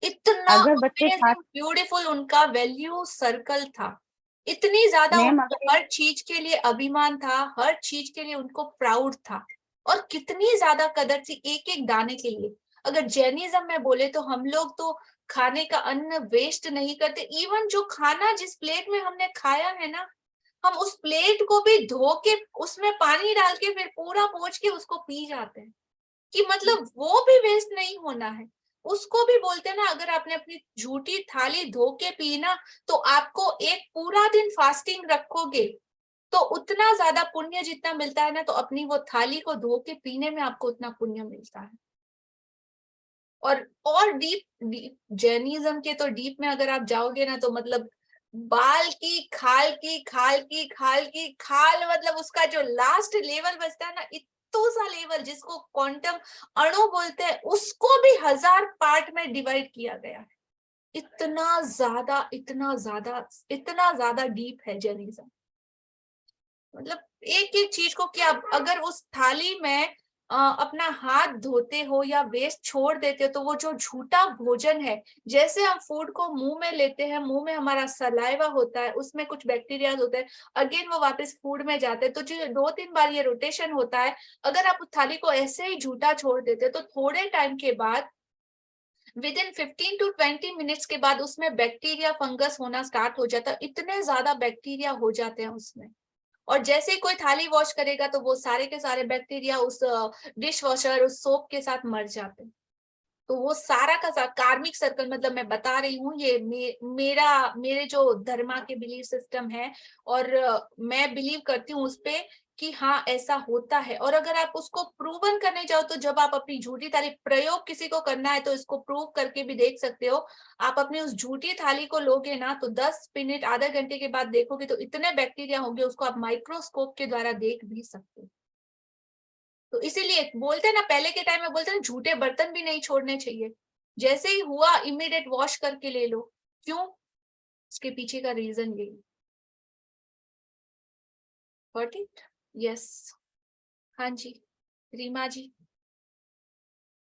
इतना अगर बच्चे अमेजिंग ब्यूटीफुल उनका वैल्यू सर्कल था, इतनी ज्यादा मैम उनको हर चीज के लिए अभिमान था, हर चीज के लिए उनको प्राउड था, और कितनी ज्यादा कदर थी एक एक दाने के लिए। अगर जैनिज्म में बोले तो हम लोग तो खाने का अन्न वेस्ट नहीं करते। इवन जो खाना जिस प्लेट में हमने खाया है ना, हम उस प्लेट को भी धो के उसमें पानी डाल के फिर पूरा पोंछ के उसको पी जाते हैं, कि मतलब वो भी वेस्ट नहीं होना है। उसको भी बोलते हैं ना, अगर आपने अपनी झूठी थाली धो के पी ना, तो आपको एक पूरा दिन फास्टिंग रखोगे तो उतना ज्यादा पुण्य जितना मिलता है ना, तो अपनी वो थाली को धो के पीने में आपको उतना पुण्य मिलता है। और डीप जैनिज्म के तो डीप में अगर आप जाओगे ना, तो मतलब बाल की खाल की खाल की खाल की खाल, मतलब उसका जो लास्ट लेवल बचता है ना, इतना सा लेवल जिसको क्वांटम अणु बोलते हैं, उसको भी 1000 पार्ट में डिवाइड किया गया है। इतना ज्यादा इतना ज्यादा इतना ज्यादा डीप है जैनिज्म। मतलब एक एक चीज को, क्या अगर उस थाली में अपना हाथ धोते हो या वेस्ट छोड़ देते हो, तो वो जो झूठा भोजन है, जैसे हम फूड को मुंह में लेते हैं, मुंह में हमारा सलाइवा होता है, उसमें कुछ बैक्टीरिया होते हैं, अगेन वो वापस फूड में जाते हैं, तो जो 2-3 बार ये रोटेशन होता है। अगर आप उस थाली को ऐसे ही झूठा छोड़ देते हो, तो थोड़े टाइम के बाद, विदिन 15 to 20 मिनट्स के बाद, उसमें बैक्टीरिया फंगस होना स्टार्ट हो जाता है। इतने ज्यादा बैक्टीरिया हो जाते हैं उसमें, और जैसे ही कोई थाली वॉश करेगा तो वो सारे के सारे बैक्टीरिया उस डिश वॉशर, उस सोप के साथ मर जाते हैं। तो वो सारा का सारा कार्मिक सर्कल, मतलब मैं बता रही हूँ ये मेरे जो धर्मा के बिलीव सिस्टम है, और मैं बिलीव करती हूँ उस पे कि हाँ ऐसा होता है। और अगर आप उसको प्रूवन करने जाओ तो जब आप अपनी झूठी थाली प्रयोग किसी को करना है तो इसको प्रूव करके भी देख सकते हो। आप अपनी उस झूठी थाली को लोगे ना तो 10 मिनट आधा घंटे के बाद देखोगे तो इतने बैक्टीरिया होंगे, उसको आप माइक्रोस्कोप के द्वारा देख भी सकते हो। तो इसीलिए बोलते हैं ना, पहले के टाइम में बोलते हैं झूठे बर्तन भी नहीं छोड़ने चाहिए, जैसे ही हुआ इमीडिएट वॉश करके ले लो। क्यों? उसके पीछे का रीजन यही। Got it? यस। हाँ जी रीमा जी,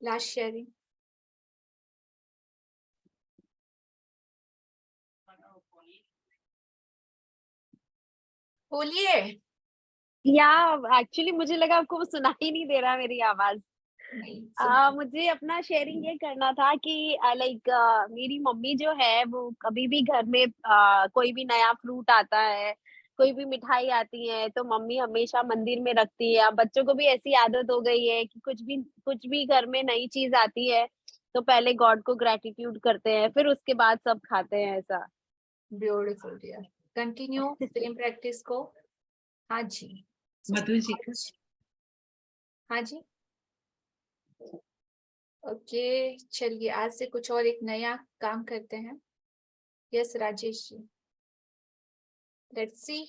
लास्ट शेयरिंग। बोलिए। या एक्चुअली मुझे लगा आपको वो सुनाई नहीं दे रहा मेरी आवाज। मुझे अपना शेयरिंग ये करना था कि लाइक मेरी मम्मी जो है वो कभी भी घर में कोई भी नया फ्रूट आता है, कोई भी मिठाई आती है तो मम्मी हमेशा मंदिर में रखती है। अब बच्चों को भी ऐसी आदत हो गई है कि कुछ भी घर में नई चीज आती है तो पहले गॉड को ग्रेटिट्यूड करते हैं, फिर उसके बाद सब खाते हैं। ऐसा beautiful dear, continue same practice को। हाँ जी मधु जी। हाँ जी ओके चलिए, आज से कुछ और एक नया काम करते हैं। Yes Rajesh ji, let's see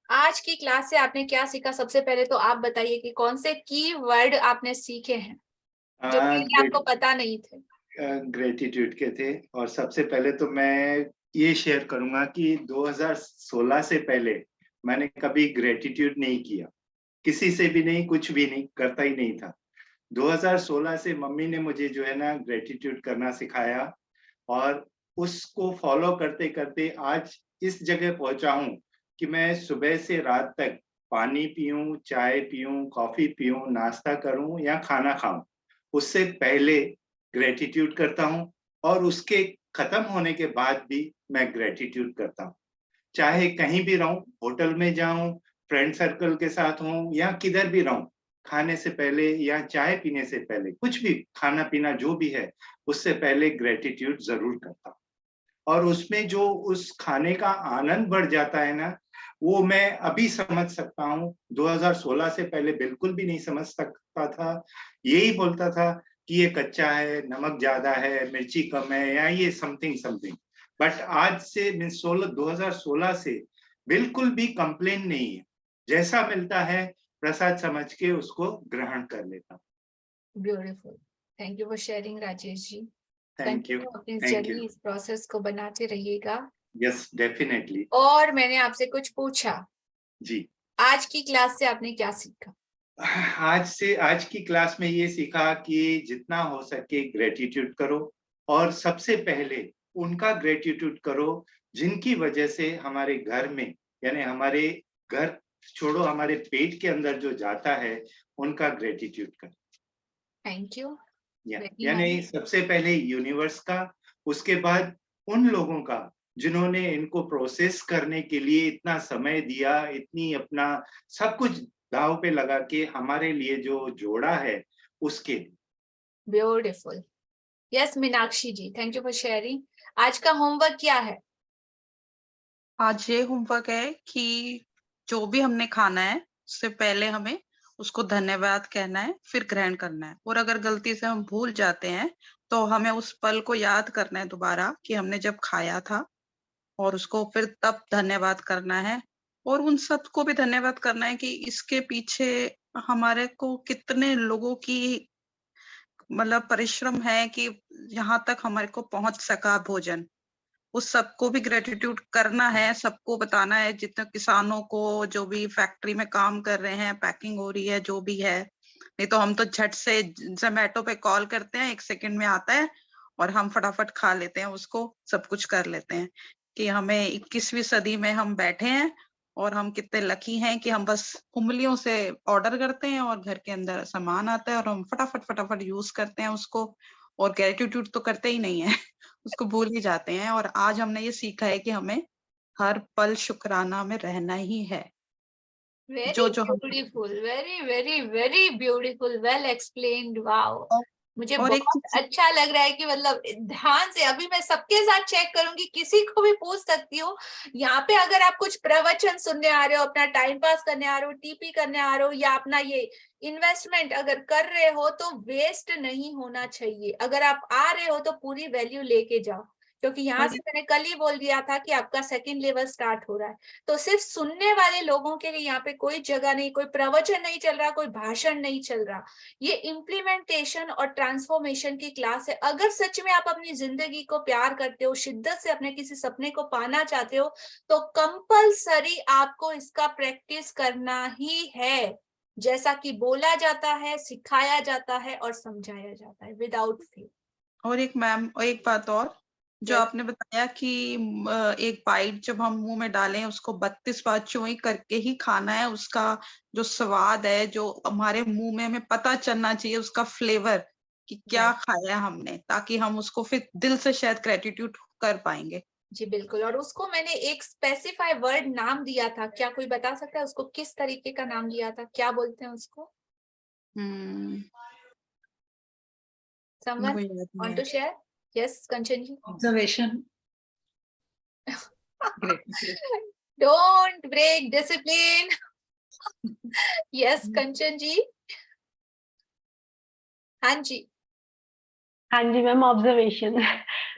आज की क्लास से आपने क्या सीखा। सबसे पहले तो आप बताइए कि कौन से की वर्ड आपने सीखे हैं जो पहले आपको पता नहीं थे। ग्रेटिट्यूड के थे। और सबसे पहले तो मैं ये शेयर करूंगा कि 2016 से पहले मैंने कभी ग्रेटिट्यूड नहीं किया, किसी से भी नहीं, कुछ भी नहीं, करता ही नहीं था। 2016 से मम्मी ने मुझे जो है ना ग्रेटिट्यूड करना सिखाया, और उसको फॉलो करते करते आज इस जगह पहुंचा हूं कि मैं सुबह से रात तक पानी पीऊं, चाय पीऊं, कॉफी पीऊं, नाश्ता करूं या खाना खाऊं, उससे पहले ग्रेटिट्यूड करता हूं, और उसके खत्म होने के बाद भी मैं ग्रेटिट्यूड करता हूं। चाहे कहीं भी रहूं, होटल में जाऊं, फ्रेंड सर्कल के साथ हूं या किधर भी रहूं, खाने से पहले या चाय पीने से पहले, कुछ भी खाना पीना जो भी है, उससे पहले ग्रेटिट्यूड जरूर करता हूं। और उसमें जो उस खाने का आनंद बढ़ जाता है ना, वो मैं अभी समझ सकता हूँ। 2016 से पहले बिल्कुल भी नहीं समझ सकता था। यही बोलता था कि ये कच्चा है, नमक ज्यादा है, मिर्ची कम है, या ये समथिंग समथिंग। बट आज से 2016 से बिल्कुल भी कंप्लेन नहीं है। जैसा मिलता है प्रसाद समझ के उसको ग्रहण कर लेता हूँ। Beautiful, thank you for sharing Rajesh ji. Thank you, अपनी थैंक जर्नी, यू। इस प्रोसेस को बनाते रहिएगा। Yes definitely. और मैंने आपसे कुछ पूछा जी, आज की क्लास से आपने क्या सीखा? आज की क्लास में ये सीखा कि जितना हो सके ग्रेटिट्यूड करो, और सबसे पहले उनका ग्रेटिट्यूड करो जिनकी वजह से हमारे घर में, यानी हमारे घर छोड़ो, हमारे पेट के अंदर जो जाता है, उनका ग्रेटिट्यूड करो। Thank you. यानी सबसे पहले यूनिवर्स का, उसके बाद उन लोगों का जिन्होंने इनको प्रोसेस करने के लिए इतना समय दिया, इतनी अपना सब कुछ दाव पे लगा के हमारे लिए जो जोड़ा है, उसके। Beautiful. Yes Meenakshi ji, thank you for sharing. आज का होमवर्क क्या है? आज ये होमवर्क है कि जो भी हमने खाना है उससे पहले हमें उसको धन्यवाद कहना है, फिर ग्रहण करना है। और अगर गलती से हम भूल जाते हैं तो हमें उस पल को याद करना है दोबारा कि हमने जब खाया था, और उसको फिर तब धन्यवाद करना है। और उन सबको भी धन्यवाद करना है कि इसके पीछे हमारे को कितने लोगों की मतलब परिश्रम है कि यहाँ तक हमारे को पहुंच सका भोजन। उस सबको भी ग्रेटिट्यूड करना है, सबको बताना है, जितने किसानों को, जो भी फैक्ट्री में काम कर रहे हैं, पैकिंग हो रही है, जो भी है। नहीं तो हम तो झट से जोमेटो पे कॉल करते हैं, 1 सेकंड में आता है और हम फटाफट खा लेते हैं उसको, सब कुछ कर लेते हैं। कि हमें 21वीं सदी में हम बैठे हैं और हम कितने लकी हैं कि हम बस उंगलियों से ऑर्डर करते हैं और घर के अंदर सामान आता है और हम फटाफट यूज करते हैं उसको, और ग्रेटिट्यूड तो करते ही नहीं है उसको भूल ही जाते हैं। और आज हमने ये सीखा है कि हमें हर पल शुक्राना में रहना ही है। वेरी जो हम beautiful, very very very beautiful, well explained. Wow, मुझे और एक बहुत चीज अच्छा लग रहा है कि मतलब ध्यान से अभी मैं सबके साथ चेक करूंगी, किसी को भी पूछ सकती हूँ। यहाँ पे अगर आप कुछ प्रवचन सुनने आ रहे हो, अपना टाइम पास करने आ रहे हो, टीपी करने आ रहे हो, या अपना ये इन्वेस्टमेंट अगर कर रहे हो, तो वेस्ट नहीं होना चाहिए। अगर आप आ रहे हो तो पूरी वैल्यू लेके जाओ, क्योंकि यहाँ और से मैंने कल ही बोल दिया था कि आपका सेकंड लेवल स्टार्ट हो रहा है। तो सिर्फ सुनने वाले लोगों के लिए यहाँ पे कोई जगह नहीं, कोई प्रवचन नहीं चल रहा, कोई भाषण नहीं चल रहा। ये इम्प्लीमेंटेशन और ट्रांसफॉर्मेशन की क्लास है। अगर सच में आप अपनी जिंदगी को प्यार करते हो, शिद्दत से अपने किसी सपने को पाना चाहते हो, तो कंपलसरी आपको इसका प्रैक्टिस करना ही है। जैसा कि बोला जाता है, सिखाया जाता है और समझाया जाता है, विदाउट फेल। और एक मैम, और एक बात और, जो आपने बताया कि एक बाइट जब हम मुंह में डालें उसको 32 बार चुई करके ही खाना है। उसका जो स्वाद है, जो हमारे मुंह में, हमें पता चलना चाहिए उसका फ्लेवर कि क्या खाया हमने, ताकि हम उसको फिर दिल से शायद ग्रेटिट्यूड कर पाएंगे। जी बिल्कुल। और उसको मैंने एक स्पेसिफाई वर्ड नाम दिया था, क्या कोई बता सकता है उसको किस तरीके का नाम दिया था, क्या बोलते हैं उसको? Someone want to share? Yes, Kanchan ji. Observation. Don't break discipline. Yes, Kanchan ji. हाँ जी। हाँ जी मैम, ऑब्जर्वेशन।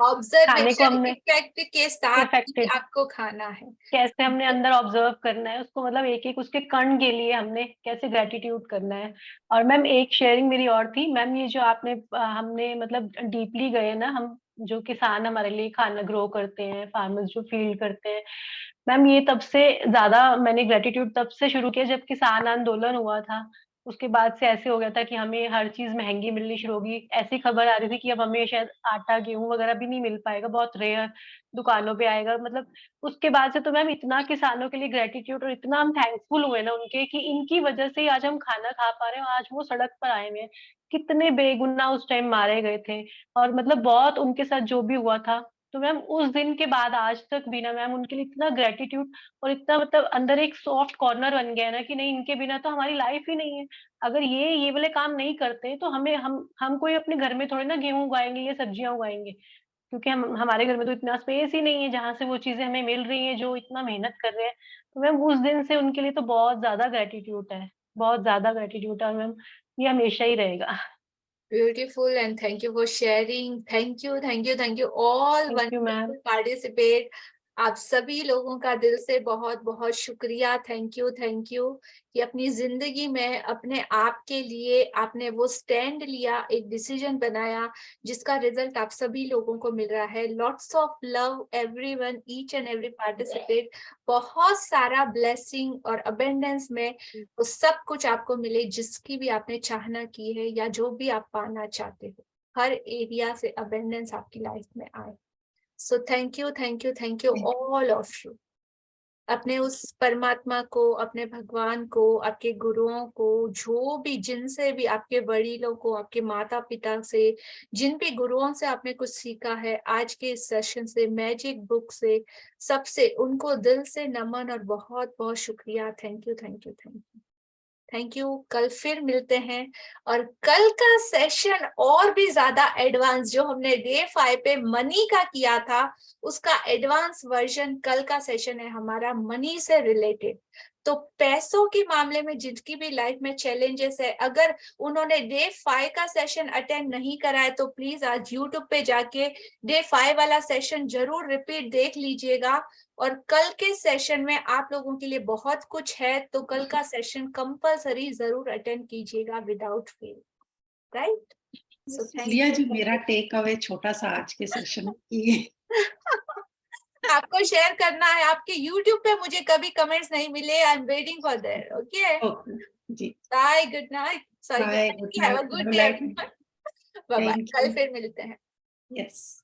ऑब्जर्वेशन इफेक्ट के साथ ही आपको खाना है। कैसे हमने अंदर ऑब्जर्व करना है उसको, मतलब एक एक उसके कण के लिए हमने कैसे ग्रेटिट्यूड करना है। और मैम एक शेयरिंग मेरी और थी मैम, ये जो आपने हमने मतलब डीपली गए ना, हम जो किसान हमारे लिए खाना ग्रो करते हैं, फार्मर्स जो फील्ड करते हैं मैम, ये तब से ज्यादा मैंने ग्रेटिट्यूड तब से शुरू किया जब किसान आंदोलन हुआ था। उसके बाद से ऐसे हो गया था कि हमें हर चीज महंगी मिलनी शुरू होगी। ऐसी खबर आ रही थी कि अब हमें शायद आटा गेहूं वगैरह भी नहीं मिल पाएगा, बहुत रेयर दुकानों पे आएगा। मतलब उसके बाद से तो मैम इतना किसानों के लिए ग्रेटिट्यूड और इतना हम थैंकफुल हुए ना उनके, कि इनकी वजह से ही आज हम खाना खा पा रहे हैं। आज वो सड़क पर आए हुए हैं, कितने बेगुनाह उस टाइम मारे गए थे, और मतलब बहुत उनके साथ जो भी हुआ था। तो मैम उस दिन के बाद आज तक भी ना मैम उनके लिए इतना ग्रेटिट्यूड और इतना मतलब अंदर एक सॉफ्ट कॉर्नर बन गया है ना, कि नहीं इनके बिना तो हमारी लाइफ ही नहीं है। अगर ये वाले काम नहीं करते तो हमें हम कोई अपने घर में थोड़ी ना गेहूं उगाएंगे या सब्जियां उगाएंगे, क्योंकि हम हमारे घर में तो इतना स्पेस ही नहीं है जहां से वो चीजें हमें मिल रही हैं जो इतना मेहनत कर रहे हैं। तो मैम उस दिन से उनके लिए तो बहुत ज्यादा ग्रेटिट्यूड है, बहुत ज्यादा ग्रेटिट्यूड है। और मैम ये हमेशा ही रहेगा। Beautiful, and thank you for sharing. Thank you, thank you, thank you all wonderful participate. आप सभी लोगों का दिल से बहुत बहुत शुक्रिया। थैंक यू कि अपनी जिंदगी में अपने आप के लिए आपने वो स्टैंड लिया, एक डिसीजन बनाया जिसका रिजल्ट आप सभी लोगों को मिल रहा है। Lots of love everyone, each and every participate. बहुत सारा ब्लेसिंग और अबेंडेंस में वो सब कुछ आपको मिले जिसकी भी आपने चाहना की है या जो भी आप पाना चाहते हो। हर एरिया से अबेंडेंस आपकी लाइफ में आए। So thank you all of you. अपने उस परमात्मा को, अपने भगवान को, आपके गुरुओं को, जो भी जिनसे भी, आपके बड़ीलों को, आपके माता पिता से, जिन भी गुरुओं से आपने कुछ सीखा है आज के इस सेशन से, मैजिक बुक से, सबसे उनको दिल से नमन और बहुत बहुत शुक्रिया। Thank you. कल फिर मिलते हैं। और कल का सेशन और भी ज्यादा एडवांस, जो हमने डे 5 पे मनी का किया था, उसका एडवांस वर्जन कल का सेशन है हमारा मनी से रिलेटेड। तो पैसों के मामले में जिनकी भी लाइफ में चैलेंजेस है, अगर उन्होंने डे 5 का सेशन अटेंड नहीं करा है तो प्लीज आज यूट्यूब पे जाके डे 5 वाला सेशन जरूर रिपीट देख लीजिएगा। और कल के सेशन में आप लोगों के लिए बहुत कुछ है, तो कल का सेशन कंपलसरी जरूर अटेंड कीजिएगा विदाउट फेल, राइट? लिया जी, मेरा टेक अवे छोटा सा आज के सेशन की आपको शेयर करना है। आपके YouTube पे मुझे कभी कमेंट्स नहीं मिले, I am waiting for that. Okay जी, bye, good night, sorry, bye, good have a night, good day, bye bye. कल फिर मिलते हैं। यस।